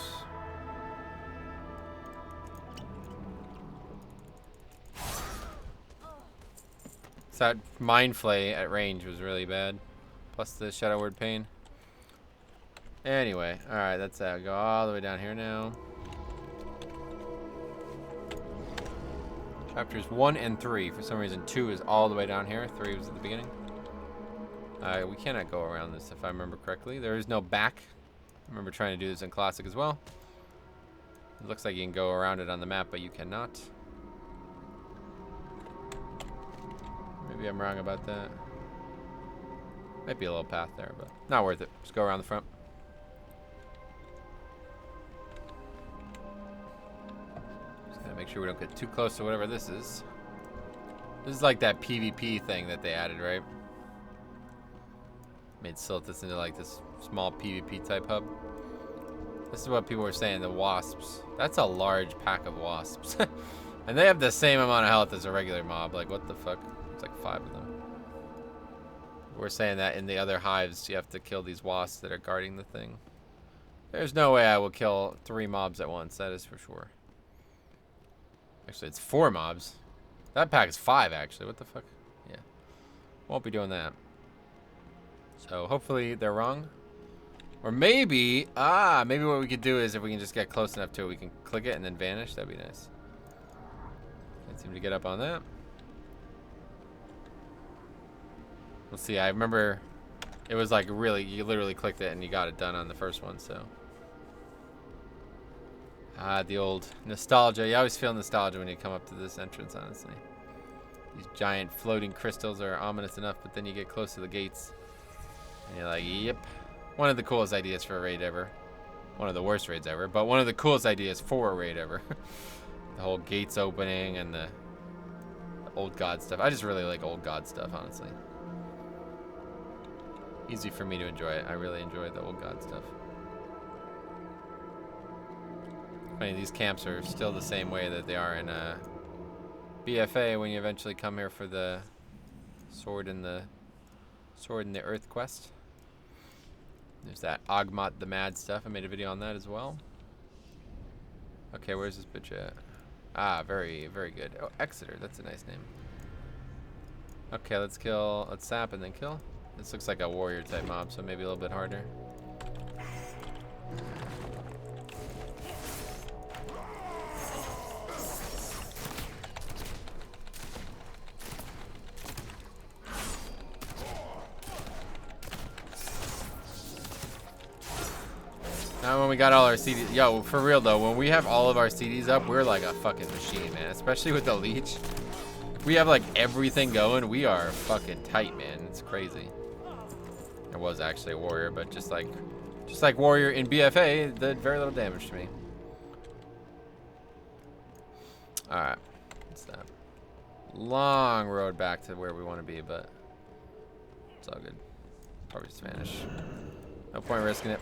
[SPEAKER 1] So that Mind Flay at range was really bad. Plus the Shadow Word Pain. Anyway, alright, that's that. Go all the way down here now. Chapters 1 and 3. For some reason, 2 is all the way down here. 3 was at the beginning. We cannot go around this if I remember correctly. There is no back. I remember trying to do this in Classic as well. It looks like you can go around it on the map, but you cannot. Maybe I'm wrong about that. Might be a little path there, but not worth it. Just go around the front. Just gotta make sure we don't get too close to whatever this is. This is like that PvP thing that they added, right? Made Siltus into like this small PvP type hub. This is what people were saying, the wasps. That's a large pack of wasps. And they have the same amount of health as a regular mob. Like, what the fuck? It's like 5 of them. We're saying that in the other hives, you have to kill these wasps that are guarding the thing. There's no way I will kill 3 mobs at once. That is for sure. Actually, it's 4 mobs. That pack is 5, actually. What the fuck? Yeah. Won't be doing that. So hopefully they're wrong. Or maybe, maybe what we could do is if we can just get close enough to it, we can click it and then vanish. That'd be nice. Can't seem to get up on that. We'll see. I remember it was like really, you literally clicked it and you got it done on the first one, so. Ah, the old nostalgia. You always feel nostalgia when you come up to this entrance, honestly. These giant floating crystals are ominous enough, but then you get close to the gates. And you're like, yep. One of the coolest ideas for a raid ever. One of the worst raids ever, but one of the coolest ideas for a raid ever. The whole gates opening and the old god stuff. I just really like old god stuff, honestly. Easy for me to enjoy it. I really enjoy the old god stuff. Funny, these camps are still the same way that they are in BFA when you eventually come here for the sword in the earth quest. There's that Ogmot the Mad stuff. I made a video on that as well. Okay, where's this bitch at? Ah, very, very good. Oh, Exeter. That's a nice name. Okay, let's sap and then kill. This looks like a warrior type mob, so maybe a little bit harder. Now when we got all our CDs, yo, for real though, when we have all of our CDs up, we're like a fucking machine, man. Especially with the leech. If we have like everything going, we are fucking tight, man. It's crazy. There was actually a warrior, but just like warrior in BFA, it did very little damage to me. All right, it's that long road back to where we want to be, but it's all good. Probably just vanish. No point risking it.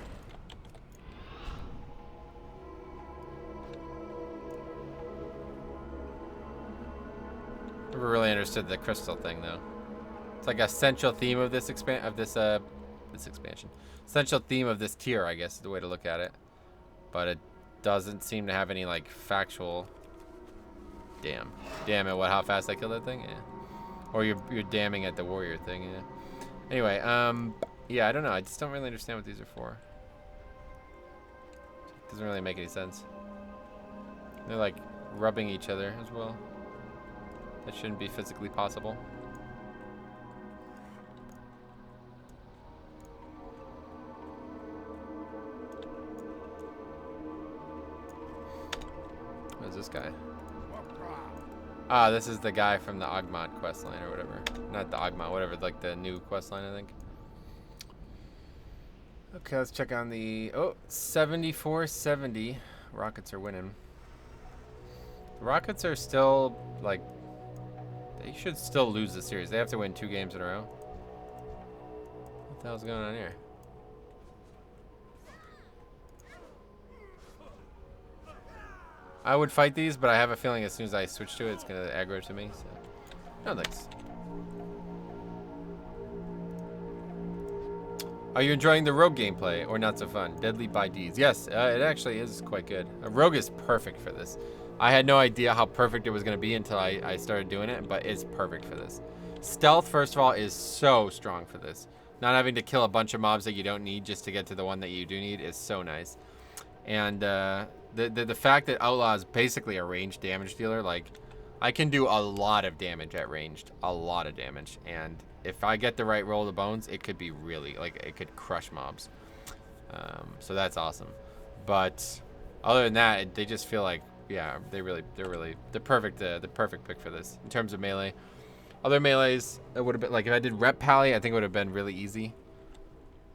[SPEAKER 1] Never really understood the crystal thing though. It's like a central theme of this expansion. Essential theme of this tier, I guess, is the way to look at it. But it doesn't seem to have any like factual. Damn it! How fast I killed that thing? Yeah. Or you're damning at the warrior thing, yeah. Anyway, yeah, I don't know. I just don't really understand what these are for. Doesn't really make any sense. They're like rubbing each other as well. That shouldn't be physically possible. What is this guy? Ah, this is the guy from the Ogmot questline or whatever. Not the Ogmot, whatever, like the new questline, I think. Okay, let's check on the 74-70. Rockets are winning. The Rockets are still like, they should still lose the series. They have to win 2 games in a row. What the hell's going on here? I would fight these, but I have a feeling as soon as I switch to it, it's gonna aggro to me. So, no thanks. Are you enjoying the Rogue gameplay or not so fun? Deadly by D's. Yes, it actually is quite good. Rogue is perfect for this. I had no idea how perfect it was gonna be until I started doing it, but it's perfect for this. Stealth, first of all, is so strong for this. Not having to kill a bunch of mobs that you don't need just to get to the one that you do need is so nice. And the fact that Outlaw is basically a ranged damage dealer, like, I can do a lot of damage at ranged. A lot of damage. And if I get the right roll of the bones, it could be really, like, it could crush mobs. So that's awesome. But other than that, they just feel like, yeah, they're perfect, the perfect pick for this in terms of melee. Other melees, it would have been, like, if I did Rep Pally, I think it would have been really easy.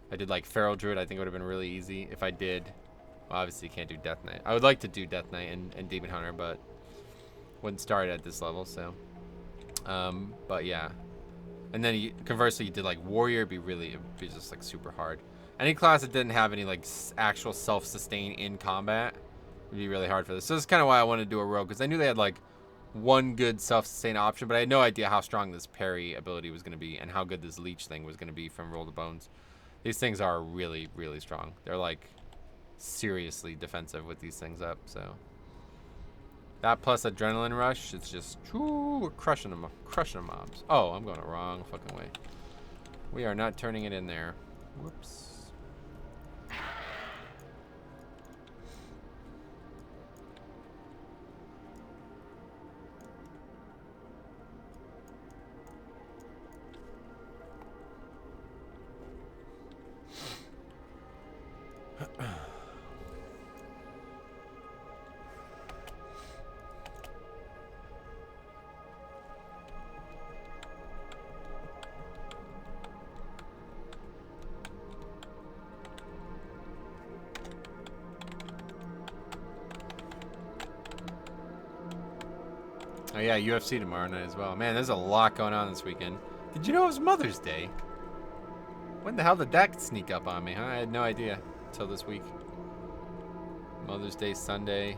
[SPEAKER 1] If I did, like, Feral Druid, I think it would have been really easy. If I did, well, obviously you can't do Death Knight. I would like to do Death Knight and Demon Hunter, but wouldn't start at this level, so. But yeah. And then conversely, you did, like, Warrior, it'd be just, like, super hard. Any class that didn't have any, like, actual self-sustain in combat would be really hard for this. So that's kind of why I wanted to do a Rogue, because I knew they had, like, one good self-sustain option, but I had no idea how strong this parry ability was going to be and how good this leech thing was going to be from Roll the Bones. These things are really, really strong. They're, like, seriously defensive with these things up, so. That plus Adrenaline Rush, it's just, we're crushing them mobs. Oh, I'm going the wrong fucking way. We are not turning it in there. Whoops. Oh yeah, UFC tomorrow night as well. Man, there's a lot going on this weekend. Did you know it was Mother's Day? When the hell did that sneak up on me, huh? I had no idea until this week. Mother's Day Sunday.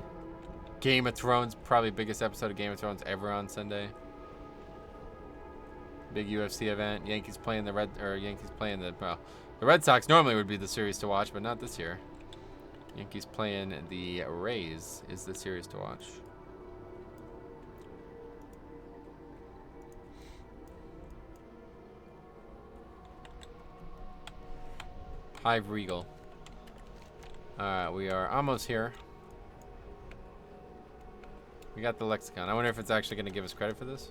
[SPEAKER 1] Game of Thrones, probably biggest episode of Game of Thrones ever on Sunday. Big UFC event. Yankees playing the Red Sox normally would be the series to watch, but not this year. Yankees playing the Rays is the series to watch. Hive Regal. Alright, we are almost here. We got the lexicon. I wonder if it's actually going to give us credit for this.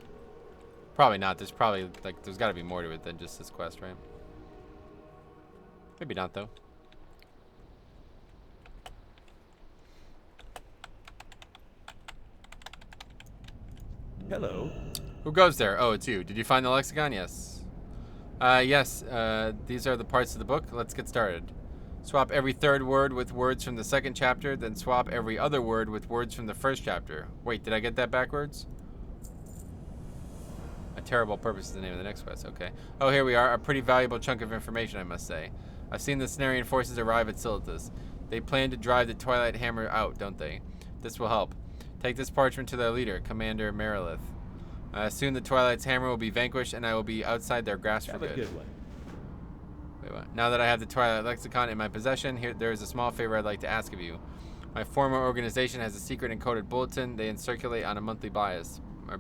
[SPEAKER 1] Probably not. There's probably, like, there's got to be more to it than just this quest, right? Maybe not, though.
[SPEAKER 3] Hello.
[SPEAKER 1] Who goes there? Oh, it's you. Did you find the lexicon? Yes. Yes. These are the parts of the book. Let's get started. Swap every third word with words from the second chapter, then swap every other word with words from the first chapter. Wait, did I get that backwards? A terrible purpose is the name of the next quest. Okay. Oh, here we are. A pretty valuable chunk of information, I must say. I've seen the Cenarian forces arrive at Silitus. They plan to drive the Twilight Hammer out, don't they? This will help. Take this parchment to their leader, Commander Merilith. Soon the Twilight's hammer will be vanquished, and I will be outside their grasp for good.
[SPEAKER 3] Have a good one.
[SPEAKER 1] Wait, what? Now that I have the Twilight Lexicon in my possession, there is a small favor I'd like to ask of you. My former organization has a secret encoded bulletin they circulate on a monthly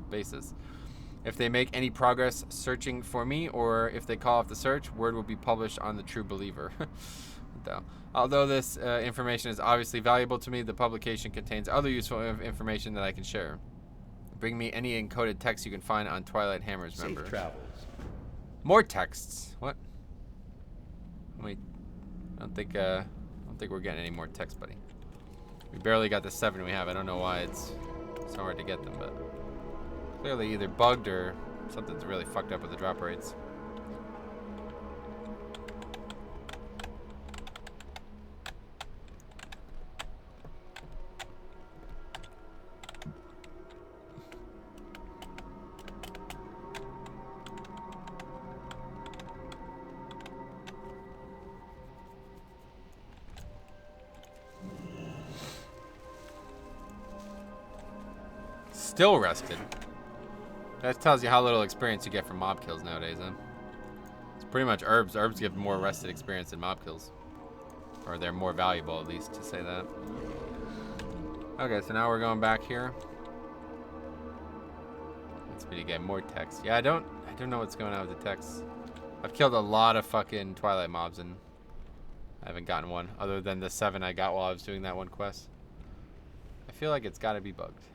[SPEAKER 1] basis. If they make any progress searching for me, or if they call off the search, word will be published on the True Believer. Although this information is obviously valuable to me, the publication contains other useful information that I can share. Bring me any encoded text you can find on Twilight Hammer's members.
[SPEAKER 3] Safe travels.
[SPEAKER 1] More texts. What? Wait, I don't think we're getting any more text, buddy. We barely got the 7 we have. I don't know why it's so hard to get them, but clearly either bugged or something's really fucked up with the drop rates. Still rested. That tells you how little experience you get from mob kills nowadays, huh? It's pretty much herbs. Herbs give more rested experience than mob kills. Or they're more valuable, at least, to say that. Okay, so now we're going back here. Let's me to get more text. Yeah, I don't know what's going on with the text. I've killed a lot of fucking Twilight mobs and I haven't gotten one, other than the 7 I got while I was doing that one quest. I feel like it's gotta be bugged.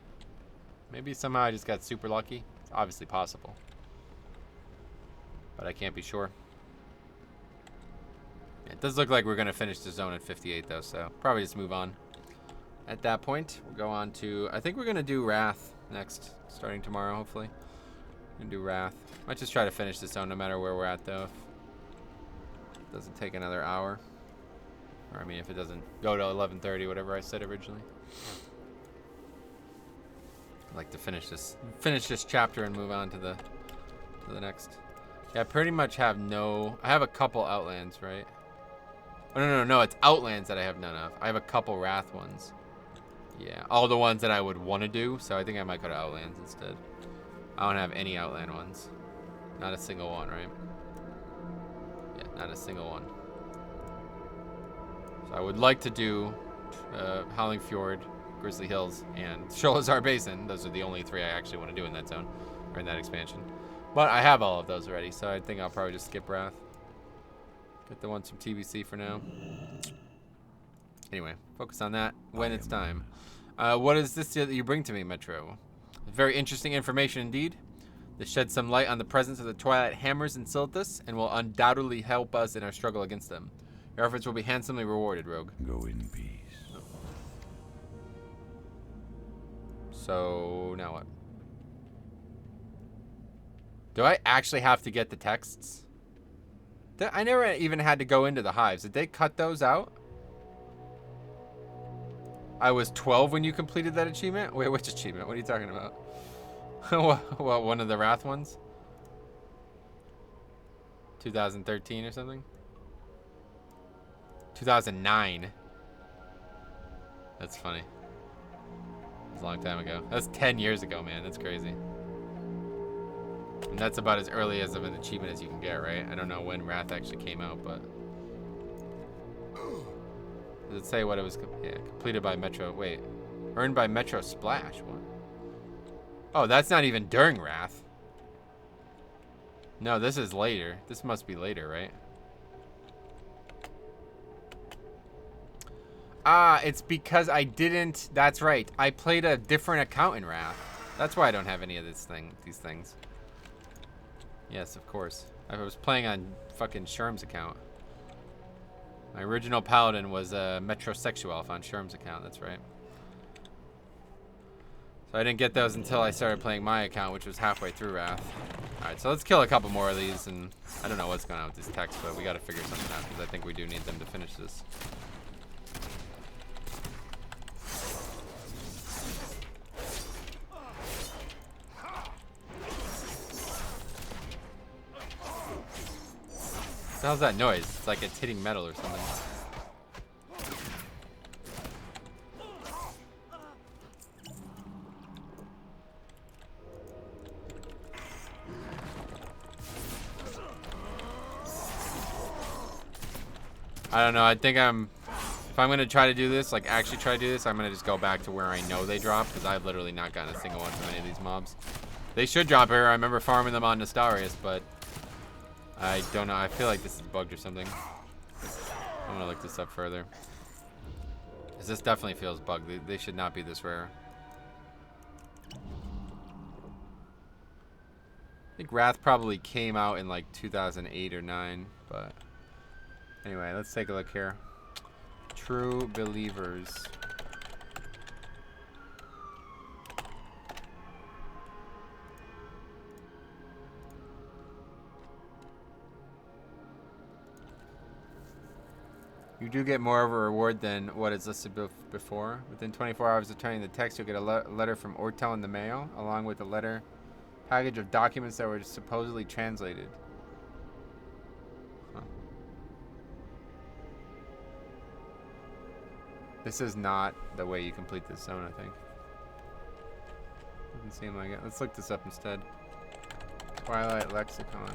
[SPEAKER 1] Maybe somehow I just got super lucky. It's obviously possible. But I can't be sure. It does look like we're going to finish the zone at 58, though, so probably just move on. At that point, we'll go on to... I think we're going to do Wrath next, starting tomorrow, hopefully. We're going to do Wrath. Might just try to finish the zone no matter where we're at, though. If it doesn't take another hour. Or, I mean, if it doesn't go to 11:30, whatever I said originally. I'd like to finish this chapter and move on to the next. Yeah, I pretty much have no... I have a couple Outlands, right? Oh, no, it's Outlands that I have none of. I have a couple Wrath ones. Yeah, all the ones that I would want to do, so I think I might go to Outlands instead. I don't have any Outland ones. Not a single one, right? Yeah, not a single one. So I would like to do Howling Fjord, Grizzly Hills, and Sholazar Basin. Those are the only 3 I actually want to do in that zone, or in that expansion. But I have all of those already, so I think I'll probably just skip Wrath. Get the ones from TBC for now. Anyway, focus on that when it's time. What is this that you bring to me, Metro? Very interesting information indeed. This sheds some light on the presence of the Twilight Hammers in Silitus, and will undoubtedly help us in our struggle against them. Your efforts will be handsomely rewarded, Rogue.
[SPEAKER 3] Go in peace.
[SPEAKER 1] So, now what? Do I actually have to get the texts? I never even had to go into the hives. Did they cut those out? I was 12 when you completed that achievement? Wait, which achievement? What are you talking about? What, one of the Wrath ones? 2013 or something? 2009. That's funny. It was a long time ago. That's 10 years ago, man. That's crazy. And that's about as early as of an achievement as you can get, right? I don't know when Wrath actually came out, but... Does it say what it was? Yeah, completed by Metro. Wait. Earned by Metro Splash. What? Oh, that's not even during Wrath. No, this is later. This must be later, right? Ah, it's because I didn't... That's right. I played a different account in Wrath. That's why I don't have any of these things. Yes, of course. I was playing on fucking Sherm's account. My original paladin was a metrosexual on Sherm's account. That's right. So I didn't get those until I started playing my account, which was halfway through Wrath. Alright, so let's kill a couple more of these, and I don't know what's going on with these techs, but we gotta figure something out, because I think we do need them to finish this. What the hell's that noise? It's like it's hitting metal or something. I don't know. I think if I'm gonna try to do this, like actually try to do this, I'm gonna just go back to where I know they drop, because I've literally not gotten a single one from any of these mobs. They should drop here. I remember farming them on Nostarius, but I don't know. I feel like this is bugged or something. I'm gonna look this up further. Because this definitely feels bugged. They should not be this rare. I think Wrath probably came out in like 2008 or 9, but anyway, let's take a look here. True Believers. You do get more of a reward than what is listed before. Within 24 hours of turning the text, you'll get a letter from Ortel in the mail, along with a letter package of documents that were supposedly translated. Huh. This is not the way you complete this zone, I think. Doesn't seem like it. Let's look this up instead. Twilight Lexicon.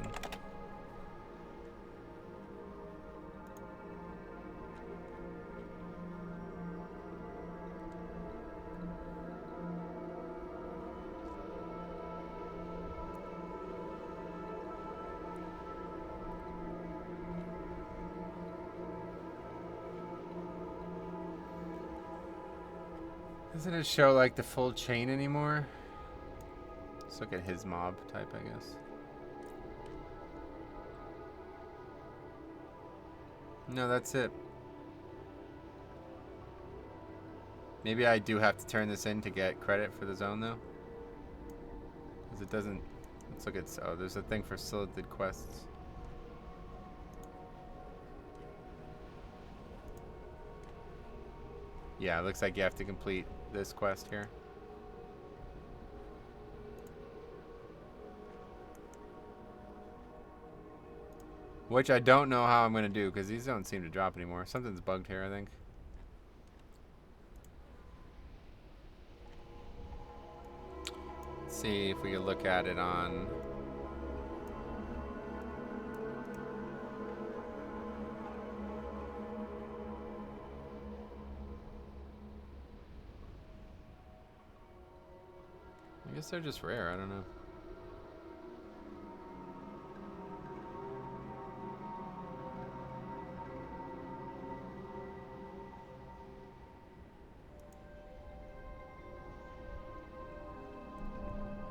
[SPEAKER 1] Doesn't it show like the full chain anymore? Let's look at his mob type, I guess. No, that's it. Maybe I do have to turn this in to get credit for the zone though. Because it doesn't... Let's look at... Oh, there's a thing for selected quests. Yeah, it looks like you have to complete this quest here. Which I don't know how I'm going to do, because these don't seem to drop anymore. Something's bugged here, I think. Let's see if we can look at it on... I guess they're just rare, I don't know.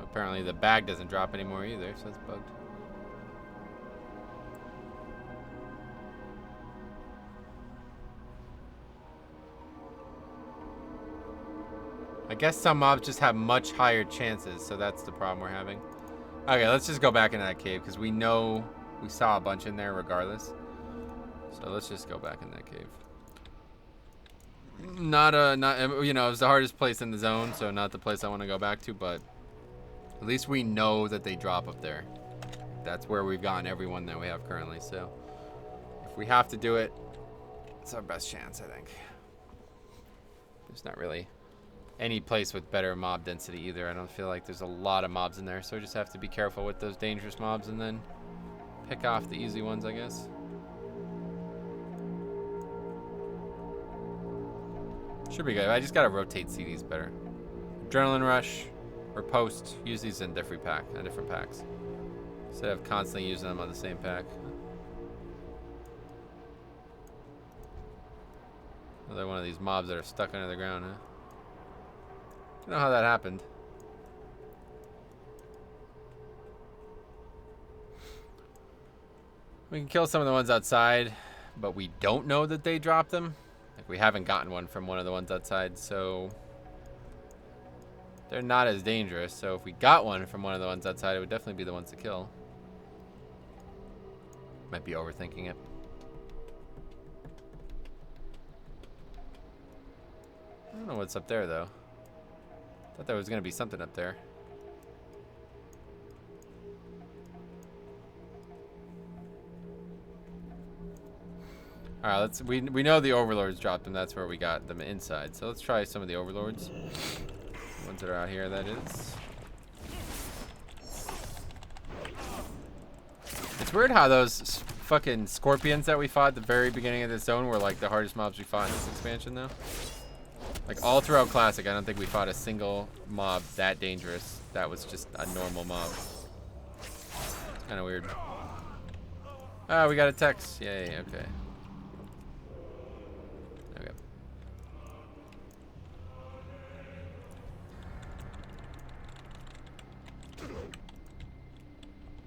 [SPEAKER 1] Apparently the bag doesn't drop anymore either, so it's bugged. I guess some mobs just have much higher chances, so that's the problem we're having. Okay, let's just go back into that cave, because we know we saw a bunch in there regardless. So let's just go back in that cave. Not you know, it was the hardest place in the zone, so not the place I want to go back to, but At least we know that they drop up there. That's where we've gotten everyone that we have currently, so if we have to do it, it's our best chance, I think. There's not really any place with better mob density either. I don't feel like there's a lot of mobs in there, so we just have to be careful with those dangerous mobs and then pick off the easy ones, I guess. Should be good. I just gotta rotate CDs better. Adrenaline Rush or Post, use these in different packs. Instead of constantly using them on the same pack. Another one of these mobs that are stuck under the ground, huh? Don't know how that happened. We can kill some of the ones outside, but we don't know that they dropped them. Like, we haven't gotten one from one of the ones outside, so they're not as dangerous. So if we got one from one of the ones outside, it would definitely be the ones to kill. Might be overthinking it. I don't know what's up there, though. Thought there was going to be something up there. All right, we know the overlords dropped them. That's where we got them inside. So let's try some of the overlords. The ones that are out here, that is. It's weird how those fucking scorpions that we fought at the very beginning of this zone were like the hardest mobs we fought in this expansion, though. Like all throughout Classic, I don't think we fought a single mob that dangerous. That was just a normal mob. It's kind of weird. Oh, we got a text. Yay, okay. Okay.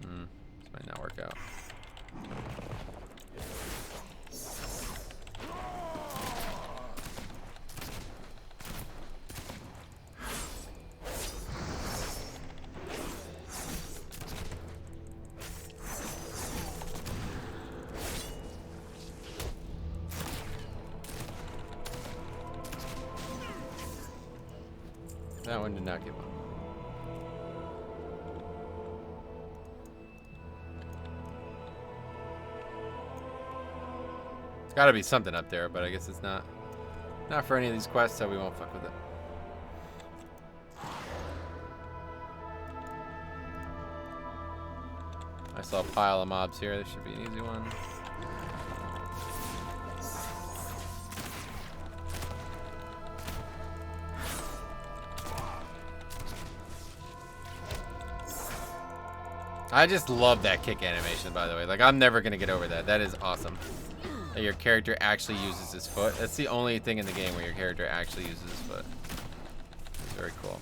[SPEAKER 1] This might not work out. That one did not give up. There's got to be something up there, but I guess it's not. Not for any of these quests, so we won't fuck with it. I saw a pile of mobs here. This should be an easy one. I just love that kick animation, by the way. Like, I'm never going to get over that. That is awesome. That your character actually uses his foot. That's the only thing in the game where your character actually uses his foot. It's very cool.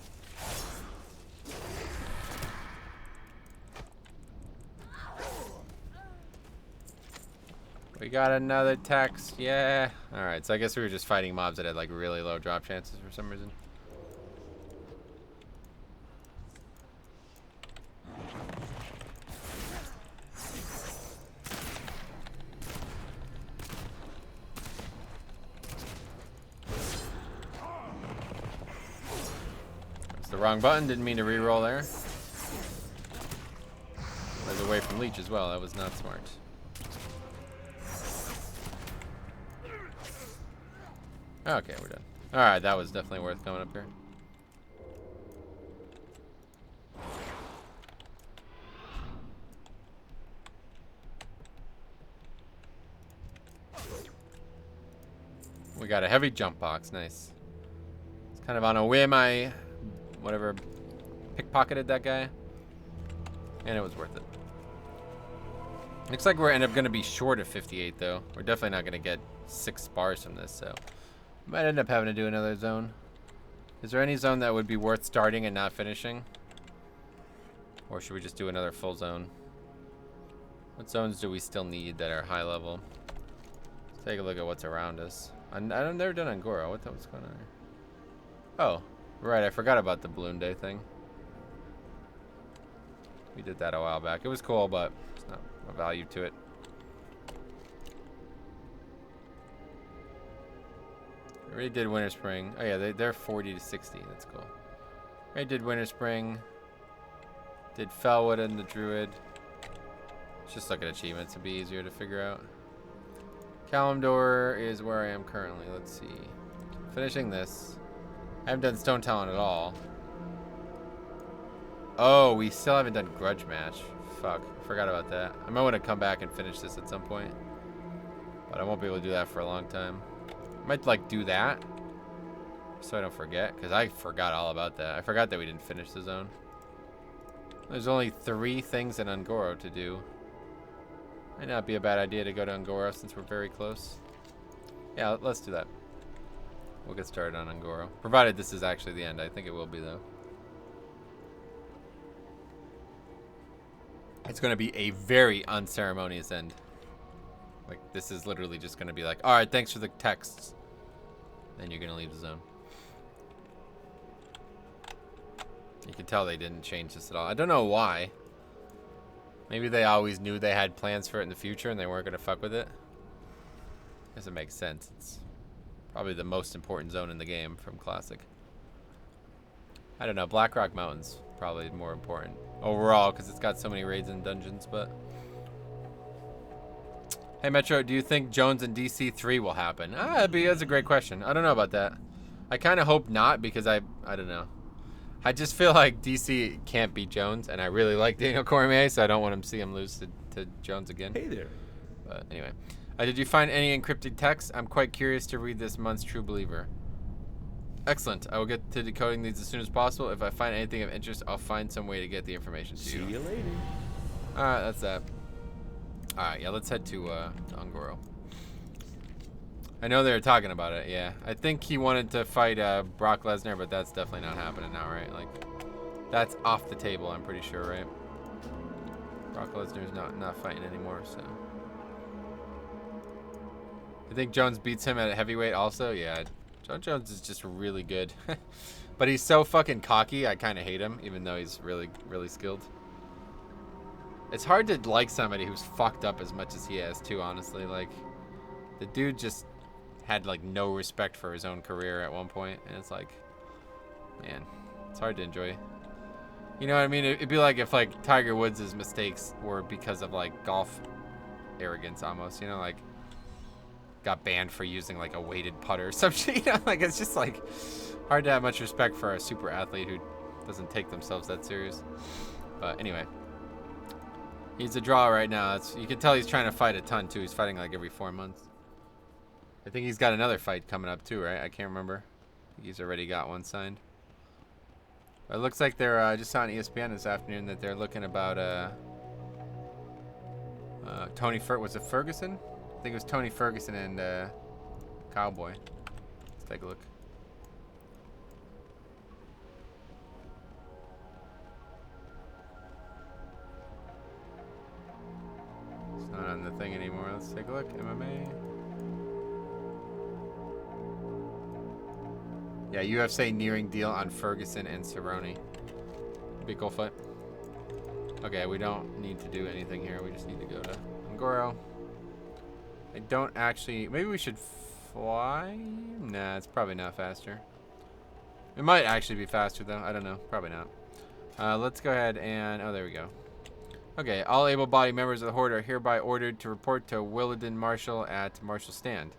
[SPEAKER 1] We got another text. Yeah. Alright, so I guess we were just fighting mobs that had, like, really low drop chances for some reason. Wrong button, didn't mean to re-roll there. I was away from Leech as well, that was not smart. Okay, we're done. Alright, that was definitely worth coming up here. We got a heavy jump box, nice. It's kind of on a whim, whatever, pickpocketed that guy, and it was worth it. Looks like we're going to be short of 58 though. We're definitely not going to get 6 bars from this, so might end up having to do another zone. Is there any zone that would be worth starting and not finishing, or should we just do another full zone? What zones do we still need that are high level? Let's take a look at what's around us. I've never done Angora. What's going on here? Oh. Right, I forgot about the Balloon Day thing. We did that a while back. It was cool, but there's not a value to it. I already did Winter Spring. Oh yeah, they're 40 to 60. That's cool. I did Winter Spring. Did Felwood and the Druid. Let's just look at achievements. It'd be easier to figure out. Kalimdor is where I am currently. Let's see. Finishing this. I haven't done Stone Talon at all. Oh, we still haven't done Grudge Match. Fuck. I forgot about that. I might want to come back and finish this at some point. But I won't be able to do that for a long time. I might, like, do that. So I don't forget. Because I forgot all about that. I forgot that we didn't finish the zone. There's only 3 things in Ungoro to do. Might not be a bad idea to go to Ungoro since we're very close. Yeah, let's do that. We'll get started on Ungoro. Provided this is actually the end. I think it will be, though. It's going to be a very unceremonious end. Like, this is literally just going to be like, alright, thanks for the texts. Then you're going to leave the zone. You can tell they didn't change this at all. I don't know why. Maybe they always knew they had plans for it in the future and they weren't going to fuck with it. Doesn't make sense. It's probably the most important zone in the game from Classic. I don't know. Blackrock Mountains probably more important overall because it's got so many raids and dungeons. But hey, Metro, do you think Jones and DC 3 will happen? That's a great question. I don't know about that. I kind of hope not because I don't know. I just feel like DC can't beat Jones, and I really like Daniel Cormier, so I don't want to see him lose to Jones again.
[SPEAKER 3] Hey there.
[SPEAKER 1] But anyway. Did you find any encrypted text? I'm quite curious to read this month's True Believer. Excellent. I will get to decoding these as soon as possible. If I find anything of interest, I'll find some way to get the information to you.
[SPEAKER 3] See you later.
[SPEAKER 1] Alright, that's that. Alright, yeah, let's head to Ungoro. I know they were talking about it, yeah. I think he wanted to fight Brock Lesnar, but that's definitely not happening now, right? Like, that's off the table, I'm pretty sure, right? Brock Lesnar's not fighting anymore, so. I think Jones beats him at heavyweight also? Yeah, John Jones is just really good. But he's so fucking cocky, I kind of hate him, even though he's really, really skilled. It's hard to like somebody who's fucked up as much as he has, too, honestly. Like, the dude just had like no respect for his own career at one point, and it's like, man, it's hard to enjoy. You know what I mean? It'd be like if like Tiger Woods' mistakes were because of like golf arrogance almost, you know, like got banned for using like a weighted putter or some shit, you know, like it's just like hard to have much respect for a super athlete who doesn't take themselves that serious. But anyway, he's a draw right now. You can tell he's trying to fight a ton too. He's fighting like every 4 months. I think he's got another fight coming up too, right? I can't remember. I think he's already got one signed. But it looks like they're, I just saw on ESPN this afternoon that they're looking about was it Ferguson? I think it was Tony Ferguson and Cowboy. Let's take a look. It's not on the thing anymore. Let's take a look. MMA. Yeah, UFC nearing deal on Ferguson and Cerrone. Be a cool fight. Okay, we don't need to do anything here. We just need to go to Ungoro. I don't actually... Maybe we should fly? Nah, it's probably not faster. It might actually be faster, though. I don't know. Probably not. Let's go ahead and... Oh, there we go. Okay, all able-bodied members of the Horde are hereby ordered to report to Williden Marshall at Marshall Stand.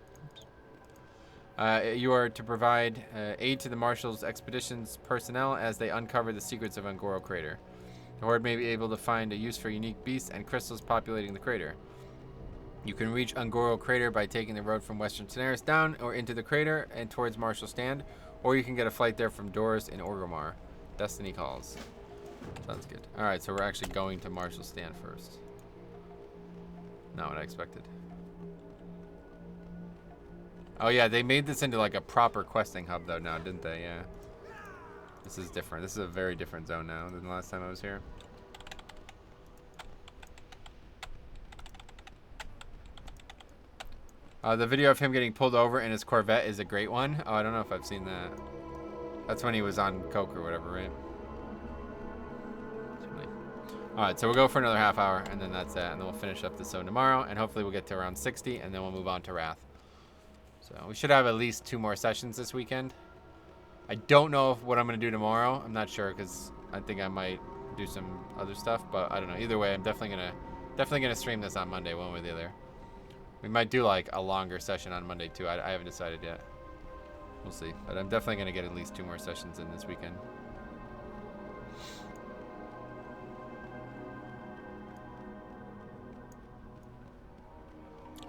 [SPEAKER 1] You are to provide aid to the Marshal's expedition's personnel as they uncover the secrets of Ungoro Crater. The Horde may be able to find a use for unique beasts and crystals populating the crater. You can reach Ungoro Crater by taking the road from Western Tenaris down or into the crater and towards Marshall Stand, or you can get a flight there from Doors in Orgrimmar. Destiny calls. Sounds good. Alright, so we're actually going to Marshall Stand first. Not what I expected. Oh yeah, they made this into like a proper questing hub though now, didn't they? Yeah. This is different. This is a very different zone now than the last time I was here. The video of him getting pulled over in his Corvette is a great one. Oh, I don't know if I've seen that. That's when he was on coke or whatever, right? Alright, so we'll go for another half hour, and then that's that. And then we'll finish up the zone tomorrow, and hopefully we'll get to around 60, and then we'll move on to Wrath. So we should have at least 2 more sessions this weekend. I don't know what I'm going to do tomorrow. I'm not sure, because I think I might do some other stuff. But I don't know. Either way, I'm definitely gonna stream this on Monday, one way or the other. We might do like a longer session on Monday too. I haven't decided yet. We'll see. But I'm definitely gonna get at least 2 more sessions in this weekend.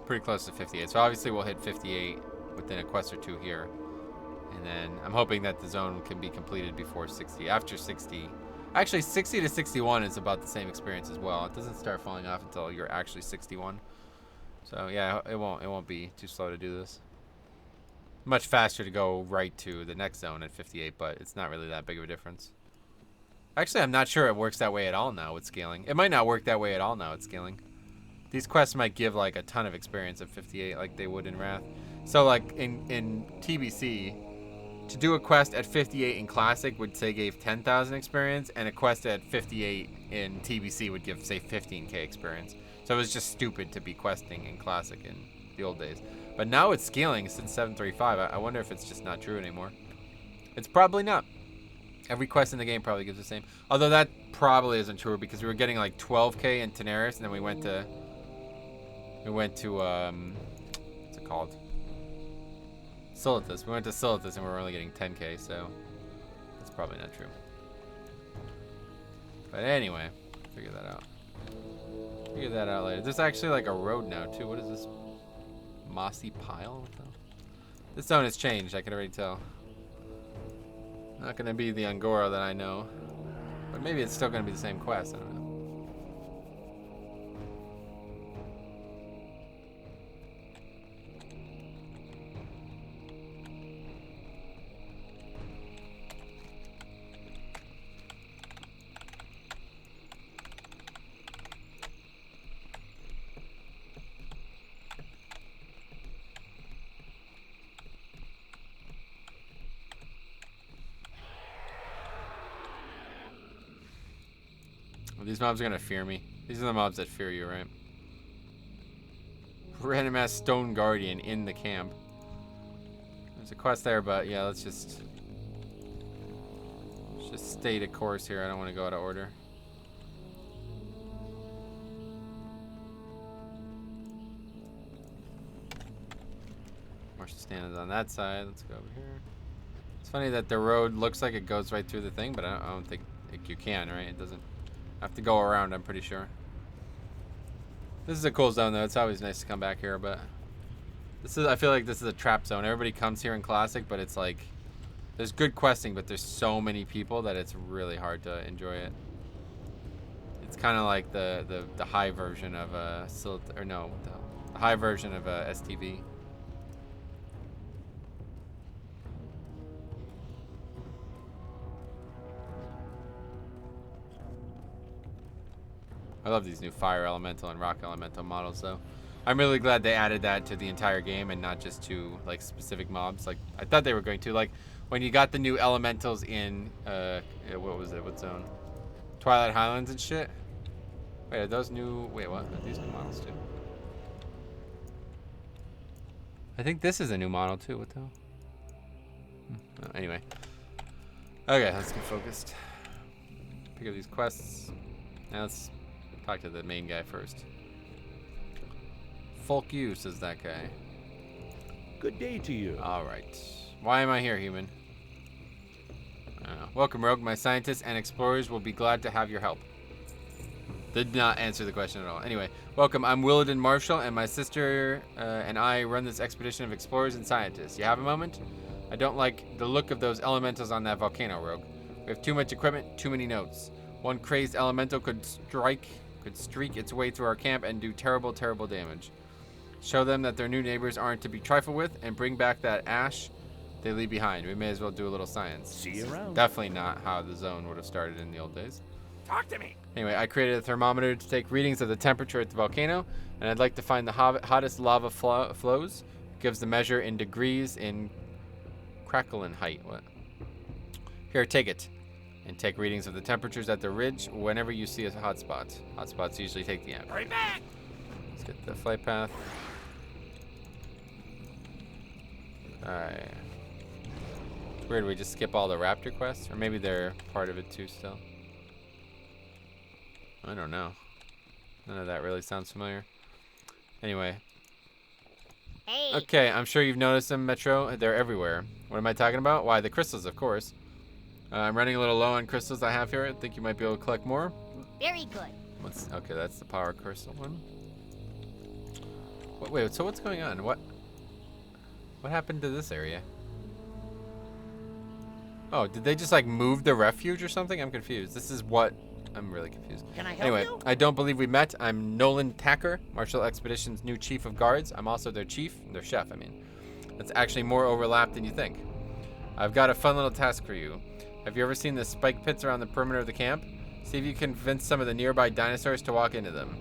[SPEAKER 1] Pretty close to 58. So obviously we'll hit 58 within a quest or 2 here. And then I'm hoping that the zone can be completed before 60. After 60. Actually, 60 to 61 is about the same experience as well. It doesn't start falling off until you're actually 61. So yeah, it won't be too slow to do this. Much faster to go right to the next zone at 58, but it's not really that big of a difference. Actually, I'm not sure it works that way at all now with scaling. It might not work that way at all now with scaling. These quests might give like a ton of experience at 58 like they would in Wrath. So like in TBC, to do a quest at 58 in Classic would say gave 10,000 experience, and a quest at 58 in TBC would give say 15k experience. So it was just stupid to be questing in Classic in the old days. But now it's scaling since 7.35. I wonder if it's just not true anymore. It's probably not. Every quest in the game probably gives the same. Although that probably isn't true because we were getting like 12k in Tenaris, and then we went to what's it called? Silithus. We went to Silithus and we were only getting 10k, so that's probably not true. But anyway, figure that out. Figure that out later. There's actually like a road now too. What is this? Mossy pile? What the hell? This zone has changed, I can already tell. Not gonna be the Angora that I know. But maybe it's still gonna be the same quest, I don't know. These mobs are gonna fear me. These are the mobs that fear you, right? Random ass Stone Guardian in the camp. There's a quest there, but yeah, let's just stay the course here. I don't want to go out of order. Martial stand is on that side. Let's go over here. It's funny that the road looks like it goes right through the thing, but I don't think you can, right? It doesn't. Have to go around, I'm pretty sure. This is a cool zone though. It's always nice to come back here, but I feel like this is a trap zone. Everybody comes here in Classic, but it's like there's good questing, but there's so many people that it's really hard to enjoy it. It's kind of like the high version of the high version of STV. I love these new fire elemental and rock elemental models though. I'm really glad they added that to the entire game and not just to like specific mobs. Like I thought they were going to. Like when you got the new elementals in what was it? What zone? Twilight Highlands and shit. Wait, are those new? Wait, what? Are these new models too? I think this is a new model too. What the hell? Oh, anyway. Okay, let's get focused. Pick up these quests. Now let's talk to the main guy first. Folk you, says that guy.
[SPEAKER 3] Good day to you.
[SPEAKER 1] Alright. Why am I here, human? Welcome, Rogue. My scientists and explorers will be glad to have your help. Did not answer the question at all. Anyway, welcome. I'm Willadin Marshall, and my sister and I run this expedition of explorers and scientists. You have a moment? I don't like the look of those elementals on that volcano, Rogue. We have too much equipment, too many notes. One crazed elemental could streak its way through our camp and do terrible, terrible damage. Show them that their new neighbors aren't to be trifled with, and bring back that ash they leave behind. We may as well do a little science.
[SPEAKER 3] See you around.
[SPEAKER 1] Definitely not how the zone would have started in the old days.
[SPEAKER 6] Talk to me.
[SPEAKER 1] Anyway, I created a thermometer to take readings of the temperature at the volcano, and I'd like to find the hottest lava flows. Gives the measure in degrees in crackling height. What? Here, take it. And take readings of the temperatures at the ridge whenever you see a hotspot. Hotspots usually take the average.
[SPEAKER 6] Hurry back.
[SPEAKER 1] Let's get the flight path. Alright. It's weird we just skip all the raptor quests, or maybe they're part of it too still. I don't know. None of that really sounds familiar. Anyway.
[SPEAKER 4] Hey.
[SPEAKER 1] Okay, I'm sure you've noticed them, Metro. They're everywhere. What am I talking about? Why, the crystals, of course. I'm running a little low on crystals I have here. I think you might be able to collect more.
[SPEAKER 4] Very good.
[SPEAKER 1] Okay, that's the power crystal one. Wait, so what's going on? What happened to this area? Oh, did they just like move the refuge or something? I'm confused. I'm really confused.
[SPEAKER 4] Can I help
[SPEAKER 1] Anyway,
[SPEAKER 4] you?
[SPEAKER 1] I don't believe we met. I'm Nolan Tacker, Marshall Expedition's new chief of guards. I'm also their chef, I mean. That's actually more overlap than you think. I've got a fun little task for you. Have you ever seen the spike pits around the perimeter of the camp? See if you can convince some of the nearby dinosaurs to walk into them.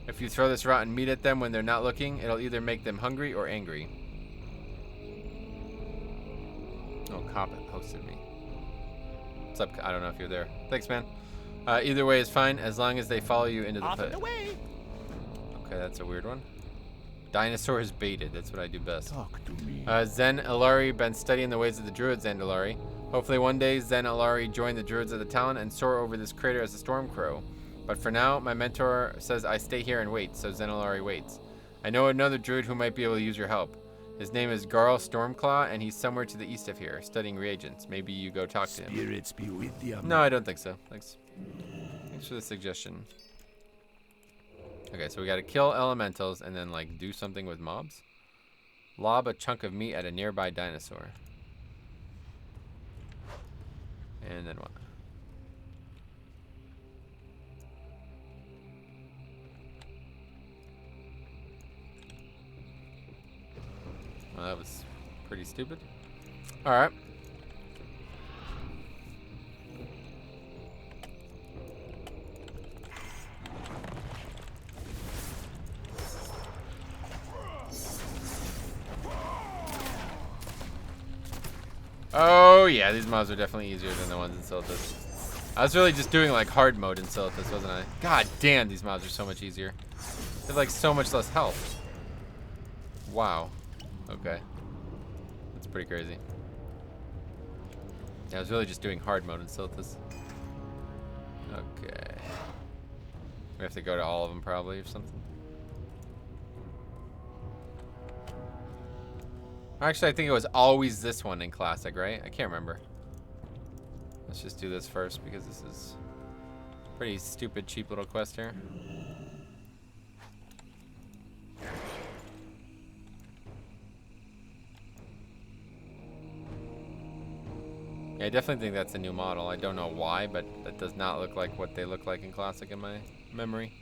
[SPEAKER 1] If you throw this rotten meat at them when they're not looking, it'll either make them hungry or angry. Oh, Coppet hosted me. What's up? I don't know if you're there. Thanks, man. Either way is fine, as long as they follow you into the
[SPEAKER 2] Off
[SPEAKER 1] pit.
[SPEAKER 2] and away.
[SPEAKER 1] Okay, that's a weird one. Dinosaurs baited. That's what I do best.
[SPEAKER 3] Talk to me.
[SPEAKER 1] Zandalari been studying the ways of the druids, Zandalari. Hopefully one day Zandalari join the druids of the Talon and soar over this crater as a storm crow. But for now, my mentor says I stay here and wait, so Zandalari waits. I know another druid who might be able to use your help. His name is Garl Stormclaw, and he's somewhere to the east of here, studying reagents. Maybe you go talk to him.
[SPEAKER 3] Spirits be with you.
[SPEAKER 1] No, I don't think so. Thanks. Thanks for the suggestion. Okay, so we gotta kill elementals and then like do something with mobs. Lob a chunk of meat at a nearby dinosaur. And then what? Well, that was pretty stupid. Alright. Oh yeah, these mobs are definitely easier than the ones in Silithus. I was really just doing like hard mode in Silithus, wasn't I? God damn, these mobs are so much easier. They have like so much less health. Wow. Okay. That's pretty crazy. Yeah, I was really just doing hard mode in Silithus. Okay. We have to go to all of them probably or something. Actually, I think it was always this one in Classic, right? I can't remember. Let's just do this first because this is a pretty stupid, cheap little quest here. Yeah, I definitely think that's a new model. I don't know why, but that does not look like what they look like in Classic in my memory.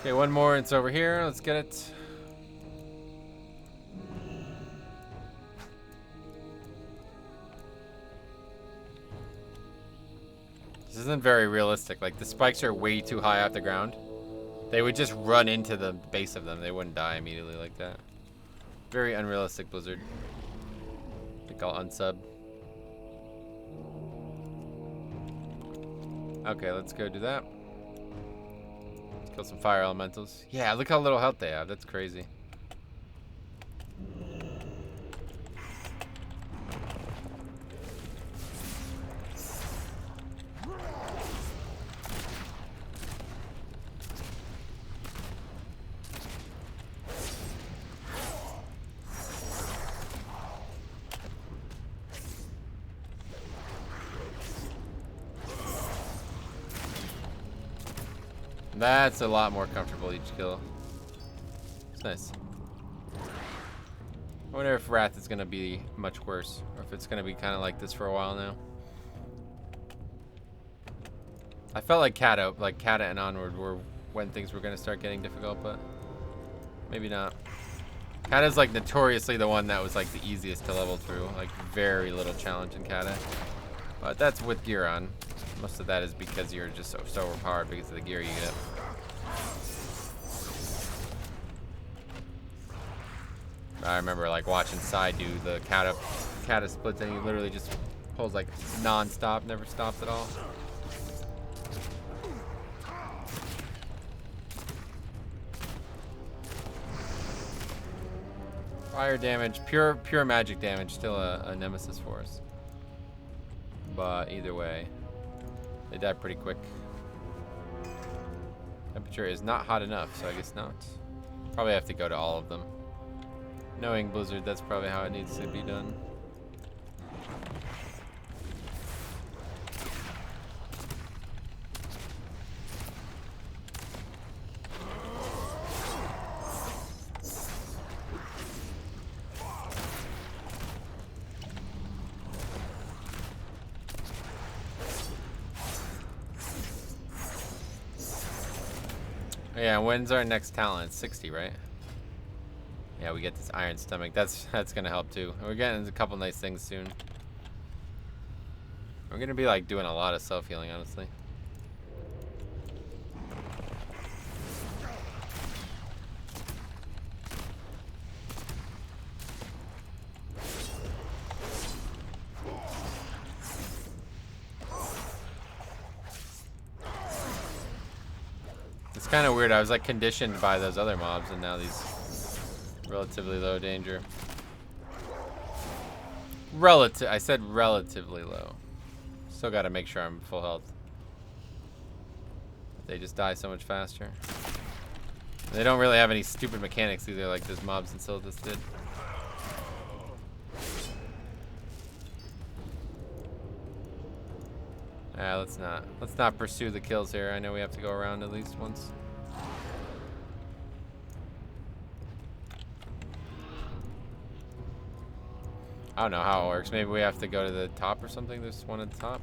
[SPEAKER 1] Okay, one more. It's over here. Let's get it. This isn't very realistic. Like, the spikes are way too high off the ground. They would just run into the base of them. They wouldn't die immediately like that. Very unrealistic, Blizzard. I think I'll unsub. Okay, let's go do that. Kill some fire elementals. Yeah, look how little health they have. That's crazy. That's a lot more comfortable each kill. It's nice. I wonder if Wrath is gonna be much worse, or if it's gonna be kind of like this for a while now. I felt like Kata and Onward were when things were gonna start getting difficult, but maybe not. Kata's like notoriously the one that was like the easiest to level through. Like very little challenge in Kata, but that's with gear on. Most of that is because you're just so overpowered because of the gear you get. I remember like watching Sai do the kata splits, and he literally just Pulls like non-stop, never stops at all. Fire damage, pure magic damage, still a nemesis for us. But either way, they die pretty quick. Temperature is not hot enough, so I guess not. Probably have to go to all of them. Knowing Blizzard, that's probably how it needs to be done. Yeah, when's our next talent? 60, right? Yeah, we get this iron stomach. That's gonna help too. We're getting a couple nice things soon. We're gonna be like doing a lot of self-healing, honestly. It's kind of weird. I was like conditioned by those other mobs, and now these relatively low danger. I said relatively low. Still got to make sure I'm full health. They just die so much faster. They don't really have any stupid mechanics either, like those mobs in Silithus did. Let's not pursue the kills here. I know we have to go around at least once. I don't know how it works. Maybe we have to go to the top or something. There's one at the top.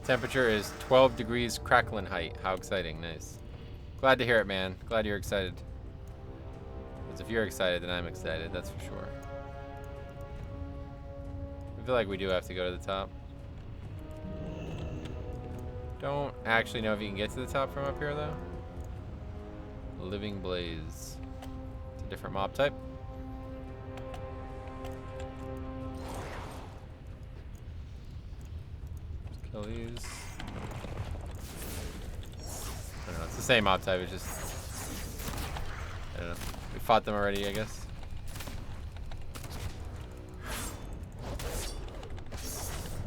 [SPEAKER 1] Temperature is 12 degrees crackling height. How exciting. Nice. Glad to hear it, man. Glad you're excited. Because if you're excited, then I'm excited. That's for sure. I feel like we do have to go to the top. Don't actually know if you can get to the top from up here, though. Living Blaze. It's a different mob type. Kill these. I don't know, it's the same mob type, it's just... I don't know. We fought them already, I guess.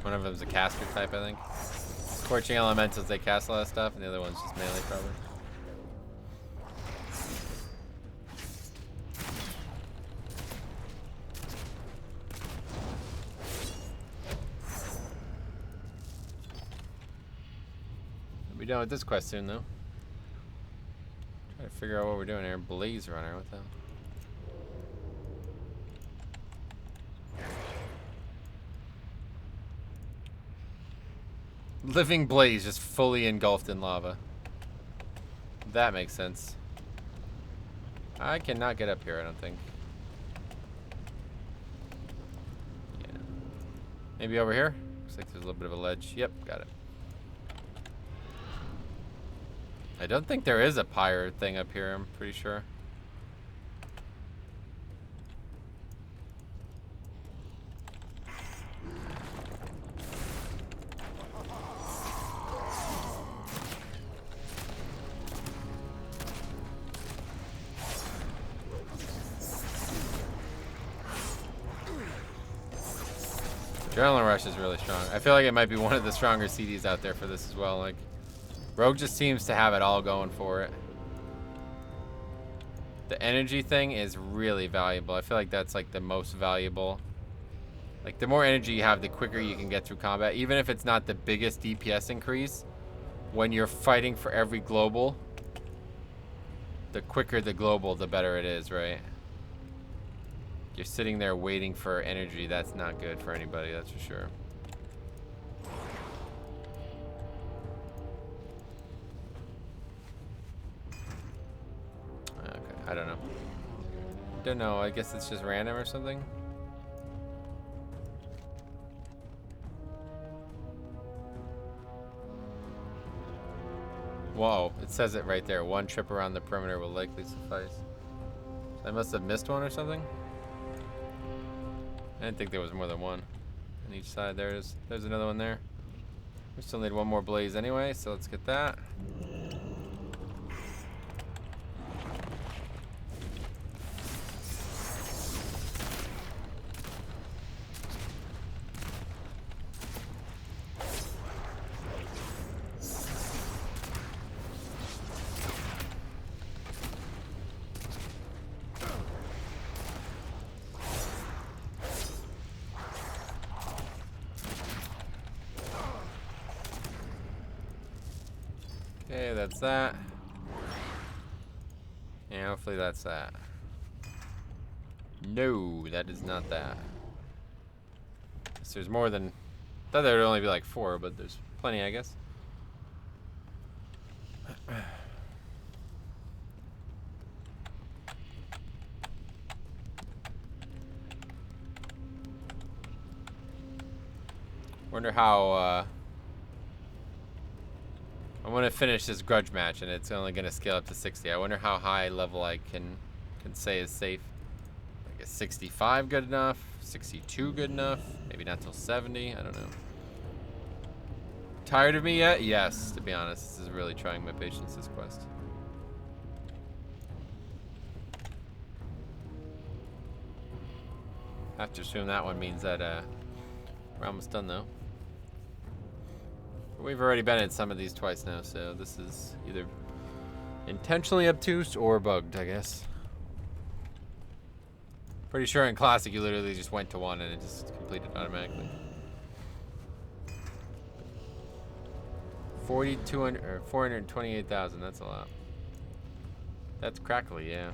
[SPEAKER 1] One of them's a caster type, I think. Scorching Elementals, they cast a lot of stuff, and the other one's just melee, probably. We'll be done with this quest soon, though. Try to figure out what we're doing here. Blaze Runner, what the hell? Living Blaze, just fully engulfed in lava. That makes sense. I cannot get up here, I don't think. Yeah. Maybe over here? Looks like there's a little bit of a ledge. Yep, got it. I don't think there is a pyre thing up here, I'm pretty sure. Adrenaline Rush is really strong. I feel like it might be one of the stronger CDs out there for this as well. Like, Rogue just seems to have it all going for it. The energy thing is really valuable. I feel like that's like the most valuable. Like, the more energy you have, the quicker you can get through combat. Even if it's not the biggest DPS increase, when you're fighting for every global, the quicker the global, the better it is, right? You're sitting there waiting for energy. That's not good for anybody, that's for sure. I don't know. Don't know. I guess it's just random or something. Whoa, it says it right there. One trip around the perimeter will likely suffice. So I must have missed one or something. I didn't think there was more than one on each side. There's another one there. We still need one more blaze anyway, so let's get that. Okay, that's that. And hopefully that's that. No, that is not that. So there's more than... I thought there would only be like 4, but there's plenty, I guess. Wonder how... I want to finish this grudge match, and it's only going to scale up to 60. I wonder how high level I can say is safe. Like, is 65 good enough? 62 good enough? Maybe not till 70? I don't know. Tired of me yet? Yes, to be honest. This is really trying my patience, this quest. I have to assume that one means that we're almost done, though. We've already been at some of these twice now, so this is either intentionally obtuse or bugged, I guess. Pretty sure in Classic you literally just went to one and it just completed automatically. 4,200 or 428,000. That's a lot. That's crackly, yeah.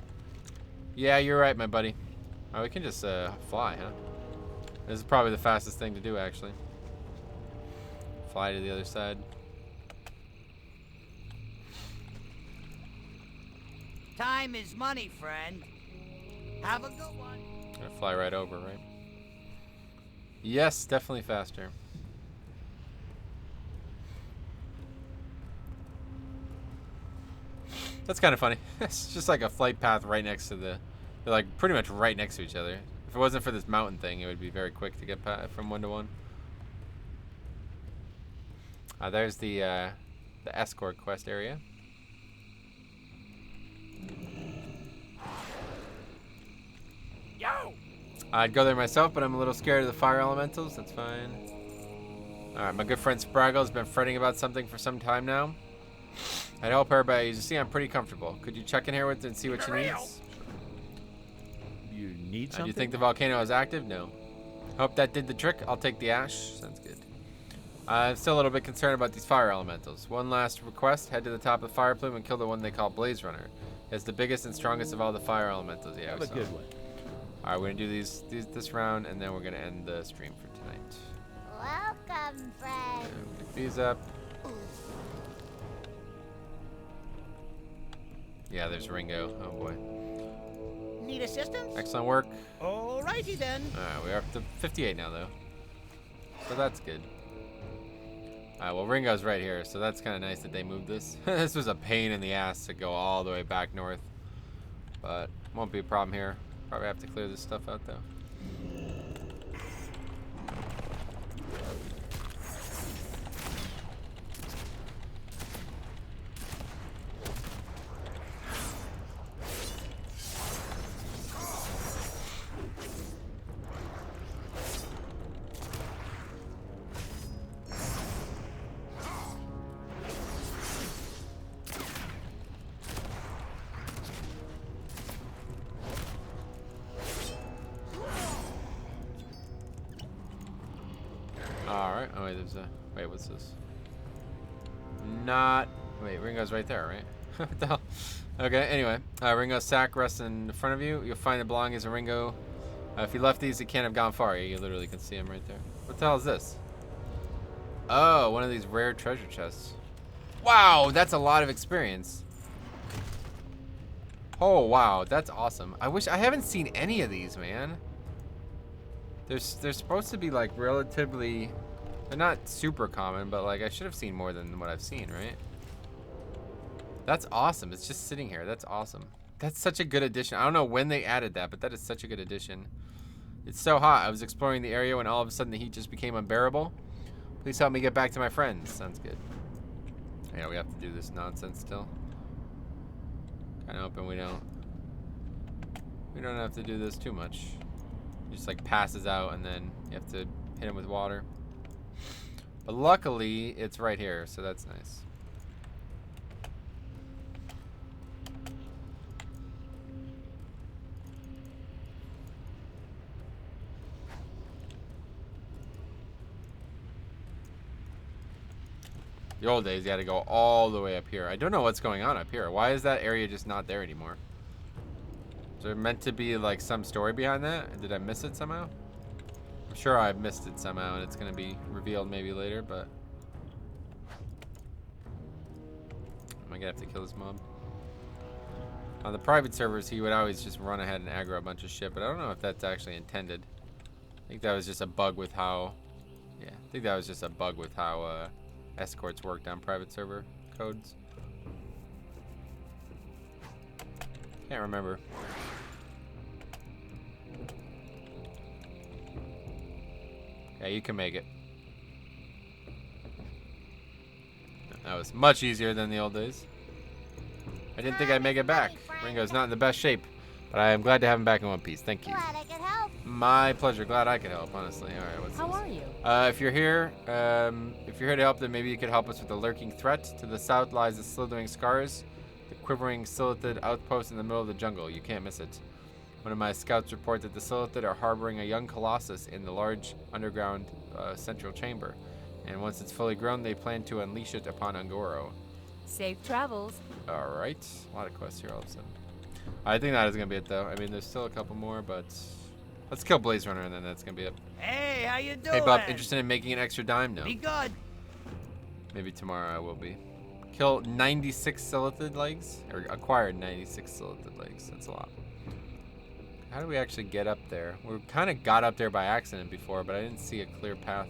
[SPEAKER 1] Yeah, you're right, my buddy. Oh, we can just fly, huh? This is probably the fastest thing to do, actually. Fly to the other side.
[SPEAKER 7] Time is money, friend. Have a good one.
[SPEAKER 1] Gonna fly right over, right? Yes, definitely faster. That's kind of funny. It's just like a flight path right next to the... They're like pretty much right next to each other. If it wasn't for this mountain thing, it would be very quick to get from one to one. There's the escort quest area.
[SPEAKER 7] Yo!
[SPEAKER 1] I'd go there myself, but I'm a little scared of the fire elementals. That's fine. Alright, my good friend Spraggle's been fretting about something for some time now. I'd help her, but as you see, I'm pretty comfortable. Could you check in here with and see what she needs?
[SPEAKER 3] You need something?
[SPEAKER 1] Do you think the volcano is active? No. Hope that did the trick. I'll take the ash. Sounds good. I'm still a little bit concerned about these fire elementals. One last request. Head to the top of the fire plume and kill the one they call Blaze Runner. It's the biggest and strongest of all the fire elementals. Yeah,
[SPEAKER 3] Have a good one.
[SPEAKER 1] Alright, we're going to do this round, and then we're going to end the stream for tonight.
[SPEAKER 4] Welcome, friend.
[SPEAKER 1] Pick these up. Yeah, there's Ringo. Oh, boy.
[SPEAKER 7] Need assistance?
[SPEAKER 1] Excellent work.
[SPEAKER 7] Alrighty then.
[SPEAKER 1] Alright, we're up to 58 now, though. So that's good. Alright, well, Ringo's right here, so that's kind of nice that they moved this. This was a pain in the ass to go all the way back north. But won't be a problem here. Probably have to clear this stuff out, though. Alright, oh wait, there's a... Wait, what's this? Not... Wait, Ringo's right there, right? What the hell? Okay, anyway. Ringo's sack rests in front of you. You'll find it belongings to Ringo. If you left these, it can't have gone far. You literally can see him right there. What the hell is this? Oh, one of these rare treasure chests. Wow, that's a lot of experience. Oh, wow. That's awesome. I haven't seen any of these, man. They're supposed to be, like, relatively... They're not super common, but, like, I should have seen more than what I've seen, right? That's awesome. It's just sitting here. That's awesome. That's such a good addition. I don't know when they added that, but that is such a good addition. It's so hot. I was exploring the area when all of a sudden the heat just became unbearable. Please help me get back to my friends. Sounds good. Yeah, we have to do this nonsense still. Kind of hoping we don't have to do this too much. He just like passes out and then you have to hit him with water. But luckily it's right here, so that's nice. The old days, you had to go all the way up here. I don't know what's going on up here. Why is that area just not there anymore? Is there meant to be like some story behind that? Did I miss it somehow? I'm sure I've missed it somehow and it's going to be revealed maybe later, but... Am I going to have to kill this mob? On the private servers, he would always just run ahead and aggro a bunch of shit, but I don't know if that's actually intended. I think that was just a bug with how... Yeah, I think that was just a bug with how... escorts worked on private server codes. Can't remember. Yeah, you can make it. That was much easier than the old days. I didn't think I'd make it back. Ringo's not in the best shape, but I am glad to have him back in one piece. Thank you.
[SPEAKER 4] Glad I could help.
[SPEAKER 1] My pleasure. Glad I could help, honestly. All right, what's
[SPEAKER 5] How
[SPEAKER 1] this?
[SPEAKER 5] are you?
[SPEAKER 1] If you're here to help, then maybe you could help us with the lurking threat. To the south lies the slithering scars, the quivering Silithid outpost in the middle of the jungle. You can't miss it. One of my scouts report that the Silithid are harboring a young colossus in the large underground central chamber, and once it's fully grown, they plan to unleash it upon Angoro.
[SPEAKER 5] Safe travels.
[SPEAKER 1] All right, a lot of quests here all of a sudden. I think that is gonna be it, though. I mean, there's still a couple more, but let's kill Blaze Runner, and then that's gonna be it.
[SPEAKER 7] Hey, how you doing?
[SPEAKER 1] Hey, Bob, interested in making an extra dime? No.
[SPEAKER 7] Be good.
[SPEAKER 1] Maybe tomorrow I will be. Kill 96 Silithid legs? Or acquired 96 Silithid legs. That's a lot. How do we actually get up there? We kind of got up there by accident before, but I didn't see a clear path.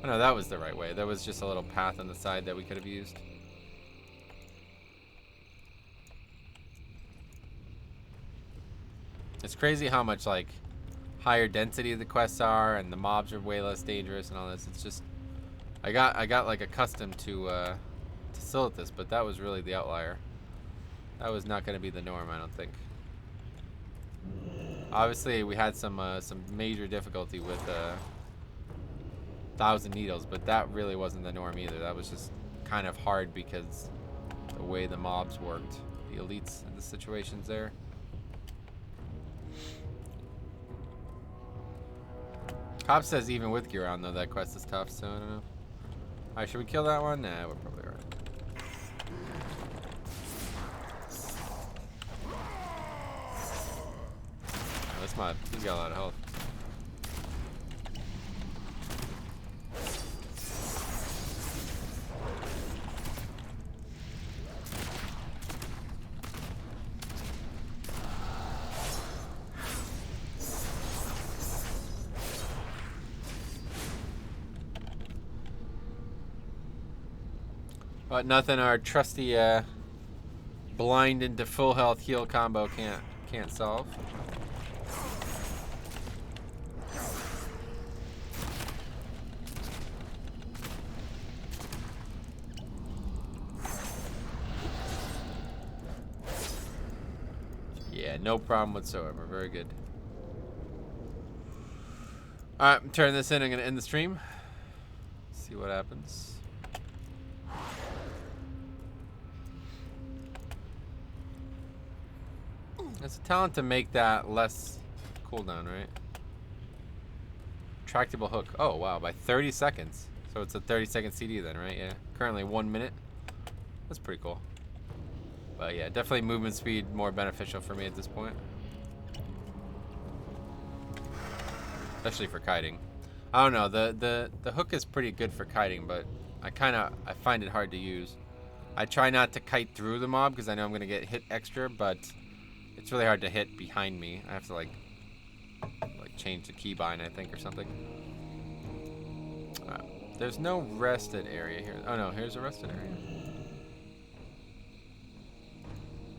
[SPEAKER 1] Oh, no, that was the right way. There was just a little path on the side that we could have used. It's crazy how much, like, higher density the quests are, and the mobs are way less dangerous and all this. It's just... I got like accustomed to Silithus, but that was really the outlier. That was not going to be the norm, I don't think. Obviously, we had some major difficulty with 1,000 Needles, but that really wasn't the norm either. That was just kind of hard because the way the mobs worked, the elites and the situations there. Cop says even with gear on, though, that quest is tough, so I don't know. Alright, should we kill that one? Nah, we're probably alright. Oh, this mod, he's got a lot of health. But nothing our trusty blind into full health heal combo can't solve. Yeah, no problem whatsoever. Very good. Alright, I'm turning this in. I'm going to end the stream. See what happens. It's a talent to make that less cooldown, right? Tractable hook. Oh, wow. By 30 seconds. So it's a 30-second CD then, right? Yeah. Currently 1 minute. That's pretty cool. But yeah, definitely movement speed more beneficial for me at this point. Especially for kiting. I don't know. The hook is pretty good for kiting, but I find it hard to use. I try not to kite through the mob because I know I'm going to get hit extra, but It's really hard to hit behind me. I have to like change the keybind, I think, or something. There's no rested area here. Oh no, here's a rested area.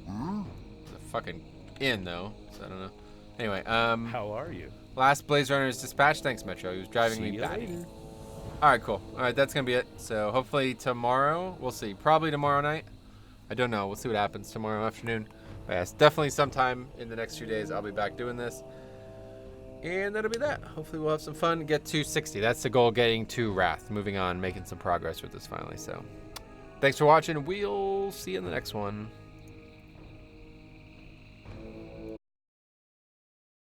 [SPEAKER 1] There's a fucking inn though, so I don't know. Anyway,
[SPEAKER 3] How are you?
[SPEAKER 1] last Blaze Runner is dispatched. Thanks, Metro. He was driving
[SPEAKER 3] See
[SPEAKER 1] me
[SPEAKER 3] you
[SPEAKER 1] batty.
[SPEAKER 3] later.
[SPEAKER 1] All right, cool. All right, that's gonna be it. So hopefully tomorrow, we'll see. Probably tomorrow night. I don't know. We'll see what happens tomorrow afternoon. But yes, definitely sometime in the next few days, I'll be back doing this. And that'll be that. Hopefully we'll have some fun. Get to 60. That's the goal, getting to Wrath. Moving on, making some progress with this finally. So thanks for watching. We'll see you in the next one.